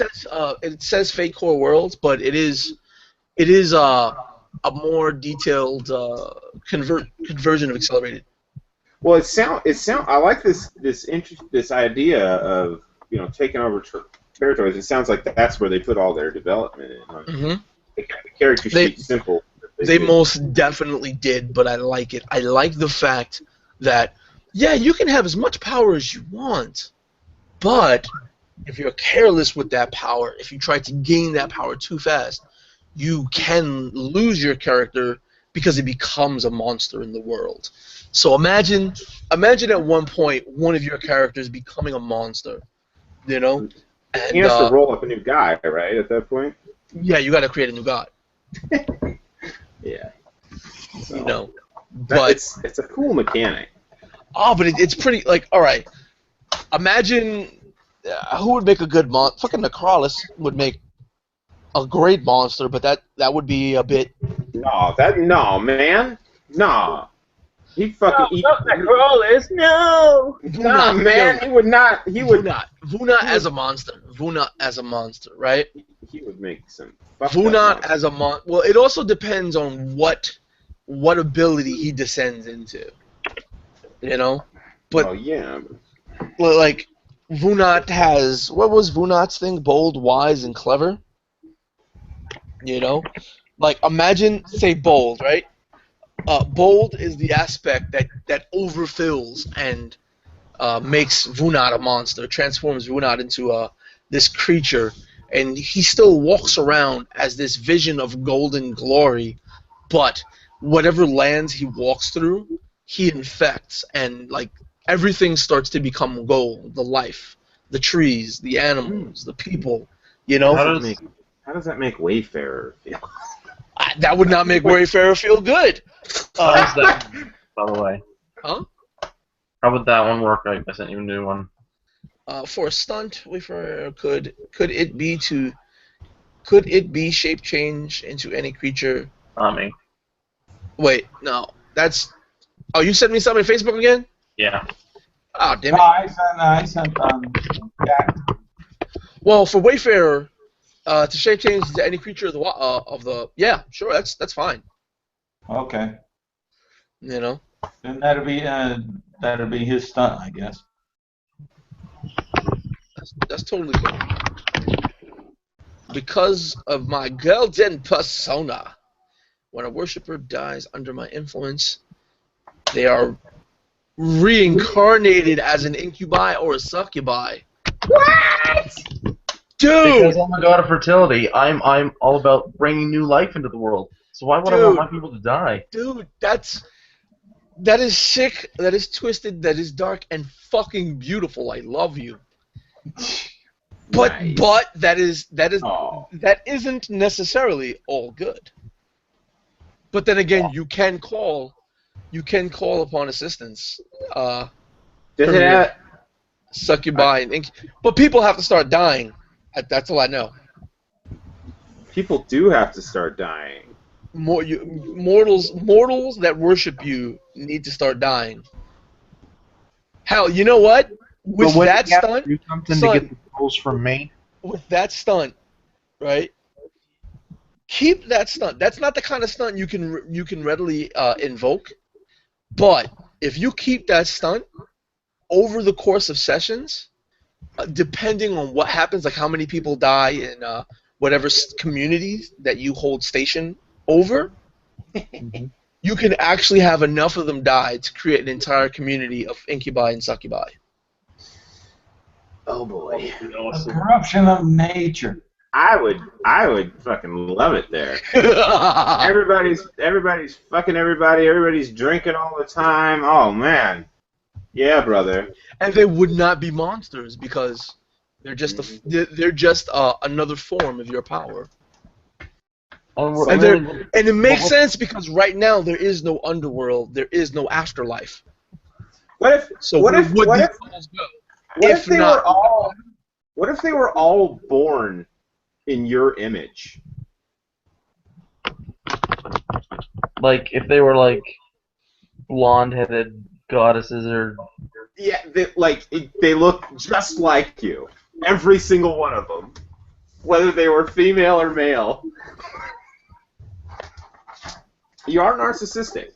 says Fate Core Worlds, but it is a more detailed conversion of accelerated. Well, I like this idea of taking over territories. It sounds like that's where they put all their development in. Mm-hmm. The character sheet's simple. They did. most definitely did, but I like it. I like the fact that, yeah, you can have as much power as you want, but if you're careless with that power, if you try to gain that power too fast, you can lose your character because it becomes a monster in the world. So imagine at one point one of your characters becoming a monster, And, He has to roll up a new guy, right? At that point. yeah, you got to create a new god. Yeah. So, But it's a cool mechanic. but it's pretty all right. Imagine who would make a good monster? Fucking Necrolis would make a great monster, but that would be a bit. No, man. No. He fucking Necrolis, no! Nah, man, he would not. He would Vuna. Vuna as a monster. Vuna as a monster, right? He would make some. Vuna as a monster. Well, it also depends on what ability he descends into. But Oh yeah. like Vunat has, what was Vunat's thing? Bold, wise, and clever. You know, like imagine, say bold, right? Bold is the aspect that overfills and makes Vunat a monster, transforms Vunat into this creature, and he still walks around as this vision of golden glory, but whatever lands he walks through, he infects, and like everything starts to become gold, the life, the trees, the animals, the people, you know? How does that make Wayfarer feel? That would not make Wayfarer feel good. How's that, by the way? Huh? How would that one work? I sent you a new one. For a stunt, Wayfarer could it be shape change into any creature? Not me. Wait, no, that's. Oh, you sent me something on Facebook again? Yeah. Oh, damn No, it. I sent that. Well, for Wayfarer, to shape change into any creature of the yeah, sure, that's fine. Okay. You know. Then that'll be his stunt, I guess. That's totally good. Because of my golden persona, when a worshiper dies under my influence, they are reincarnated as an incubi or a succubi. What? Dude! Because I'm a god of fertility. I'm all about bringing new life into the world. So why would I want my people to die? Dude, that is sick, that is twisted, that is dark, and fucking beautiful. I love you. But Nice. but that Oh. isn't necessarily all good. But then again, you can call upon assistance. Does it have, Succubi and but people have to start dying. That's all I know. people do have to start dying. Mortals that worship you need to start dying. Hell, you know what? With But that you have to stunt, do something son, to get the souls from me. with that stunt, right? Keep that stunt. That's not the kind of stunt you can readily invoke. But if you keep that stunt over the course of sessions, depending on what happens, like how many people die in whatever communities that you hold station over, you can actually have enough of them die to create an entire community of incubi and succubi. Oh boy. The corruption of nature. I would fucking love it there. Everybody's fucking everybody. Everybody's drinking all the time. Oh man. Yeah, brother. And they would not be monsters because they're just another form of your power. And it makes sense because right now there is no underworld, there is no afterlife. What if they were all born in your image? Like, if they were, like, blonde-headed goddesses or... Yeah, they look just like you. Every single one of them. Whether they were female or male. You are narcissistic.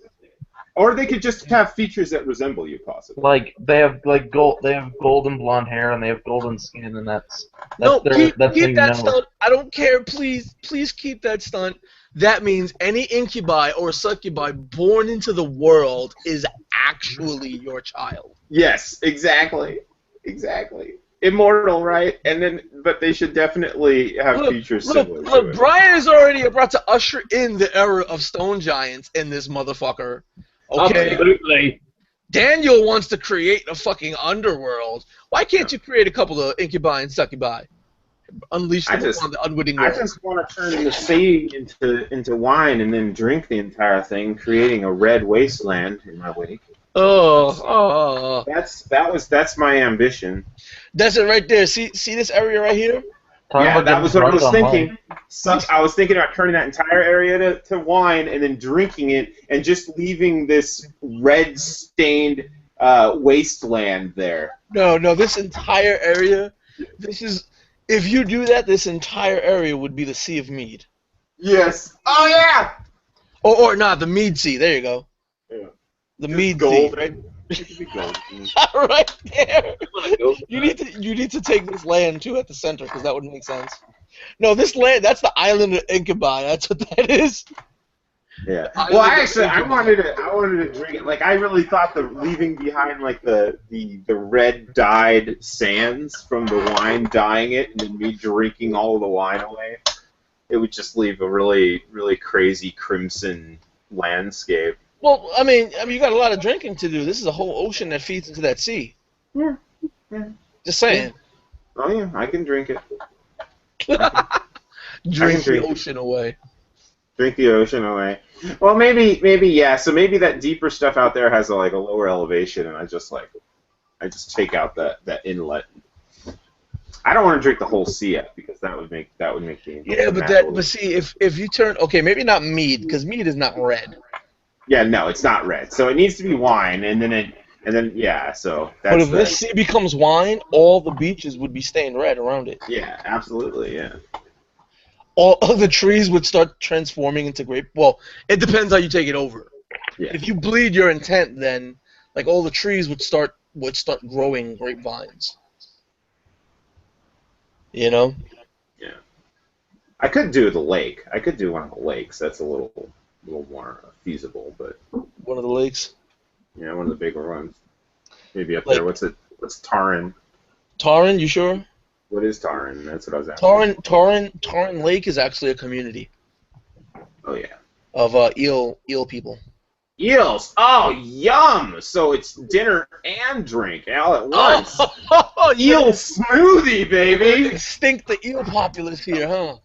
Or they could just have features that resemble you, possibly. Like, they have golden blonde hair and they have golden skin, and that's No, keep you that know. stunt. I don't care. Please keep that stunt. That means any incubi or succubi born into the world is actually your child. Yes, exactly. Immortal, right? But they should definitely have features similar to Look, it. Brian is already about to usher in the era of stone giants in this motherfucker. Okay. Absolutely. Daniel wants to create a fucking underworld. Why can't you create a couple of incubi and succubi? Unleash them on the unwitting world. I just want to turn the sea into wine and then drink the entire thing, creating a red wasteland in my wake. That's my ambition. That's it right there. See this area right here? Yeah, that was what I was thinking. I was thinking about turning that entire area to wine and then drinking it and just leaving this red-stained wasteland there. No, this entire area, if you do that, this entire area would be the Sea of Mead. Yes. Oh, yeah! Or not, the Mead Sea. There you go. Yeah. The Just Mead gold. Sea, right? It could be golden. Right there. Go. You need to take this land too at the center because that would make sense. No, this land, that's the island of Incubi. That's what that is. Yeah. I Well, like I wanted to drink it. Like, I really thought the leaving behind like the red dyed sands from the wine, dyeing it, and then me drinking all of the wine away, it would just leave a really, really crazy crimson landscape. Well, I mean, you got a lot of drinking to do. This is a whole ocean that feeds into that sea. Yeah. Yeah. Just saying. Oh yeah, I can drink it. Drink the drink it. ocean away. Drink the ocean away. Well, maybe yeah. So maybe that deeper stuff out there has a lower elevation, and I just take out that inlet. I don't want to drink the whole sea out because that would make the Yeah, but see, if you turn, okay, maybe not mead because mead is not red. Yeah, no, it's not red. So it needs to be wine, and then yeah. So that's But if this sea becomes wine, all the beaches would be stained red around it. yeah, absolutely, yeah. All of the trees would start transforming into grape. Well, it depends how you take it over. Yeah. If you bleed your intent, then like all the trees would start growing grapevines. You know? Yeah. I could do the lake. I could do one of the lakes. That's a little more feasible, but One of the lakes. yeah, one of the bigger ones. Maybe up Like- there. What's Taran? Taran, you sure? What is Taran? That's what I was asking. Taran Lake is actually a community Oh yeah. of eel people. Eels. Oh, yum! So it's dinner and drink all at once. Oh, Eel smoothie, baby. Extinct the eel populace here, huh?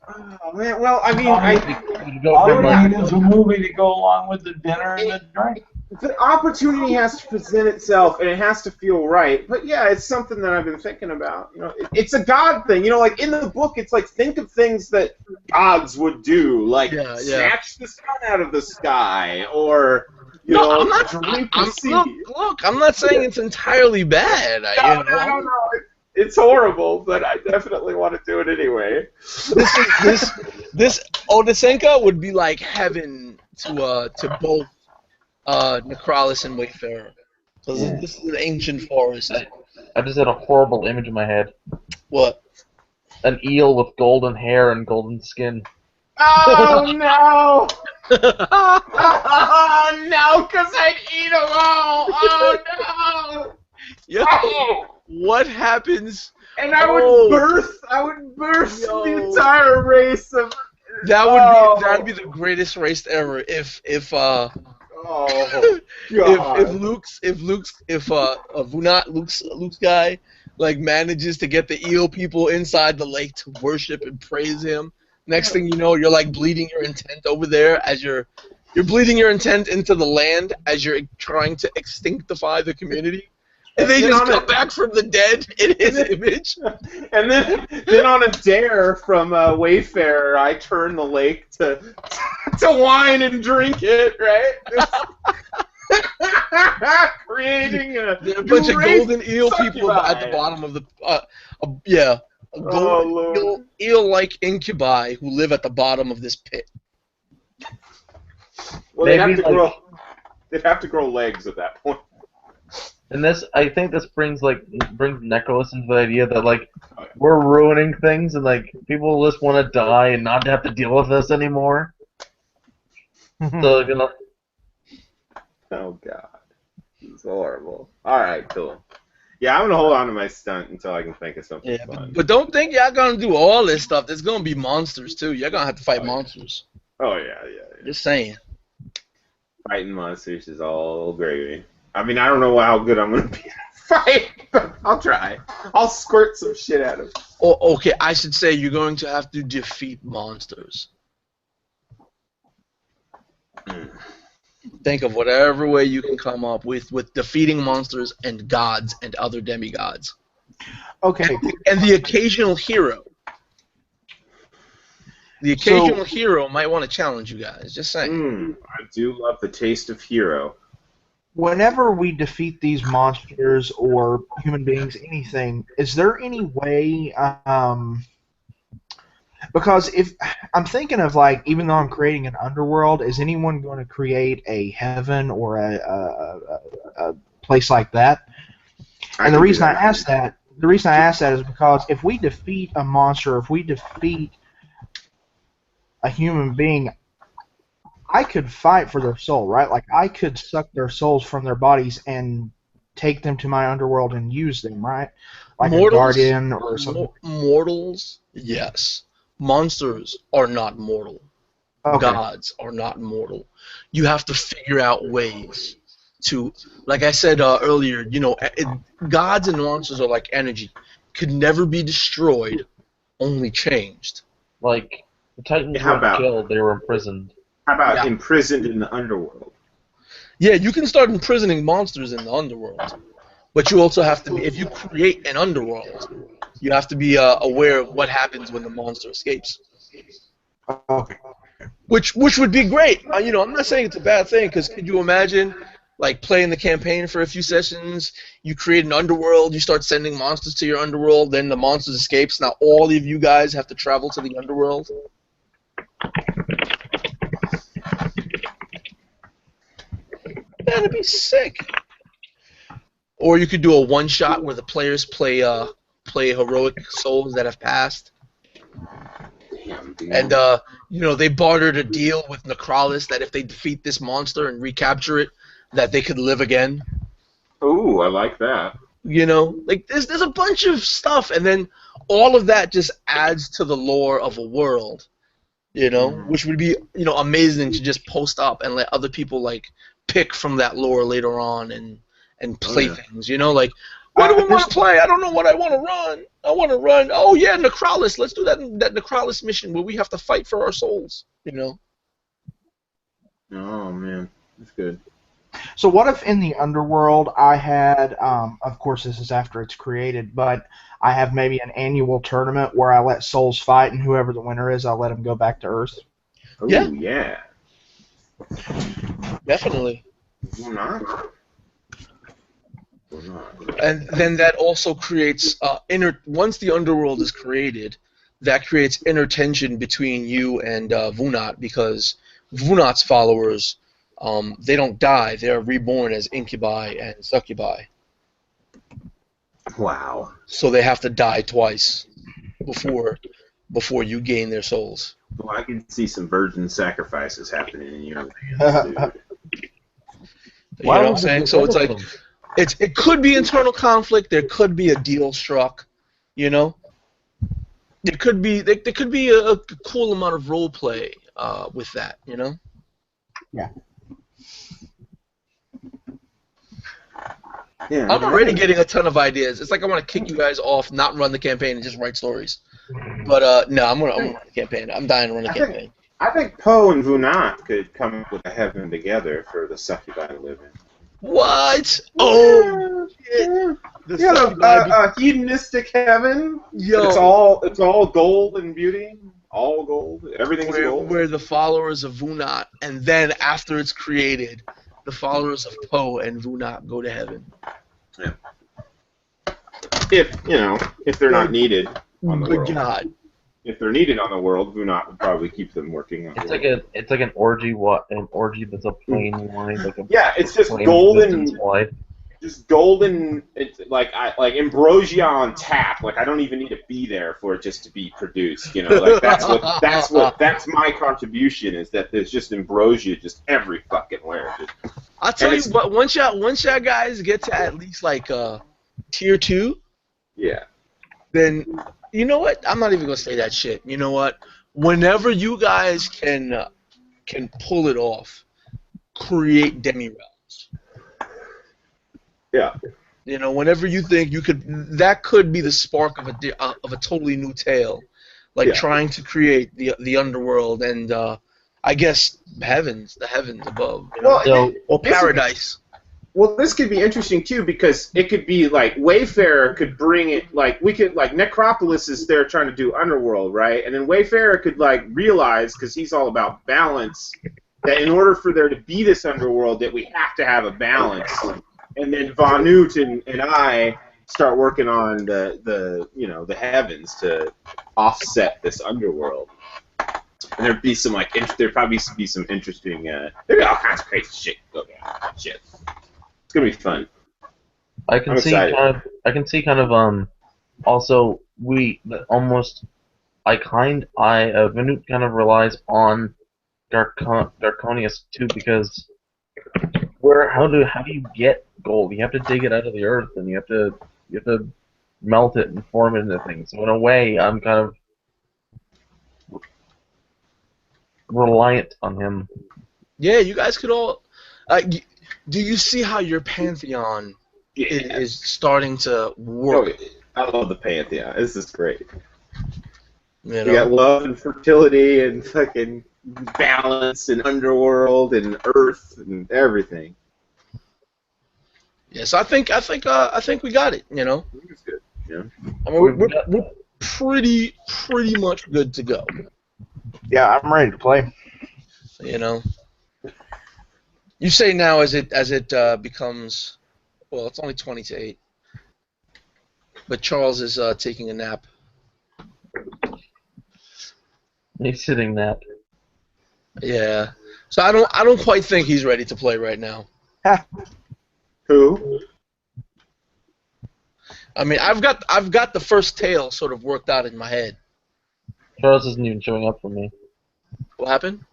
Oh man. Well, I mean, All we need is a movie to go along with the dinner and the drink. the opportunity has to present itself, and it has to feel right. But yeah, it's something that I've been thinking about. You know, it's a God thing. You know, like in the book, it's like think of things that gods would do, like snatch the sun out of the sky, or you know, I'm not. drink the sea. Look, I'm not saying it's entirely bad. No. It's horrible, but I definitely want to do it anyway. This Odisenka would be like heaven to both Necrolis and Wayfarer. Because this is an ancient forest. I just had a horrible image in my head. What? An eel with golden hair and golden skin. Oh no! Oh no! Because I'd eat them all! Oh no! Yo, Oh! what happens? And I would birth Yo. the entire race of. That'd be the greatest race ever if Oh God! if Vunat, Luke's guy, like manages to get the eel people inside the lake to worship and praise him. Next thing you know, you're like bleeding your intent over there as you're bleeding your intent into the land as you're trying to extinctify the community. And they just come back from the dead in his image. And then on a dare from Wayfarer, I turn the lake to wine and drink it, right? Creating a bunch of race golden eel people at the succubi. bottom of the a golden eel-like incubi who live at the bottom of this pit. Well, Maybe they'd have to grow legs at that point. And I think this brings Necrolis into the idea that like we're ruining things and like people just want to die and not have to deal with this anymore. So you know. Oh God, it's horrible. All right, cool. Yeah, I'm gonna hold on to my stunt until I can think of something fun. But don't think y'all gonna do all this stuff. There's gonna be monsters too. You're gonna have to fight monsters. Oh yeah. Just saying. Fighting monsters is all gravy. I mean, I don't know how good I'm gonna be at a fight, but I'll try. I'll squirt some shit at him. Oh, okay, I should say you're going to have to defeat monsters. Think of whatever way you can come up with defeating monsters and gods and other demigods. Okay. And the occasional hero. The occasional hero might want to challenge you guys. Just saying. I do love the taste of hero. Whenever we defeat these monsters or human beings, anything, is there any way? Because if I'm thinking of like, even though I'm creating an underworld, is anyone going to create a heaven or place like that. And can the do reason I that. ask that is because if we defeat a monster, if we defeat a human being, I could fight for their soul, right? Like I could suck their souls from their bodies and take them to my underworld and use them, right? Like a Mortals, guardian or something. mortals, yes. Monsters are not mortal. Okay. Gods are not mortal. You have to figure out ways to, like I said earlier, gods and monsters are like energy. Could never be destroyed, only changed. Like, the Titans How weren't about- killed, they were imprisoned. How about Yeah. imprisoned in the underworld? Yeah, you can start imprisoning monsters in the underworld, but you also have to be, if you create an underworld, you have to be aware of what happens when the monster escapes. Okay. Which would be great. I'm not saying it's a bad thing, because could you imagine, like, playing the campaign for a few sessions, you create an underworld, you start sending monsters to your underworld, then the monsters escapes, now all of you guys have to travel to the underworld? That'd be sick. Or you could do a one-shot where the players play heroic souls that have passed. Damn, dude. And, they bartered a deal with Necrolis that if they defeat this monster and recapture it, that they could live again. Ooh, I like that. Like, there's a bunch of stuff, and then all of that just adds to the lore of a world, which would be, amazing to just post up and let other people, like, pick from that lore later on and play things, like, what do we want to play? I don't know what I want to run. I want to run, oh yeah, Necrolis, let's do that Necrolis mission where we have to fight for our souls, Oh, man, that's good. So what if in the underworld I had, of course this is after it's created, but I have maybe an annual tournament where I let souls fight, and whoever the winner is, I'll let them go back to Earth? Ooh, Yeah. yeah. Definitely. Why not? And then that also creates once the underworld is created, that creates inner tension between you and Vunat, because Vunat's followers, they don't die; they're reborn as incubi and succubi. Wow. So they have to die twice before you gain their souls. Well, I can see some virgin sacrifices happening in your lands, dude. You know what I'm saying? So it's like, it could be internal conflict. There could be a deal struck. There could be a cool amount of role play with that. Yeah. Yeah, I'm already getting a ton of ideas. It's like I want to kick you guys off, not run the campaign, and just write stories. But no, I'm gonna run the campaign. I'm dying to run the campaign. I think Poe and Vunat could come up with a heaven together for the succubi to live in. What? Oh, shit. The succubi a hedonistic heaven. Yo. It's all gold and beauty. All gold. Everything's gold. where the followers of Vunat, and then after it's created, the followers of Poe and Vunat go to heaven. Yeah. If they're not needed on the Good world. God. If they're needed on the world, Vunat would probably keep them working on the world. It's like an orgy. An orgy that's a plain wine. Yeah, it's just plain golden. existence wine. Just golden. It's like ambrosia on tap. Like I don't even need to be there for it just to be produced. Like that's my contribution, is that there's just ambrosia just every fucking where. I'll tell you what. Once y'all guys get to at least like tier 2, yeah. then you know what? I'm not even gonna say that shit. You know what? Whenever you guys can pull it off, create demi-realms. Yeah. Whenever you think you could, that could be the spark of a totally new tale, like trying to create the underworld and I guess the heavens above, or paradise. Well, this could be interesting too, because it could be like Wayfarer could bring it, like we could, like Necropolis is there trying to do underworld, right? And then Wayfarer could like realize, because he's all about balance, that in order for there to be this underworld, that we have to have a balance. And then Vanut and I start working on the heavens to offset this underworld. And there'd be some there'd probably be some interesting there'd be all kinds of crazy shit go down. Shit. It's gonna be fun. I can I'm see excited. also almost Venut kind of relies on Garconius too, because how do you get gold? You have to dig it out of the earth, and you have to melt it and form it into things. So in a way, I'm kind of reliant on him. Yeah, you guys could all. Do you see how your pantheon is starting to work? Oh, I love the pantheon. This is great. You We know? got love and fertility and fucking balance and underworld and earth and everything. Yes, I think we got it. You know, It's good. Yeah. I mean, we're pretty much good to go. Yeah, I'm ready to play. You know, you say now as it becomes, well, it's only 20 to 8, but Charles is taking a nap. He's sitting that. Yeah, so I don't quite think he's ready to play right now. Who? I mean, I've got the first tale sort of worked out in my head. Charles isn't even showing up for me. What happened?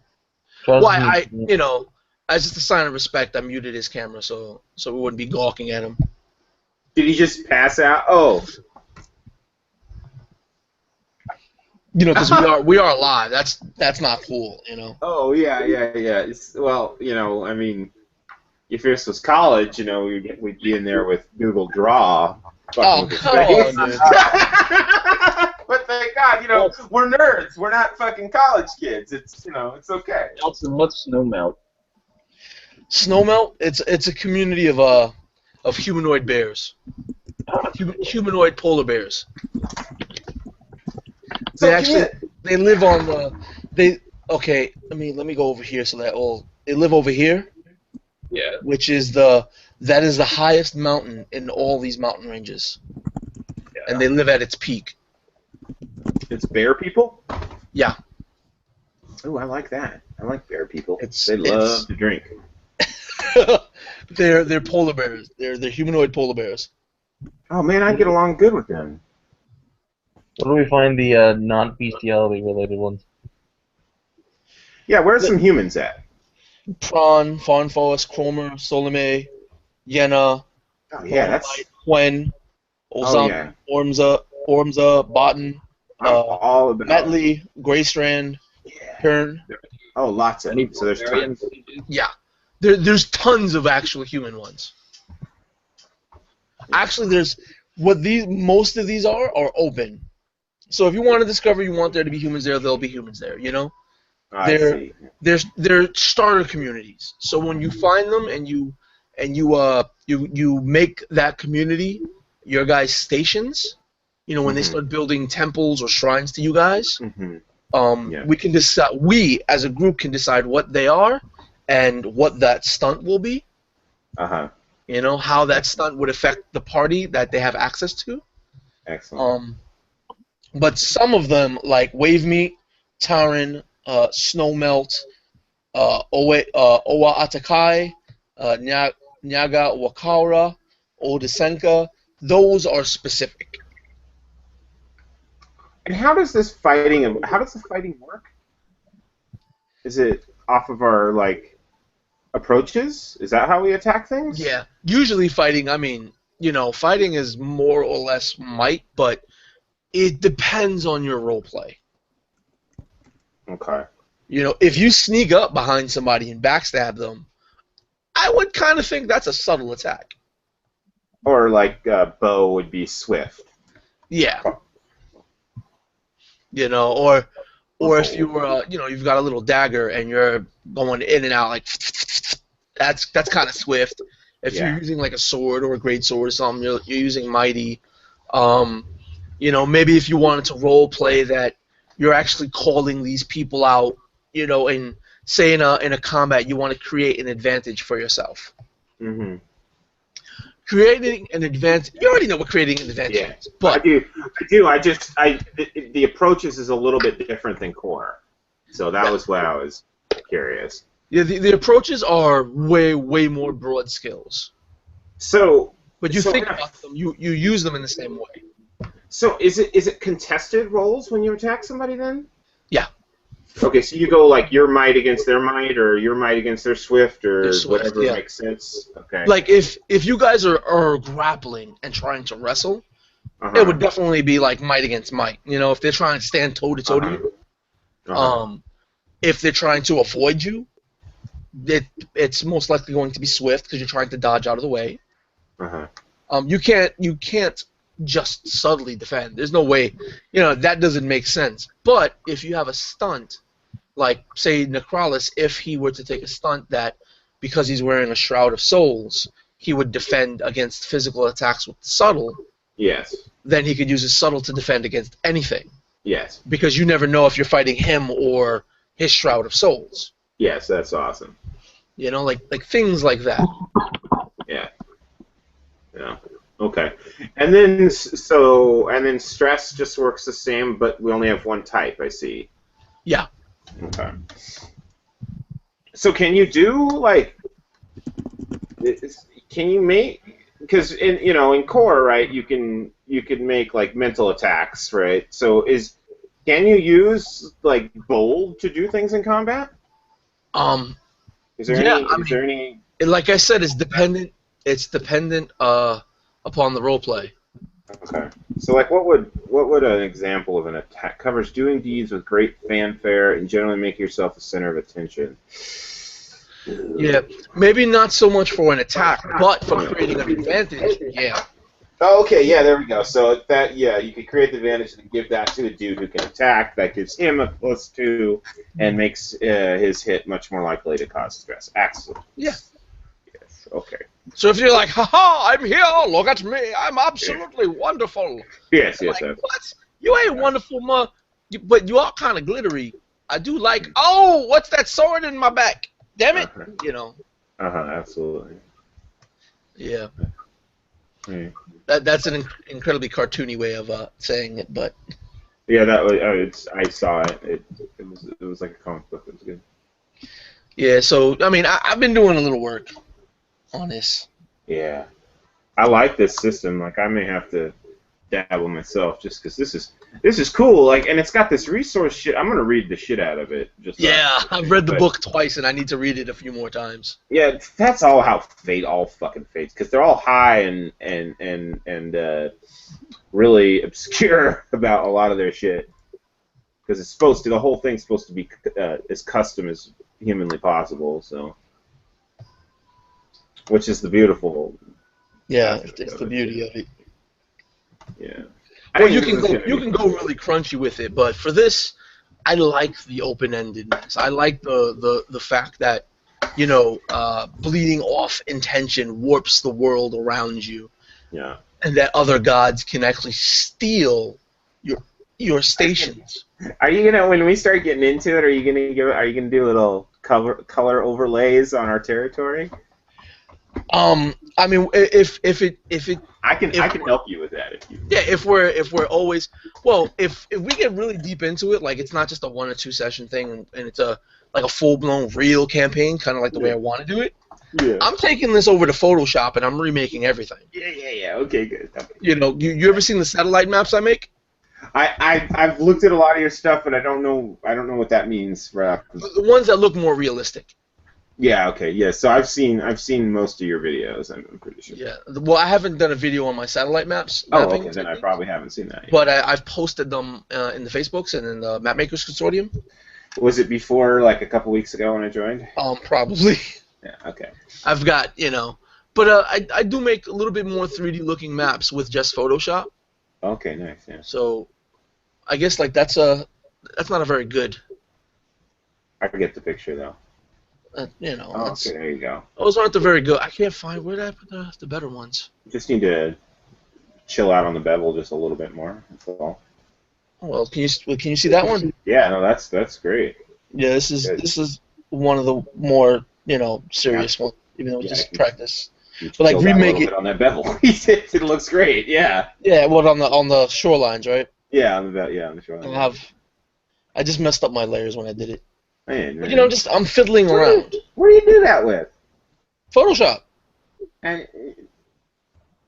Charles Why isn't even- as just a sign of respect, I muted his camera so we wouldn't be gawking at him. Did he just pass out? Oh. You know, because we are live. That's not cool. You know. Oh, yeah. Well, you know, I mean, if this was college, you know, we'd be in there with Google Draw. Oh, come on, dude. But thank God, you know, we're nerds. We're not fucking college kids. It's, you know, it's okay. Nelson, what's snowmelt? Snowmelt. It's a community of humanoid bears. Humanoid polar bears. They live on the okay. Let me go over here so that they live over here. Yeah. Which is the highest mountain in all these mountain ranges. Yeah. And they live at its peak. It's bear people? Yeah. Oh, I like that. I like bear people. It's They love to drink. They're polar bears. They're humanoid polar bears. Oh man, I get along good with them. Where do we find the non-bestiality related ones? Yeah, where's some humans at? Prawn, Farnfoss, Cromer, Solome, Yenna, Oh yeah, that's Quen, Ozam, yeah. Ormza, Botan, all about Metley, Greystrand, Kern. Oh, lots of Any them. So there's barbarians? tons. Yeah, there's tons of actual human ones. Actually, most of these are open. So if you want to discover you want there to be humans there, there'll be humans there. You know. I see. They're starter communities. So when you find them and you make that community your guys' stations, you know, when they start building temples or shrines to you guys, we can decide. We as a group can decide what they are and what that stunt will be. You know how that stunt would affect the party that they have access to. Excellent. But some of them, like Wave Meat, Taran, Snowmelt, Owa Atakai, Nyaga Wakara, Odisenka, those are specific. And how does the fighting work? Is it off of our approaches? Is that how we attack things? Yeah. Usually fighting, I mean, you know, fighting is more or less might, but it depends on your role play. Okay. You know, if you sneak up behind somebody and backstab them, I would kind of think that's a subtle attack. Or Bo would be swift. Yeah. You know, or if you were, you've got a little dagger and you're going in and out that's kind of swift. If you're using a sword or a great sword or something, you're using mighty. You know, maybe if you wanted to role play that you're actually calling these people out, you know, and say in a combat you want to create an advantage for yourself. Mm-hmm. Creating an advantage. You already know what creating an advantage is. But I do. The approaches is a little bit different than core. So that was what I was curious. Yeah, the approaches are way more broad skills. So But you So- think about them, you use them in the same way. So is it contested rolls when you attack somebody then? Yeah. Okay, so you go like your might against their might, or your might against their swift, or Their swift, whatever yeah. makes sense. Okay. Like if you guys are grappling and trying to wrestle, Uh-huh. it would definitely be like might against might. You know, if they're trying to stand toe to toe to you, if they're trying to avoid you, it's most likely going to be swift because you're trying to dodge out of the way. You can't just subtly defend. There's no way, that doesn't make sense. But if you have a stunt, like say Necrolis, if he were to take a stunt that because he's wearing a Shroud of Souls, he would defend against physical attacks with the subtle. Yes. Then he could use his subtle to defend against anything. Yes. Because you never know if you're fighting him or his Shroud of Souls. Yes, that's awesome. Like things like that. Yeah. Yeah. Okay. And then stress just works the same, but we only have one type, I see. Yeah. Okay. So can you do can you make, because in core, right, you can make like mental attacks, right? So can you use like bold to do things in combat? Is there any? Like I said, it's dependent. It's dependent upon the role play. Okay. So like, what would an example of an attack covers? Doing deeds with great fanfare and generally make yourself the center of attention. Yeah, maybe not so much for an attack, but for creating an advantage. Yeah. Oh, okay, yeah, there we go. So you could create the advantage and give that to a dude who can attack. That gives him a +2 and makes his hit much more likely to cause stress. Excellent. Yeah. Yes. Okay. So if you're like, haha, I'm here, look at me, I'm absolutely wonderful. Yes. Like, what? You ain't wonderful, but you are kind of glittery. I do like. Oh, what's that sword in my back? Damn it, Absolutely. Yeah. Hmm. That's an incredibly cartoony way of saying it, but. Yeah, that was. I saw it. It was like a comic book. It was good. Yeah. So I mean, I've been doing a little work on this. Yeah, I like this system. Like, I may have to dabble myself just because this is cool. Like, and it's got this resource shit. I'm gonna read the shit out of it. I've read the book twice, and I need to read it a few more times. Yeah, that's all how all fucking Fates, because they're all high and really obscure about a lot of their shit. Because the whole thing's supposed to be as custom as humanly possible. So, which is the beautiful. Yeah, it's the beauty of it. Yeah. Well, you can go really crunchy with it, but for this, I like the open-endedness. I like the fact that bleeding off intention warps the world around you. Yeah. And that other gods can actually steal your stations. Are you gonna, when we start getting into it, are you gonna do little color overlays on our territory? I mean, if it I can help you with that if you. Yeah, if we're always, well, if we get really deep into it, like it's not just a 1 or 2 session thing, and it's a full-blown real campaign, kind of like the way I want to do it. Yeah. I'm taking this over to Photoshop and I'm remaking everything. Yeah. Okay, good. Okay. You ever seen the satellite maps I make? I've looked at a lot of your stuff, but I don't know what that means. Right? The ones that look more realistic. Yeah. Okay. Yeah. So I've seen most of your videos. I'm pretty sure. Yeah. Well, I haven't done a video on my satellite maps. Okay. Then I probably haven't seen that yet. But I've posted them in the Facebooks and in the Mapmakers Consortium. Was it before, like, a couple weeks ago when I joined? Probably. Yeah. Okay. I've got but I do make a little bit more 3D looking maps with just Photoshop. Okay. Nice. Yeah. So, I guess like that's not a very good. I get the picture though. Okay, there you go. Those aren't the very good. I can't find where did I put the better ones. You just need to chill out on the bevel just a little bit more. That's all. Well, can you see that one? Yeah, no, that's great. Yeah, this is one of the more serious ones, even though it's just practice. But like remake it on that bevel. It looks great. Yeah. Yeah, what on the shorelines, right? Yeah, on the shorelines. I just messed up my layers when I did it. Man, but, I'm fiddling around. What do you do that with? Photoshop. And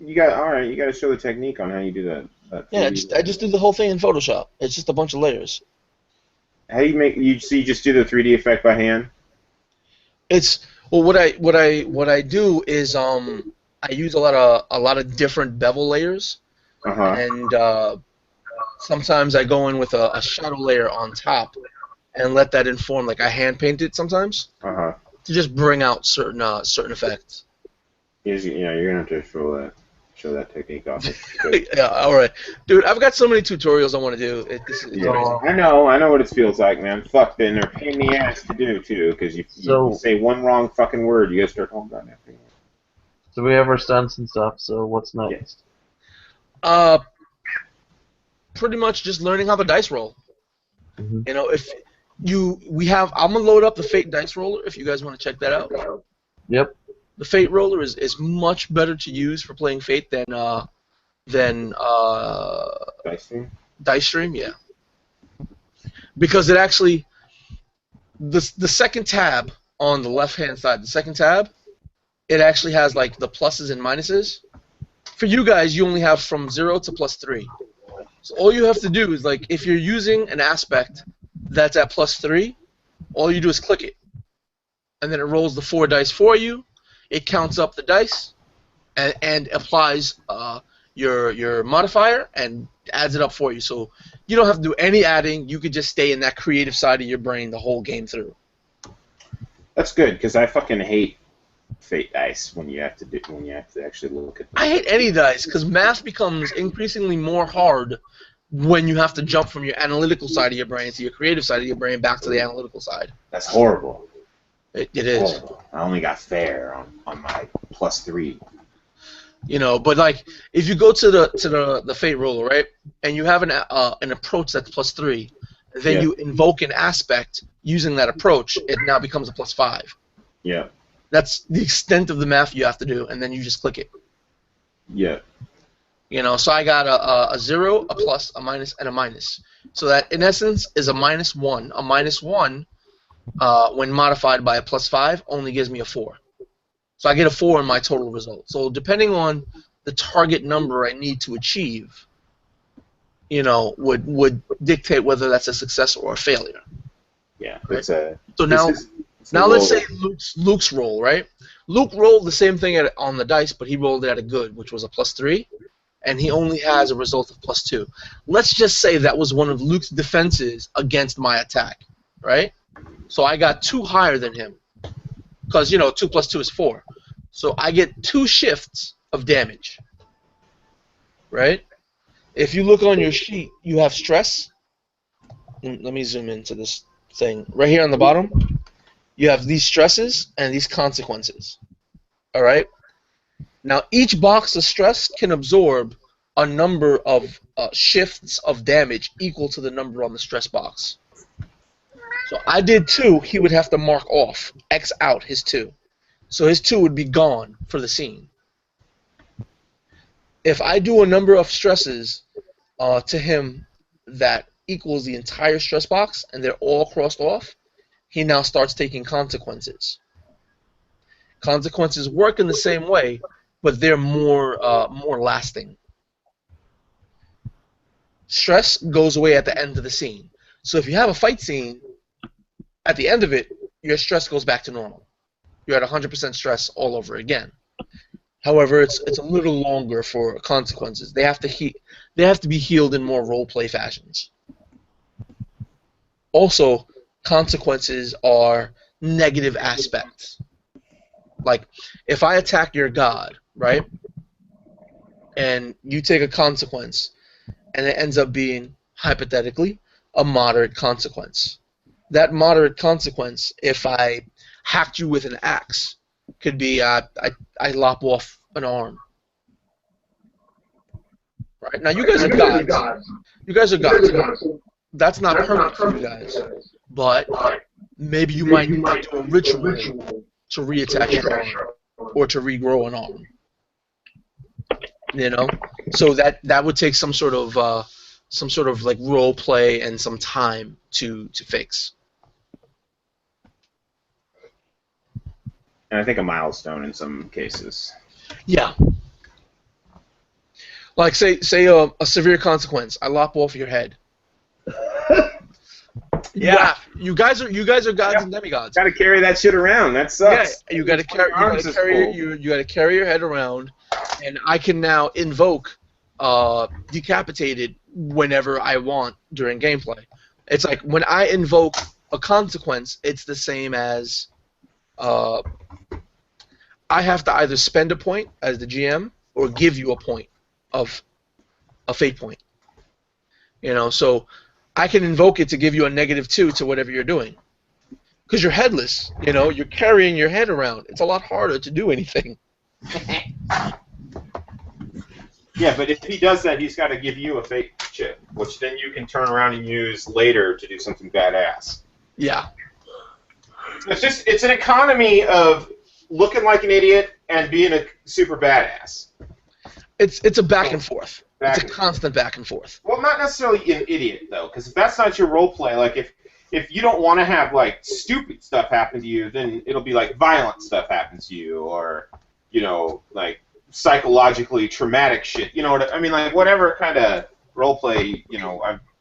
You got all right. You got to show the technique on how you do that Yeah, 3D. I just do the whole thing in Photoshop. It's just a bunch of layers. How do you make you? So you just do the 3D effect by hand? It's well, what I do is I use a lot of different bevel layers, Uh huh. and sometimes I go in with a shadow layer on top and let that inform. Like I hand paint it sometimes Uh huh. to just bring out certain effects. You're gonna have to show that technique off. It's good. Yeah, all right, dude. I've got so many tutorials I want to do. It's Yeah, amazing. I know what it feels like, man. Fuck, then they're a pain in the ass to do too, because you So- say one wrong fucking word, you gotta start holding on that thing. So we have our stunts and stuff. So what's next? Pretty much just learning how the dice roll. Mhm. You know, I'm gonna load up the Fate dice roller if you guys want to check that out. Yep. The Fate roller is much better to use for playing Fate than Dice thing? Dice Stream, yeah. Because it actually the second tab on the left hand side, the second tab, it actually has like the pluses and minuses. For you guys, you only have from 0 to +3. So all you have to do is like if you're using an aspect that's at +3, all you do is click it, and then it rolls the 4 dice for you. It counts up the dice and applies your modifier and adds it up for you. So you don't have to do any adding. You could just stay in that creative side of your brain the whole game through. That's good, because I fucking hate Fate dice when you have to actually look at them. I hate any dice because math becomes increasingly more hard when you have to jump from your analytical side of your brain to your creative side of your brain back to the analytical side. That's horrible. It is. Horrible. I only got fair on my +3. You know, but like if you go to the Fate roller, right, and you have an approach that's +3, then Yeah. you invoke an aspect using that approach, it now becomes a +5. Yeah. That's the extent of the math you have to do, and then you just click it. Yeah. You know, so I got a 0, a plus, a minus, and a minus. So that in essence is a -1. A -1, when modified by a +5, only gives me a 4. So I get a 4 in my total result. So depending on the target number I need to achieve, you know, would dictate whether that's a success or a failure. Yeah. Right. It's a. So now, it's a now let's roll. say Luke's roll, right? Luke rolled the same thing on the dice, but he rolled it at a good, which was a +3, and he only has a result of +2. Let's just say that was one of Luke's defenses against my attack, right? So I got 2 higher than him, because, you know, 2 + 2 is 4. So I get 2 shifts of damage, right? If you look on your sheet, you have stress. Let me zoom into this thing. Right here on the bottom, you have these stresses and these consequences, all right? Now, each box of stress can absorb a number of shifts of damage equal to the number on the stress box. So I did 2, he would have to mark off, X out his 2. So his 2 would be gone for the scene. If I do a number of stresses to him that equals the entire stress box and they're all crossed off, he now starts taking consequences. Consequences work in the same way, but they're more lasting. Stress goes away at the end of the scene. So if you have a fight scene, at the end of it, your stress goes back to normal. You're at 100% stress all over again. However, it's a little longer for consequences. They have to be healed in more role-play fashions. Also, consequences are negative aspects. Like, if I attack your god, right, and you take a consequence, and it ends up being, hypothetically, a moderate consequence. That moderate consequence, if I hacked you with an axe, could be I lop off an arm. Right? Now, you guys are gods. You guys are gods. That's not permanent for you guys. But maybe you might need to do a ritual to reattach your arm or to regrow an arm. You know? So that would take some sort of like role play and some time to fix. And I think a milestone in some cases. Yeah. Like say a severe consequence. I lop off your head. Yeah. You guys are gods and demigods. Got to carry that shit around. That sucks. Yeah, you got to carry your head around, and I can now invoke decapitated whenever I want during gameplay. It's like when I invoke a consequence, it's the same as I have to either spend a point as the GM or give you a point of a fate point. You know, so I can invoke it to give you a -2 to whatever you're doing. Because you're headless, you know, you're carrying your head around. It's a lot harder to do anything. Yeah, but if he does that, he's got to give you a fate chip, which then you can turn around and use later to do something badass. Yeah. It's an economy of looking like an idiot and being a super badass. It's a back and forth. It's a constant back and forth. Well, not necessarily an idiot though, because if that's not your role play, like if you don't want to have like stupid stuff happen to you, then it'll be like violent stuff happens to you, or like psychologically traumatic shit. You know what I mean? Like whatever kind of role play,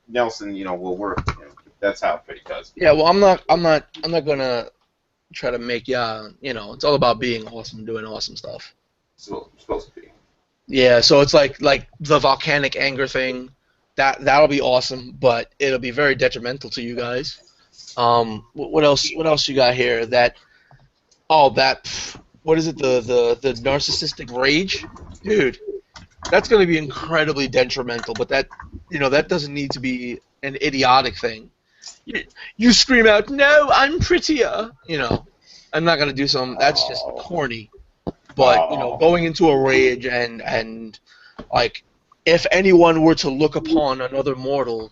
Nelson, will work. That's how it does. Yeah, well, I'm not gonna try to make it's all about being awesome, doing awesome stuff. It's supposed to be. Yeah, so it's like the volcanic anger thing. That'll be awesome, but it'll be very detrimental to you guys. What else? What else you got here? What is it? The narcissistic rage, dude. That's going to be incredibly detrimental. But that doesn't need to be an idiotic thing. You scream out, "No, I'm prettier." I'm not going to do something. That's just corny. But going into a rage and like, if anyone were to look upon another mortal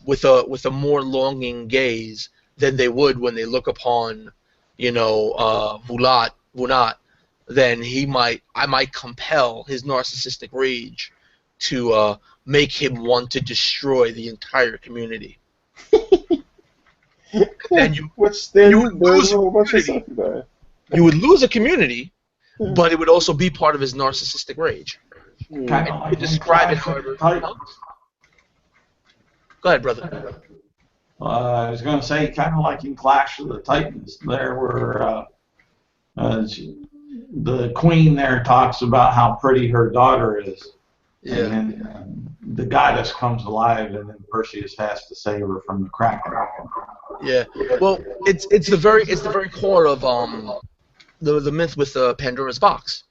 with a more longing gaze than they would when they look upon Vunat, then I might compel his narcissistic rage to make him want to destroy the entire community. Then you would lose a community, but it would also be part of his narcissistic rage. Kind of like Describe it however. Go ahead, brother. I was going to say, kind of like in Clash of the Titans, there were the queen there talks about how pretty her daughter is. Yeah. And then the goddess comes alive, and then Perseus has to save her from the Kraken. Yeah. Well, it's the very core of the myth with Pandora's box.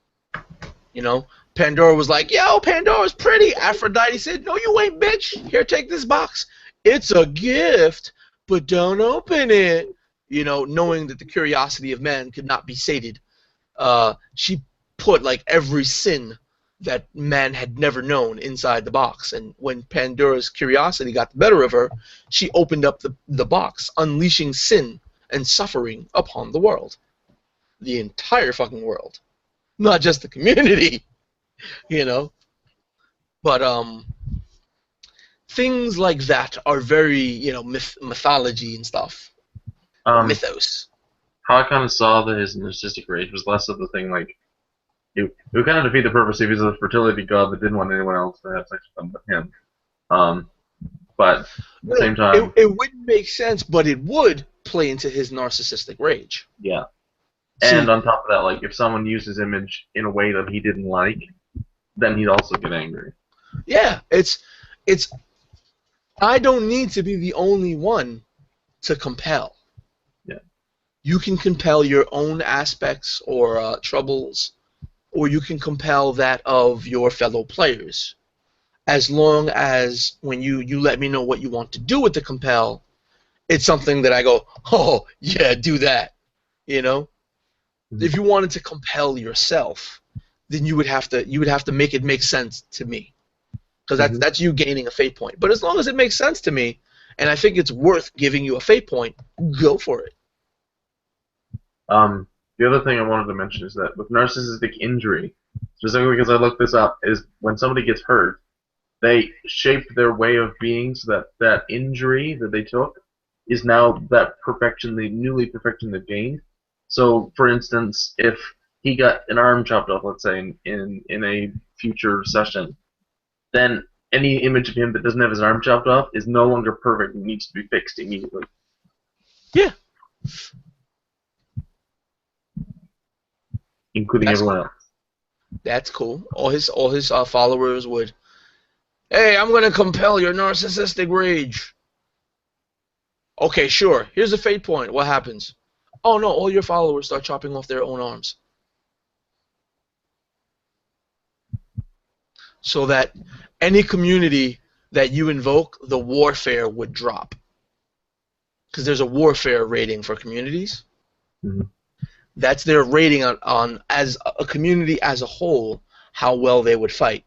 Pandora was like, "Yo, Pandora's pretty." Aphrodite said, "No, you ain't, bitch. Here, take this box. It's a gift, but don't open it." Knowing that the curiosity of man could not be sated, she put like every sin that man had never known inside the box. And when Pandora's curiosity got the better of her, she opened up the box, unleashing sin and suffering upon the world. The entire fucking world. Not just the community, But things like that are very, mythology and stuff. Mythos. How I kind of saw that his narcissistic rage was less of the thing like, it would kind of defeat the purpose if he was a fertility god that didn't want anyone else to have sex with him but him. But at the same time... It wouldn't make sense, but it would play into his narcissistic rage. Yeah. And on top of that, like, if someone used his image in a way that he didn't like, then he'd also get angry. Yeah, it's I don't need to be the only one to compel. Yeah. You can compel your own aspects or troubles, or you can compel that of your fellow players. As long as when you let me know what you want to do with the compel, it's something that I go, "Oh, yeah, do that." If you wanted to compel yourself, then you would have to make it make sense to me, because that's you gaining a fate point. But as long as it makes sense to me, and I think it's worth giving you a fate point, go for it. The other thing I wanted to mention is that with narcissistic injury, specifically because I looked this up, is when somebody gets hurt, they shape their way of being so that injury that they took is now that perfection, the newly perfection they've gained. So, for instance, if he got an arm chopped off, let's say, in a future session, then any image of him that doesn't have his arm chopped off is no longer perfect and needs to be fixed immediately. Yeah. Including That's everyone cool. else. That's cool. All his followers would, hey, I'm gonna compel your narcissistic rage. Okay, sure. Here's a fate point. What happens? Oh no, all your followers start chopping off their own arms. So that any community that you invoke, the warfare would drop. Because there's a warfare rating for communities. Mm-hmm. That's their rating on as a community as a whole, how well they would fight.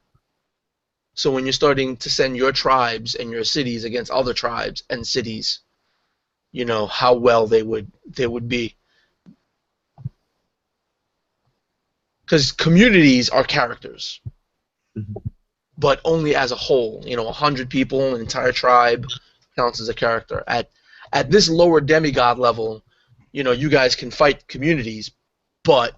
So when you're starting to send your tribes and your cities against other tribes and cities, you know how well they would be. Because communities are characters, but only as a whole. 100 people, an entire tribe counts as a character. At this lower demigod level, you guys can fight communities, but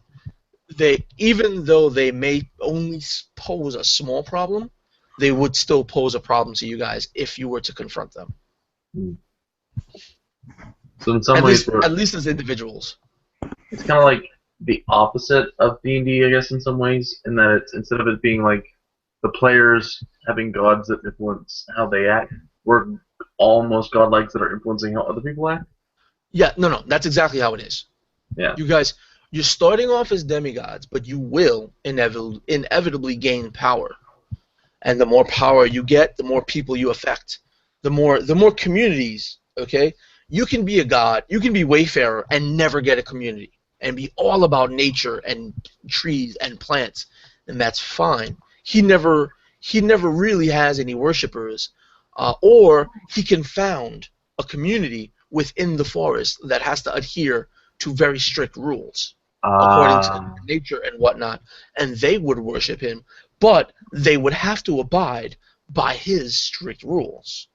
even though they may only pose a small problem, they would still pose a problem to you guys if you were to confront them. So in some ways, at least as individuals. It's kind of like the opposite of D&D, I guess, in some ways, in that it's instead of it being like the players having gods that influence how they act, we're almost godlikes that are influencing how other people act. Yeah, no, that's exactly how it is. Yeah. You guys, you're starting off as demigods, but you will inevitably gain power. And the more power you get, the more people you affect. The more communities, okay? You can be a god, you can be Wayfarer and never get a community and be all about nature and trees and plants, and that's fine. He never really has any worshippers, or he can found a community within the forest that has to adhere to very strict rules according to nature and whatnot, and they would worship him, but they would have to abide by his strict rules.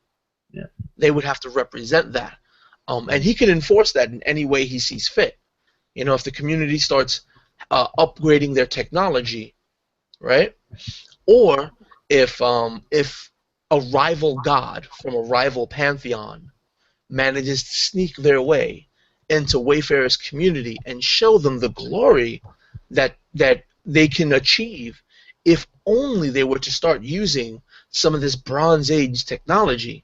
Yeah. They would have to represent that, and he can enforce that in any way he sees fit. If the community starts upgrading their technology, right? Or if a rival god from a rival pantheon manages to sneak their way into Wayfarer's community and show them the glory that they can achieve if only they were to start using some of this Bronze Age technology,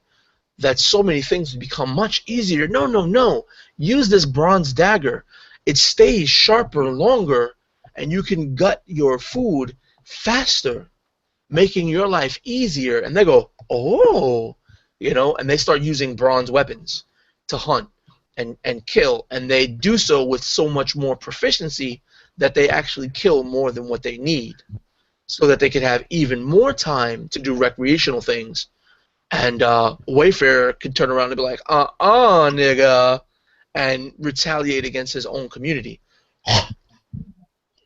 that so many things would become much easier. No. Use this bronze dagger. It stays sharper longer, and you can gut your food faster, making your life easier. And they go, oh, and they start using bronze weapons to hunt and kill, and they do so with so much more proficiency that they actually kill more than what they need, so that they can have even more time to do recreational things. And Wayfarer could turn around and be like, nigga, and retaliate against his own community.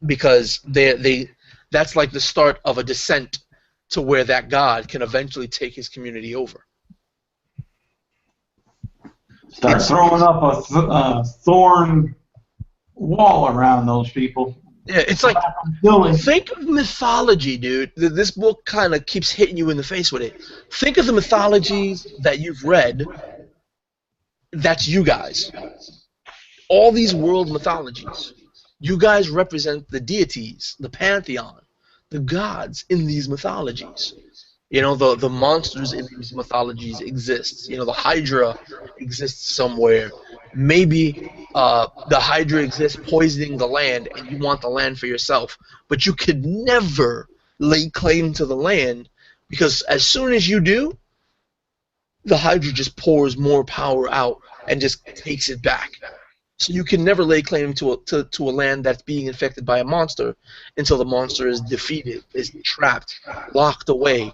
Because that's like the start of a descent to where that god can eventually take his community over. Start throwing up a thorn wall around those people. Yeah, it's like, think of mythology, dude. This book kind of keeps hitting you in the face with it. Think of the mythologies that you've read. That's you guys. All these world mythologies. You guys represent the deities, the pantheon, the gods in these mythologies. The monsters in these mythologies exist. The Hydra exists somewhere. Maybe the Hydra exists poisoning the land, and you want the land for yourself. But you could never lay claim to the land, because as soon as you do, the Hydra just pours more power out and just takes it back. So you can never lay claim to a land that's being infected by a monster until the monster is defeated, is trapped, locked away.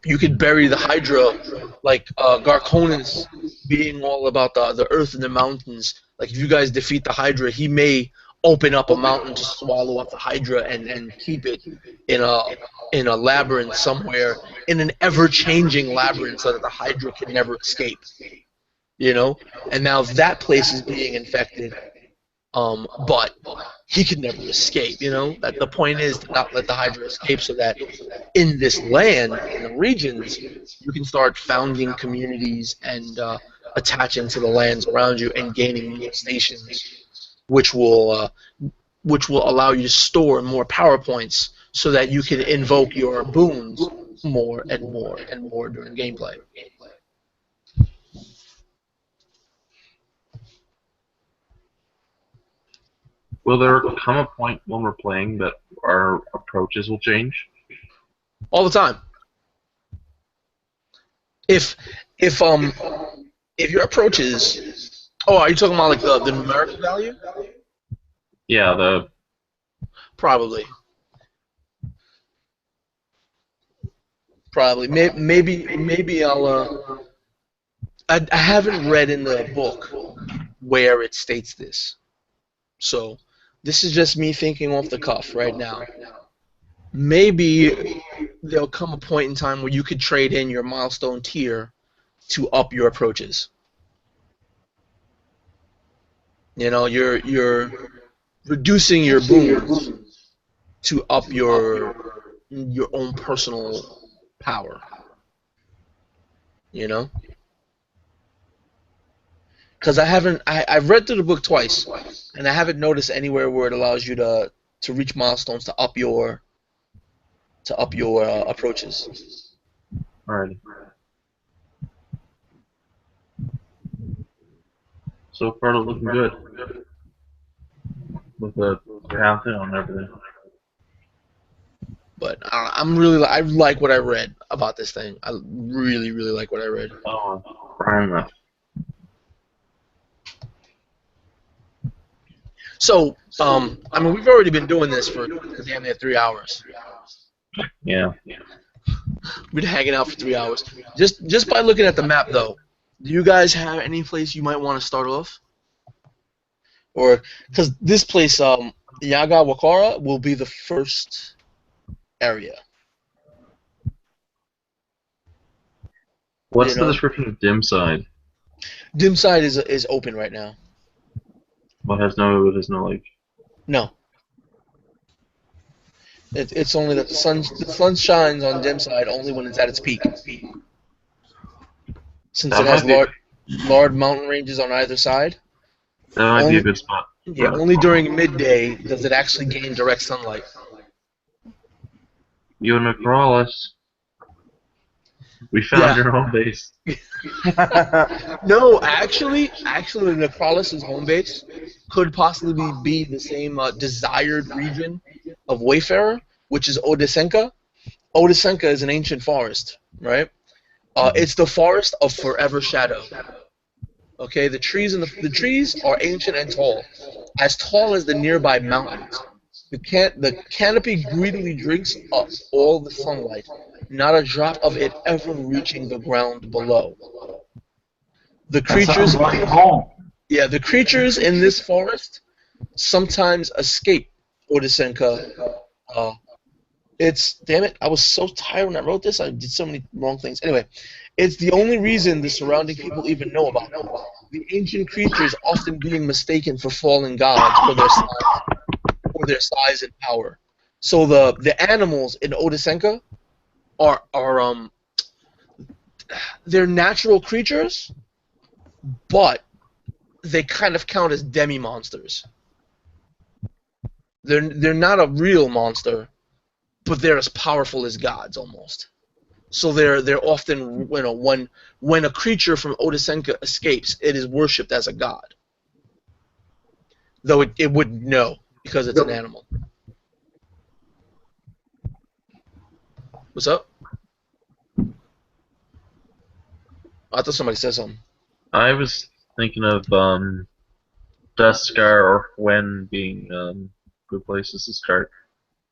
You could bury the Hydra like Garconis being all about the earth and the mountains. Like, if you guys defeat the Hydra, he may open up a mountain to swallow up the Hydra and keep it in a labyrinth somewhere, in an ever-changing labyrinth, so that the Hydra can never escape. And now that place is being infected. But he could never escape. You know, that the point is to not let the Hydra escape, so that in this land, in the regions, you can start founding communities and attaching to the lands around you and gaining more stations, which will allow you to store more power points, so that you can invoke your boons more and more and more during gameplay. Will there come a point when we're playing that our approaches will change? All the time. If if your approach is, oh, are you talking about like the numerical value? Yeah, Probably. Maybe I'll. I haven't read in the book where it states this, so this is just me thinking off the cuff right now. Maybe there'll come a point in time where you could trade in your milestone tier to up your approaches. You know, you're reducing your boons to up your own personal power. You know, because I've read through the book twice, and I haven't noticed anywhere where it allows you to reach milestones to up your approaches. alright. So far, it's looking good with the pantheon and everything. But I like what I read about this thing. I really like what I read. Oh, fair enough. So, I mean, we've already been doing this for damn near 3 hours. Yeah. We've been hanging out for 3 hours. Just by looking at the map, though, do you guys have any place you might want to start off? Or, because this place, Yaga Wakara, will be the first area. What's You the know? description of dim side? Dim side is open right now. What has no like. No. It's only that the sun shines on dim side only when it's at its peak. Since That it has might large mountain ranges on either side. That might be a good spot. Yeah, only during midday does it actually gain direct sunlight. You and Necrolis. We found your home base. No, actually, Necrolis' home base could possibly be the same desired region of Wayfarer, which is Odisenka. Odisenka is an ancient forest, right? It's the forest of forever shadow. Okay, the trees are ancient and tall as the nearby mountains. The canopy greedily drinks up all the sunlight, not a drop of it ever reaching the ground below. The creatures, like home. yeah, the creatures in this forest sometimes escape Odisenka. Damn it, I was so tired when I wrote this. I did so many wrong things. Anyway, it's the only reason the surrounding people even know about it. The ancient creatures often being mistaken for fallen gods for their size and power. So the animals in Odisenka are they're natural creatures, but they kind of count as demi-monsters. They're not a real monster, but they're as powerful as gods almost. So they're often, you know, when a creature from Odisenka escapes, it is worshipped as a god. Though it wouldn't know because it's an animal. What's up? I thought somebody said something. I was thinking of Deskar or Huen being good places to start.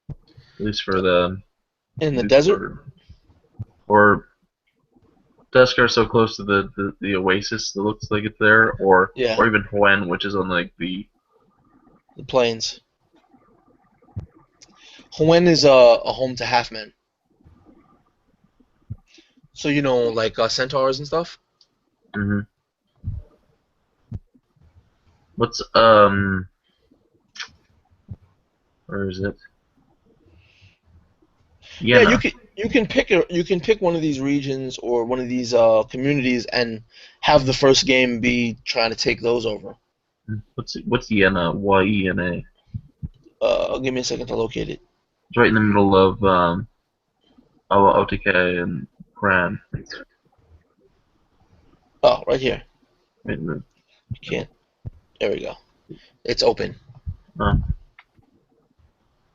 At least for the In the desert? Or Deskar so close to the oasis that looks like it's there, or even Huen, which is on like the plains. Huen is a home to half-men. So you know, like centaurs and stuff. Mm-hmm. What's Or is it? Yeah, Yenna. you can pick one of these regions or one of these communities and have the first game be trying to take those over. What's Yenna? Y-E-N-A. Give me a second to locate it. It's right in the middle of OTK and Gran. Oh, right here. Right in the, You can't. There we go. It's open.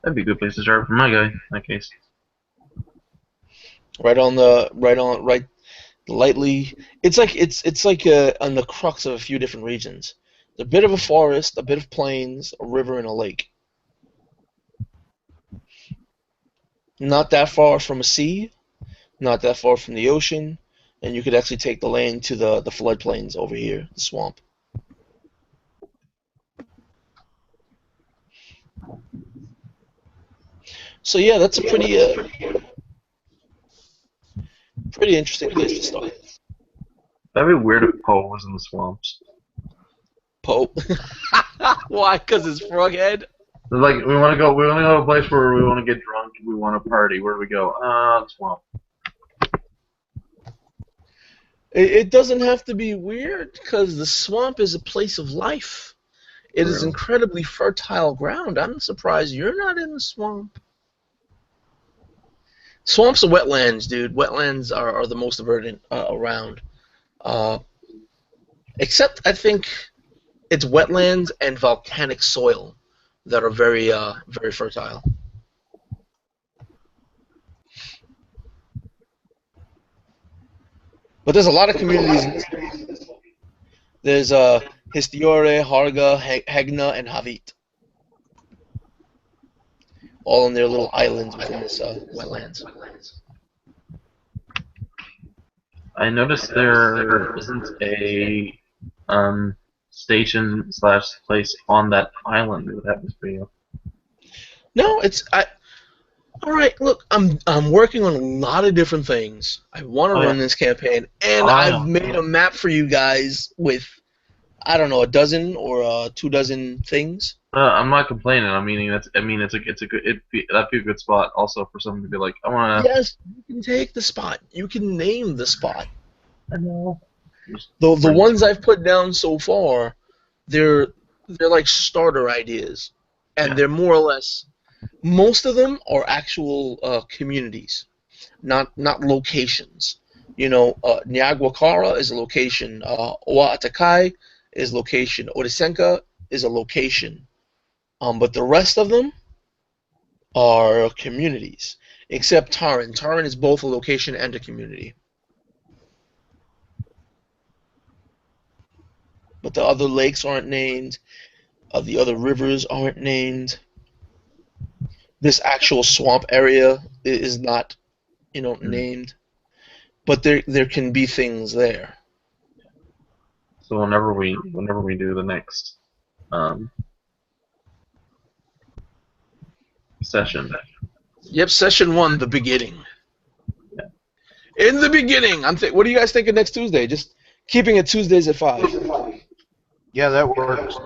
that'd be a good place to start for my guy in that case. Right lightly. It's like on the crux of a few different regions. A bit of a forest, a bit of plains, a river, and a lake. Not that far from a sea, not that far from the ocean, and you could actually take the lane to the floodplains over here, the swamp. So yeah, that's a pretty interesting place to start. That'd be weird if Poe was in the swamps. Pope. Why? Because it's Froghead? Like we want to go to a place where we want to get drunk. We want to party. Where do we go? The swamp. It doesn't have to be weird because the swamp is a place of life. It is Really? incredibly fertile ground. I'm surprised you're not in the swamp. Swamps are wetlands, dude. Wetlands are the most verdant around. Except I think it's wetlands and volcanic soil that are very fertile. But there's a lot of communities. There's Histiore, Harga, Hegna, and Havit. All on their little islands within this wetlands. I noticed there isn't a station / place on that island that happens for you. No, all right, look, I'm working on a lot of different things. I want to run this campaign, and I've made a map for you guys with, I don't know, a dozen or 24 things. I'm not complaining. I mean, it's a good. That'd be a good spot also for someone to be like, I want to. Yes, you can take the spot. You can name the spot. I know. The ones I've put down so far, they're like starter ideas, and they're more or less. Most of them are actual communities, not locations. You know, Nyaguacara is a location. Oa Atakai is a location. Orisenka is a location. But the rest of them are communities, except Taran. Taran is both a location and a community. But the other lakes aren't named. The other rivers aren't named. This actual swamp area is not, named. But there can be things there. So whenever we do the next session. Yep, session 1, the beginning. Yeah. In the beginning, what do you guys think of next Tuesday? Just keeping it Tuesdays at 5. Yeah, that works.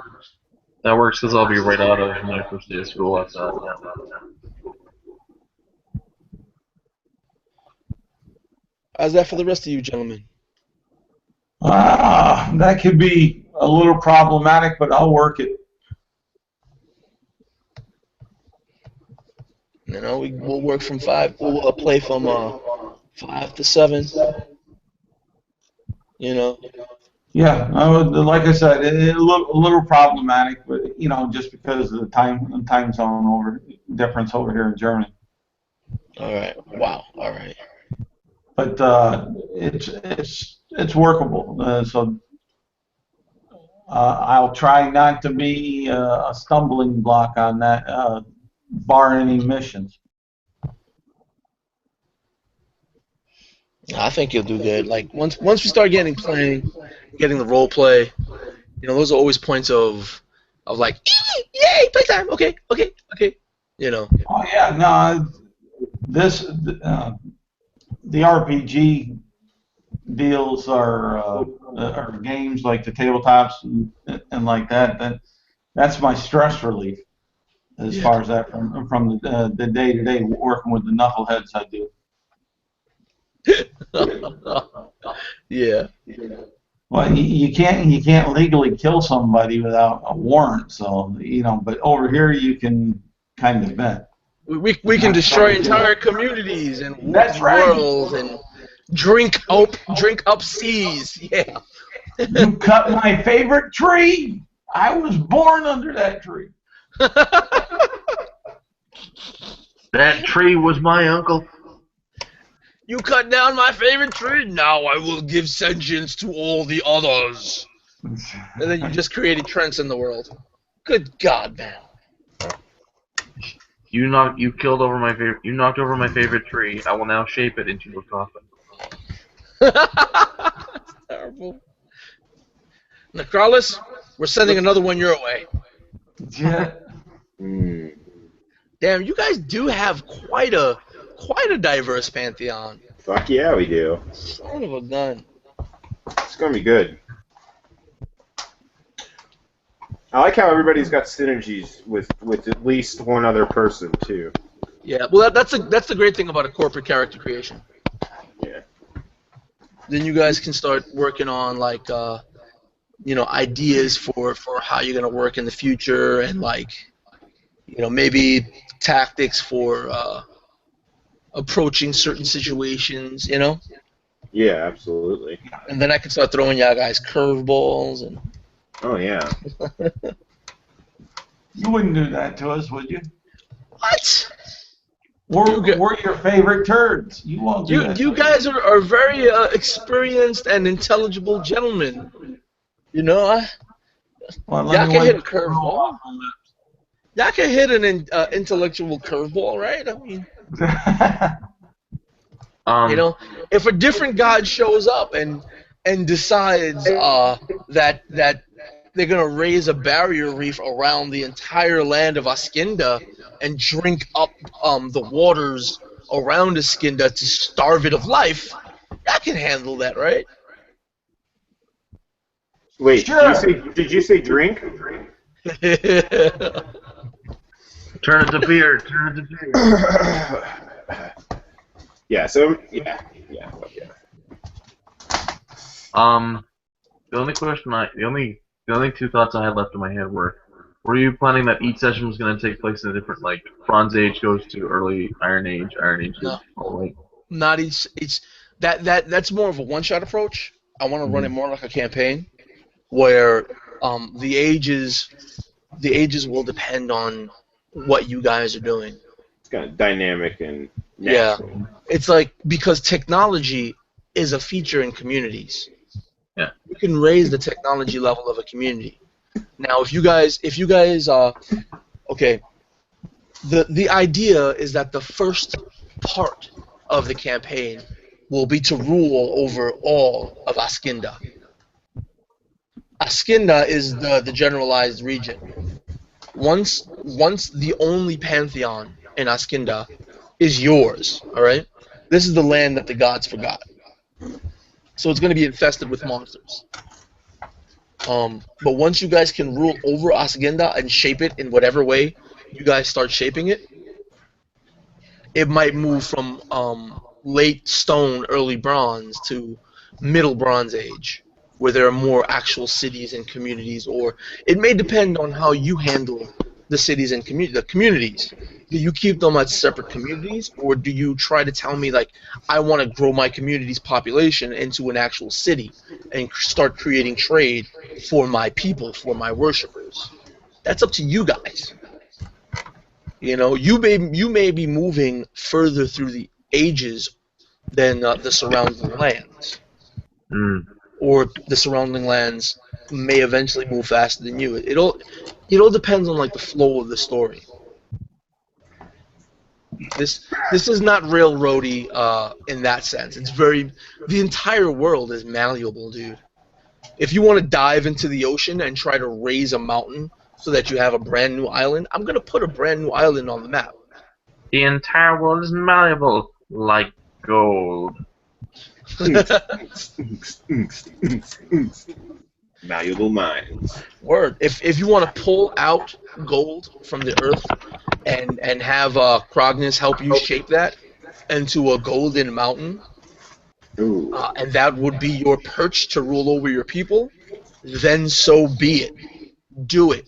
That works because I'll be right out of my first day of school after that. How's that for the rest of you gentlemen? That could be a little problematic, but I'll work it. We'll work from 5. We'll play from 5 to 7. Yeah, like I said, a little problematic, but just because of the time zone difference over here in Germany. All right. Wow. All right. But it's workable. So I'll try not to be a stumbling block on that, bar any missions. I think you'll do good. Like once we start getting the role play, those are always points of like, yay, playtime. Okay. Oh yeah, no, the RPG deals are games like the tabletops and like that. That's my stress relief. as Yeah. far as that from the day-to-day working with the knuckleheads I do. Yeah. Well, you can't legally kill somebody without a warrant, so But over here, you can kind of vent. We can destroy entire communities and warp That's right. worlds and drink up seas. Yeah. You cut my favorite tree. I was born under that tree. That tree was my uncle. You cut down my favorite tree. Now I will give sentience to all the others. And then you just created trends in the world. Good God, man. You knocked over my favorite tree. I will now shape it into a coffin. That's terrible. Necrolis, we're sending another one your way. Yeah. Damn, you guys do have quite a diverse pantheon. Fuck yeah, we do. Son of a gun. It's gonna be good. I like how everybody's got synergies with at least one other person too. Yeah, well that's the great thing about a corporate character creation. Yeah. Then you guys can start working on like ideas for how you're gonna work in the future and maybe tactics for approaching certain situations, Yeah, absolutely. And then I can start throwing y'all guys curveballs and. Oh yeah. You wouldn't do that to us, would you? What? We're your favorite turds. You won't do that. You guys are very experienced and intelligible gentlemen. Y'all can hit a curveball. Y'all can hit an intellectual curveball, right? I mean, if a different god shows up and decides that they're gonna raise a barrier reef around the entire land of Askinda and drink up the waters around Askinda to starve it of life, I can handle that, right? Wait, Sure. did you say drink? Turn it to beer. Turn it to beer. Yeah. So yeah. The only two thoughts I had left in my head were you planning that each session was going to take place in a different, like, Bronze Age goes to early Iron Age No. goes all like. Not each. That's more of a one-shot approach. I want to run it more like a campaign, where the ages will depend on what you guys are doing. It's kind of dynamic and Yeah, natural. it's like because technology is a feature in communities. Yeah. You can raise the technology level of a community. Now, if you guys, okay, the idea is that the first part of the campaign will be to rule over all of Askinda. Askinda is the generalized region. Once the only pantheon in Askinda is yours, all right? This is the land that the gods forgot. So it's going to be infested with monsters. But once you guys can rule over Askinda and shape it in whatever way you guys start shaping it, it might move from late stone, early bronze to middle bronze age, where there are more actual cities and communities, or it may depend on how you handle the cities and the communities. Do you keep them as separate communities, or do you try to tell me, like, I want to grow my community's population into an actual city and start creating trade for my people, for my worshippers? That's up to you guys. You may be moving further through the ages than the surrounding lands. Or the surrounding lands may eventually move faster than you. It all depends on, like, the flow of the story. This is not railroady in that sense. The entire world is malleable, dude. If you want to dive into the ocean and try to raise a mountain so that you have a brand new island, I'm gonna put a brand new island on the map. The entire world is malleable, like gold. Malleable minds. Word. If you want to pull out gold from the earth and have Krognus help you shape that into a golden mountain, Ooh. and that would be your perch to rule over your people, then so be it. Do it.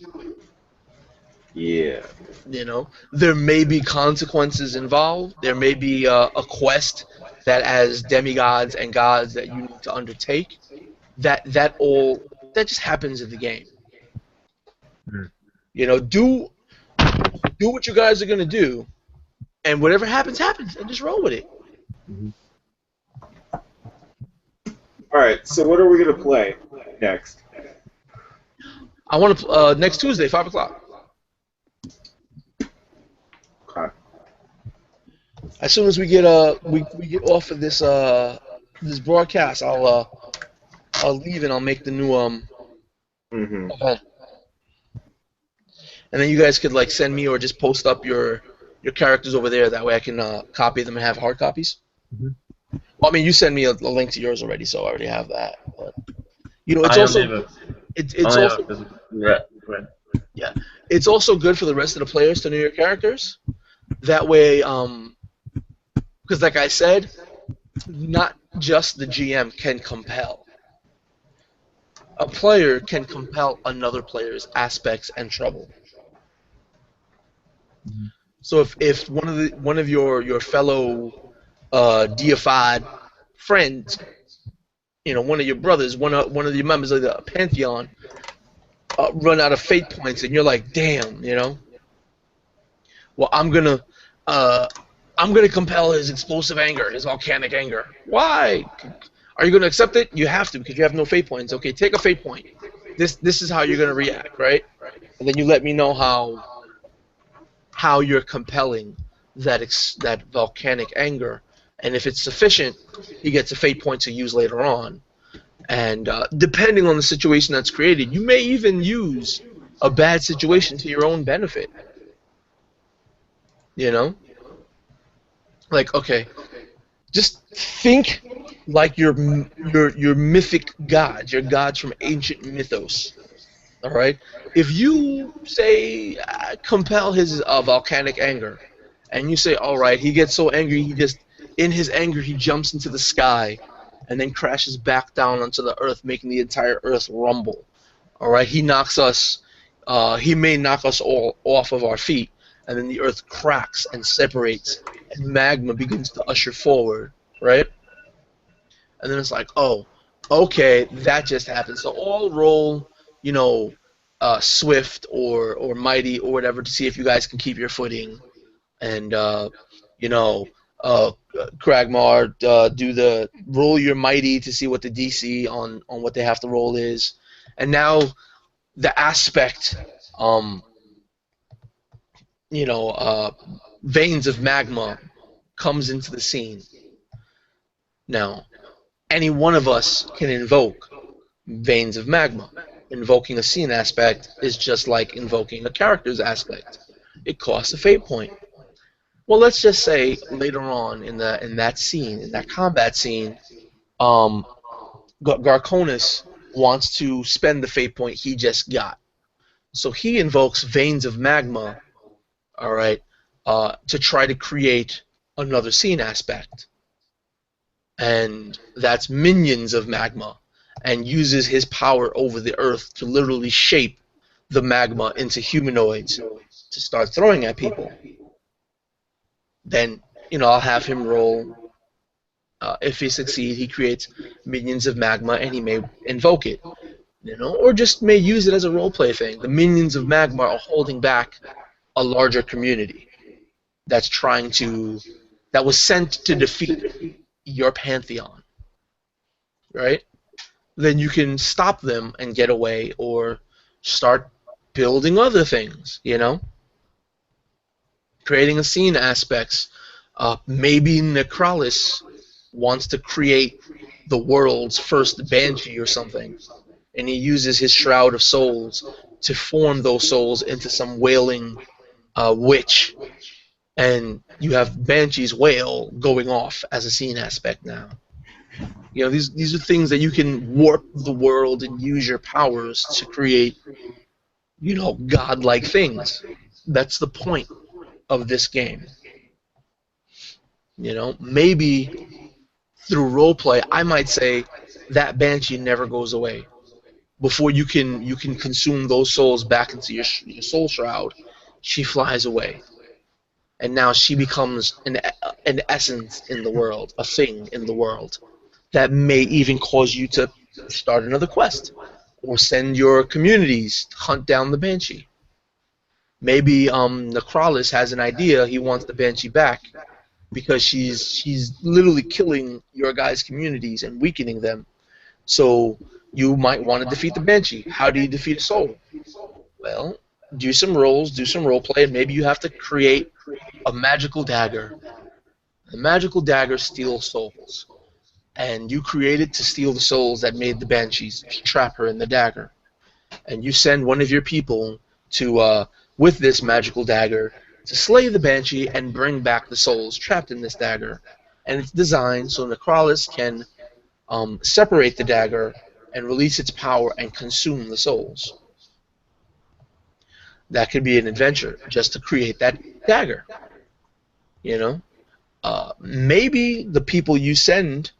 Yeah. You know, there may be consequences involved. There may be a quest that, as demigods and gods, that you need to undertake. That just happens in the game. You know, do what you guys are gonna do, and whatever happens, happens, and just roll with it. All right. So what are we gonna play next? I want to next Tuesday, 5 o'clock. Okay. As soon as we get we get off of this this broadcast, I'll leave and I'll make the new Mm-hmm. event. And then you guys could like send me or just post up your characters over there. That way I can copy them and have hard copies. Mhm. Well, I mean, you send me a link to yours already, so I already have that. But you know, it's also it's also good for the rest of the players to know your characters. That way, because like I said, not just the GM can compel. A player can compel another player's aspects and trouble. So if one of your fellow deified friends, you know, one of your brothers, one of your members of the pantheon, run out of fate points, and you're like, damn, you know. Well, I'm gonna compel his explosive anger, his volcanic anger. Why? Are you gonna accept it? You have to because you have no fate points. Okay, take a fate point. This is how you're gonna react, right? And then you let me know how you're compelling that volcanic anger, and if it's sufficient, he gets a fate point to use later on. And depending on the situation that's created, you may even use a bad situation to your own benefit. You know? Like, okay, just think like your mythic gods, your gods from ancient mythos. All right? If you say compel his volcanic anger, and you say, all right, he gets so angry, in his anger he jumps into the sky, and then crashes back down onto the earth, making the entire earth rumble. All right? He knocks us. He may knock us all off of our feet, and then the earth cracks and separates, and magma begins to usher forward, right? And then it's like, oh, okay, that just happened. So all roll, you know, swift or mighty or whatever to see if you guys can keep your footing, and you know, Kragmar, do the roll your mighty to see what the DC on what they have to roll is, and now the aspect, you know, veins of magma comes into the scene. Now, any one of us can invoke veins of magma. Invoking a scene aspect is just like invoking a character's aspect. It costs a fate point. Well, let's just say later on in that scene, in that combat scene, Garconis wants to spend the fate point he just got. So he invokes veins of magma, all right, to try to create another scene aspect. And that's minions of magma, and uses his power over the earth to literally shape the magma into humanoids to start throwing at people. Then, you know, I'll have him roll. If he succeeds, he creates minions of magma, and he may invoke it, you know, or just may use it as a roleplay thing. The minions of magma are holding back a larger community that was sent to defeat your pantheon, right? Then you can stop them and get away, or start building other things, you know? Creating a scene aspects. Maybe Necrolis wants to create the world's first banshee or something, and he uses his Shroud of Souls to form those souls into some wailing witch, and you have Banshee's wail going off as a scene aspect now. You know, these are things that you can warp the world and use your powers to create, you know, godlike things. That's the point of this game. You know, maybe through roleplay, I might say that banshee never goes away. Before you can consume those souls back into your soul shroud, she flies away, and now she becomes an essence in the world, a thing in the world that may even cause you to start another quest or send your communities to hunt down the banshee. Maybe Necrolis has an idea, he wants the banshee back because she's literally killing your guys' communities and weakening them. So you might want to defeat the banshee. How do you defeat a soul? Well, do some rolls, do some role play, and maybe you have to create a magical dagger. The magical dagger steals souls, and you create it to steal the souls that made the banshees, trap her in the dagger. And you send one of your people to with this magical dagger to slay the banshee and bring back the souls trapped in this dagger. And it's designed so Necrolis can separate the dagger and release its power and consume the souls. That could be an adventure just to create that dagger. You know, maybe the people you send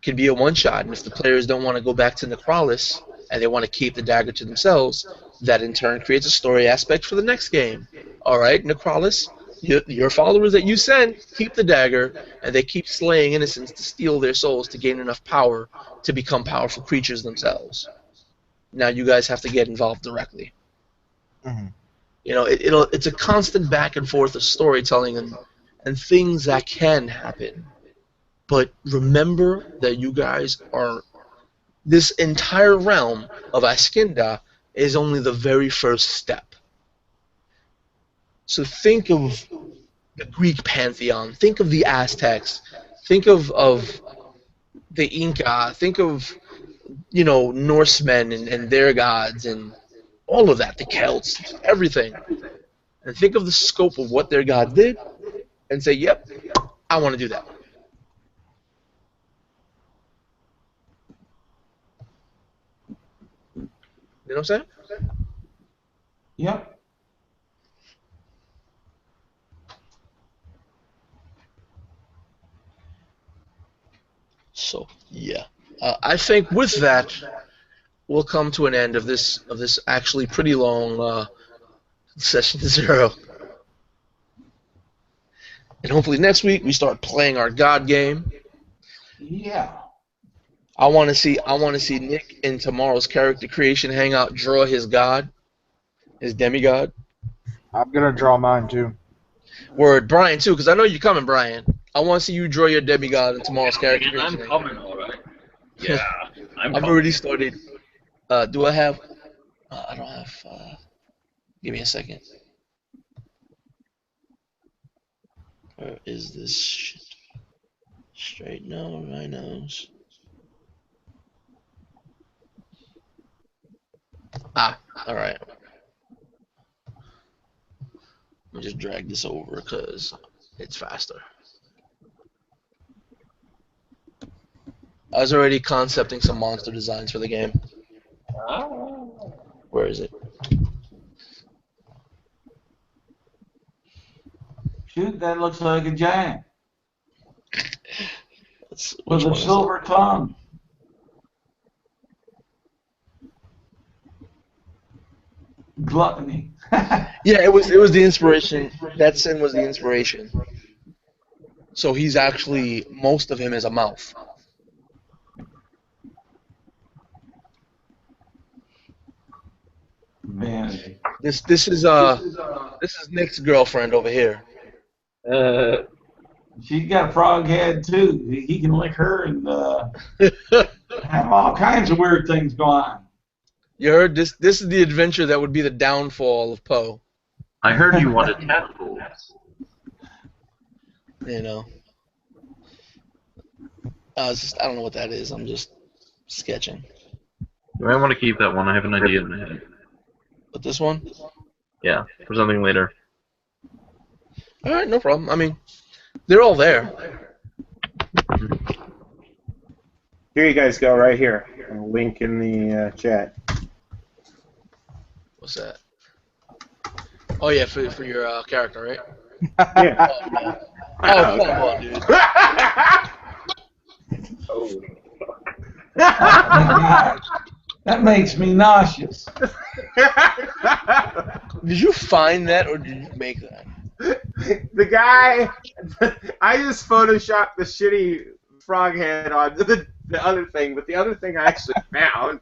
can be a one-shot, and if the players don't want to go back to Necrolis and they want to keep the dagger to themselves, that in turn creates a story aspect for the next game. All right, Necrolis, your followers that you send keep the dagger, and they keep slaying innocents to steal their souls to gain enough power to become powerful creatures themselves. Now you guys have to get involved directly. Mm-hmm. You know, it's a constant back and forth of storytelling and things that can happen. But remember that you guys are... This entire realm of Askinda is only the very first step. So think of the Greek pantheon. Think of the Aztecs. Think of the Inca. Think of, you know, Norsemen and their gods and all of that. The Celts, everything. And think of the scope of what their god did and say, yep, I want to do that. You know what I'm saying? Yep. So yeah, I think with that we'll come to an end of this actually pretty long session 0. And hopefully next week we start playing our God game. Yeah. I want to see Nick in tomorrow's character creation hangout draw his god, his demigod. I'm gonna draw mine too. Word, Brian too, because I know you're coming, Brian. I want to see you draw your demigod in tomorrow's character Man, creation. I'm coming, alright. Yeah, I'm I've coming. already started. Do I have? I don't have. Give me a second. Where is this shit? Straight no, rhinos. Alright. Let me just drag this over because it's faster. I was already concepting some monster designs for the game. Where is it? Shoot, that looks like a giant Which with one a is it? silver tongue. Gluttony. Yeah, it was the inspiration. That sin was the inspiration. So he's actually, most of him is a mouth. Vanity. This is Nick's girlfriend over here. She's got a frog head too. He can lick her and have all kinds of weird things going on. You heard this? This is the adventure that would be the downfall of Poe. I heard you wanted tadpoles. You know. I don't know what that is. I'm just sketching. You might want to keep that one. I have an idea in my head. But this one? Yeah, for something later. All right, no problem. I mean, they're all there. Here you guys go, right here. I'll link in the chat. What's that? Oh yeah, for your character, right? Yeah. Oh, come on, dude. Oh. That makes me nauseous. Did you find that or did you make that? The guy, I just photoshopped the shitty frog head on the other thing, but the other thing I actually found.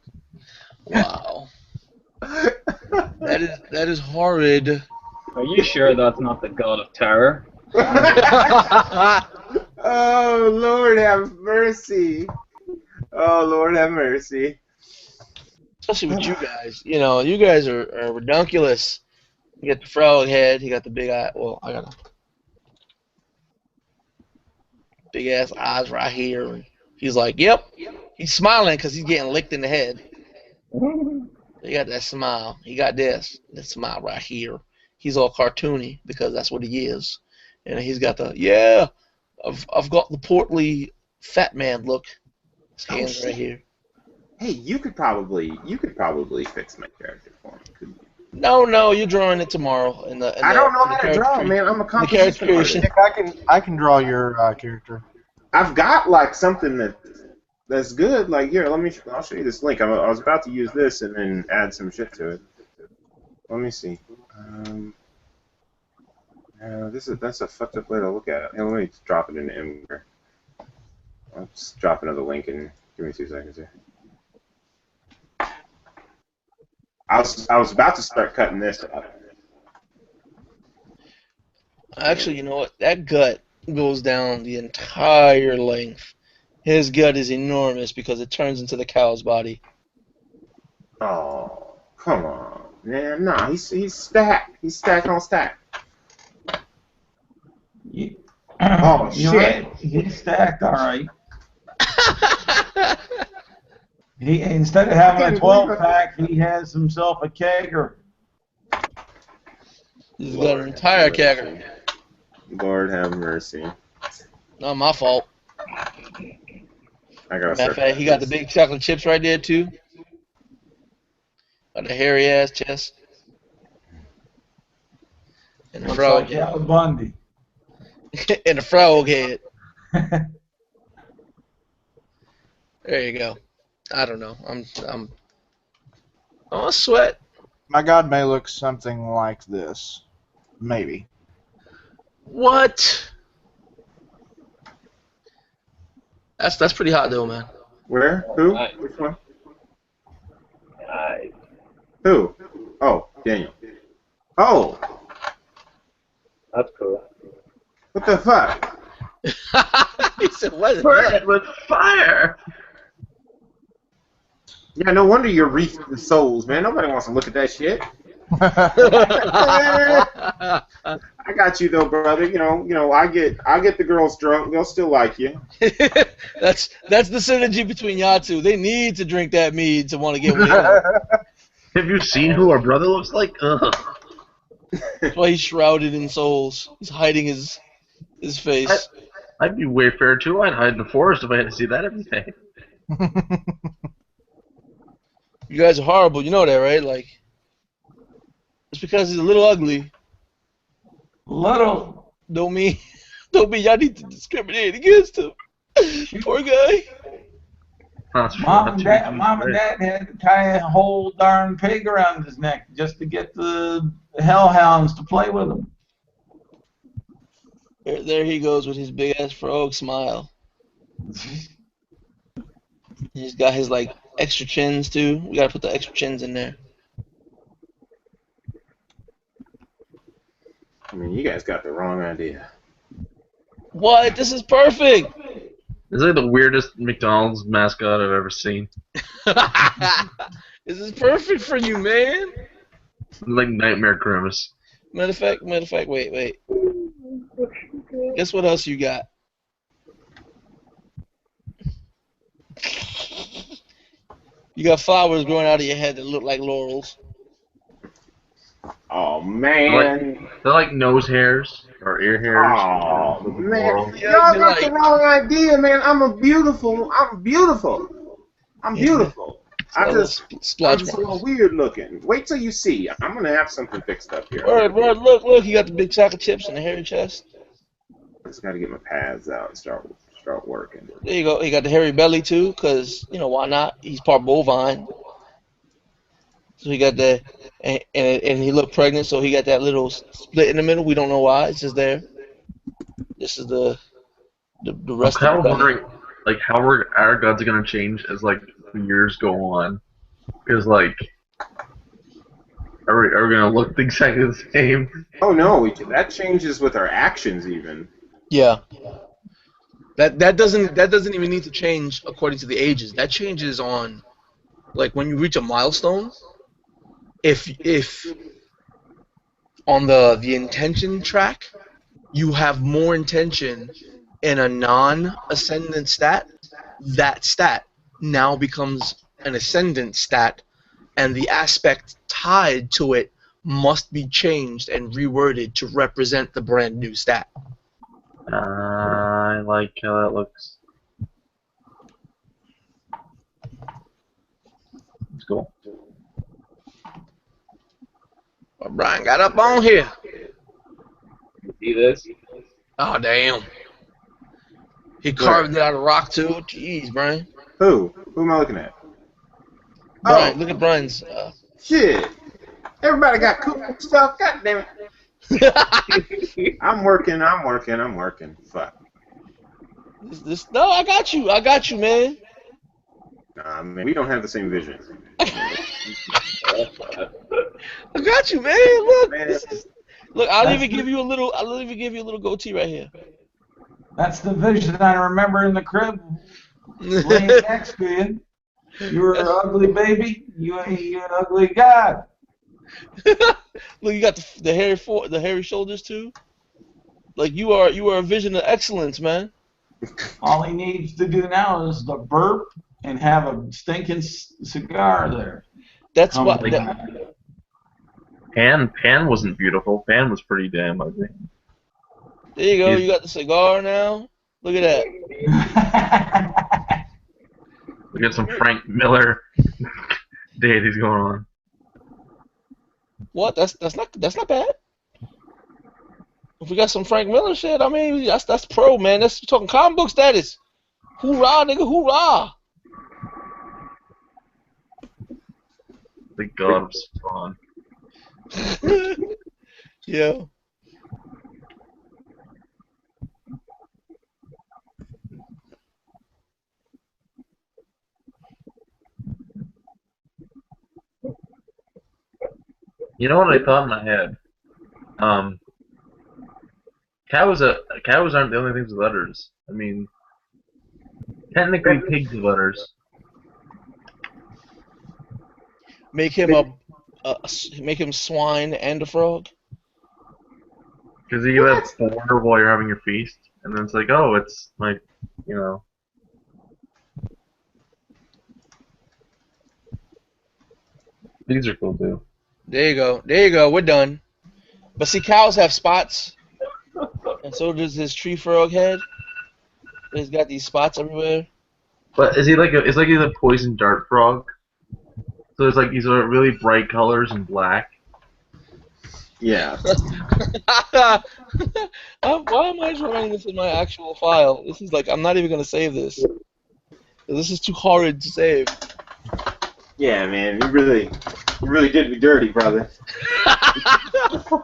Wow. That is horrid. Are you sure that's not the god of terror? Oh, Lord have mercy. Oh, Lord have mercy. Especially with you guys. You know, you guys are redunculous. You got the frog head, you got the big eye. Well, I got a big ass eyes right here. And he's like, yep. He's smiling because he's getting licked in the head. He got that smile. He got this smile right here. He's all cartoony because that's what he is. And he's got the, I've got the portly fat man look. His hands right here. Hey, you could probably fix my character for me, couldn't you? No, you're drawing it tomorrow. I don't know how to draw, man. I'm a composition artist. I can draw your character. I've got like something that's good. Like here, I'll show you this link. I was about to use this and then add some shit to it. Let me see. That's a fucked up way to look at it. Here, let me just drop it into Imgur. I'll just drop another link and give me 2 seconds here. I was about to start cutting this up. Actually, you know what? That gut goes down the entire length. His gut is enormous because it turns into the cow's body. Oh, come on, man! Nah, he's stacked. He's stacked on stack. Oh shit! Right. He's stacked, all right. He instead of having a 12-pack, he has himself a kegger. He's got an entire kegger. Lord have mercy. Not my fault. I gotta Matter of fact, he got the big chocolate chips right there too. Got a hairy ass chest. And a frog Looks like Al Bundy. and a frog head. There you go. I don't know. I'm a sweat. My god may look something like this. Maybe. What? That's pretty hot though, man. Where? Who? Nice. Which one? Nice. Who? Oh, Daniel. Oh, That's cool. what the fuck? He said, "What is Burn that?" it with fire! Yeah, no wonder you're wreathed with souls, man. Nobody wants to look at that shit. I got you though, brother. You know, I get the girls drunk. They'll still like you. That's the synergy between y'all two. They need to drink that mead to want to get with him. Have you seen who our brother looks like? Ugh. That's why he's shrouded in souls. He's hiding his face. I'd be Wayfarer too. I'd hide in the forest if I had to see that every day. You guys are horrible. You know that, right? Like, it's because he's a little ugly. Little. Don't mean y'all need to discriminate against him. Poor guy. That's true. Mom and Dad had to tie a whole darn pig around his neck just to get the hellhounds to play with him. There he goes with his big ass frog smile. He's got his like extra chins too. We gotta put the extra chins in there. I mean, you guys got the wrong idea. What? This is perfect. This is like the weirdest McDonald's mascot I've ever seen. This is perfect for you, man. Like Nightmare Grimace. Matter of fact, wait. Guess what else you got? You got flowers growing out of your head that look like laurels. Oh, Oh man. They're like nose hairs or ear hairs. Oh man. Laurel. Yeah, Y'all they're got the like- wrong idea, man. I'm beautiful. I'm Yeah. beautiful. I'm just a splotch little marks. weird looking. Wait till you see. I'm gonna have something fixed up here. Word, look, he got the big sack of chips and the hairy chest. I just gotta get my pads out and start working. There you go. He got the hairy belly too, cause why not? He's part bovine, so he got that, and he looked pregnant, so he got that little split in the middle. We don't know why. It's just there. This is the I'm rest kind of of the belly. wondering, like, how our gods are gonna change as like the years go on. Because like, are we gonna look exactly the same? Oh no, that changes with our actions even. Yeah. That doesn't even need to change according to the ages. That changes on, like, when you reach a milestone. If on the intention track you have more intention in a non-ascendant stat, that stat now becomes an ascendant stat, and the aspect tied to it must be changed and reworded to represent the brand new stat. I like how that looks. It's cool. But Brian got up on here. You see this? Oh damn! He carved it out of rock too. Jeez, Brian. Who? Who am I looking at? Brian, Oh, look at Brian's. shit. Everybody got cool stuff. God damn it. I'm working. Fuck. No, I got you, man. Nah, man, we don't have the same vision. I got you, man. Look, Man. I'll even give you a little goatee right here. That's the vision I remember in the crib laying next to you. You were an ugly baby. You're an ugly god. Look, you got the hairy shoulders too. Like you are a vision of excellence, man. All he needs to do now is the burp and have a stinking cigar there. That's Oh what. my That, God. Pan wasn't beautiful. Pan was pretty damn ugly. there you go. You got the cigar now. Look at that. We got some Frank Miller deities going on. What? That's not bad. If we got some Frank Miller shit, I mean, that's pro, man. That's talking comic book status. Hoorah, nigga, hoorah. The god of Spawn. Yeah. You know what I thought in my head? Cows aren't the only things with udders. I mean, technically pigs have udders. Make him make him swine and a frog. Because you have four while you're having your feast, and then it's like, oh, it's like, you know. These are cool too. There you go. There you go. We're done. But see, cows have spots, and so does his tree frog head. He's got these spots everywhere. But is he like it's like he's a poison dart frog? So it's like these are really bright colors and black. Yeah. Why am I drawing this in my actual file? This is like, I'm not even gonna save this. This is too horrid to save. Yeah, man, you really did me dirty, brother. I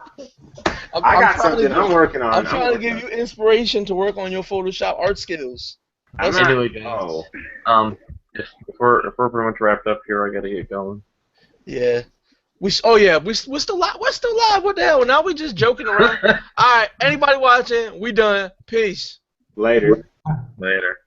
got something I'm working on. I'm trying to give you inspiration to work on your Photoshop art skills. Anyway, guys, if we're pretty much wrapped up here, I gotta get going. Yeah. We're still live. We're still live. What the hell? Now we just joking around. All right. Anybody watching? We done. Peace. Later. Later.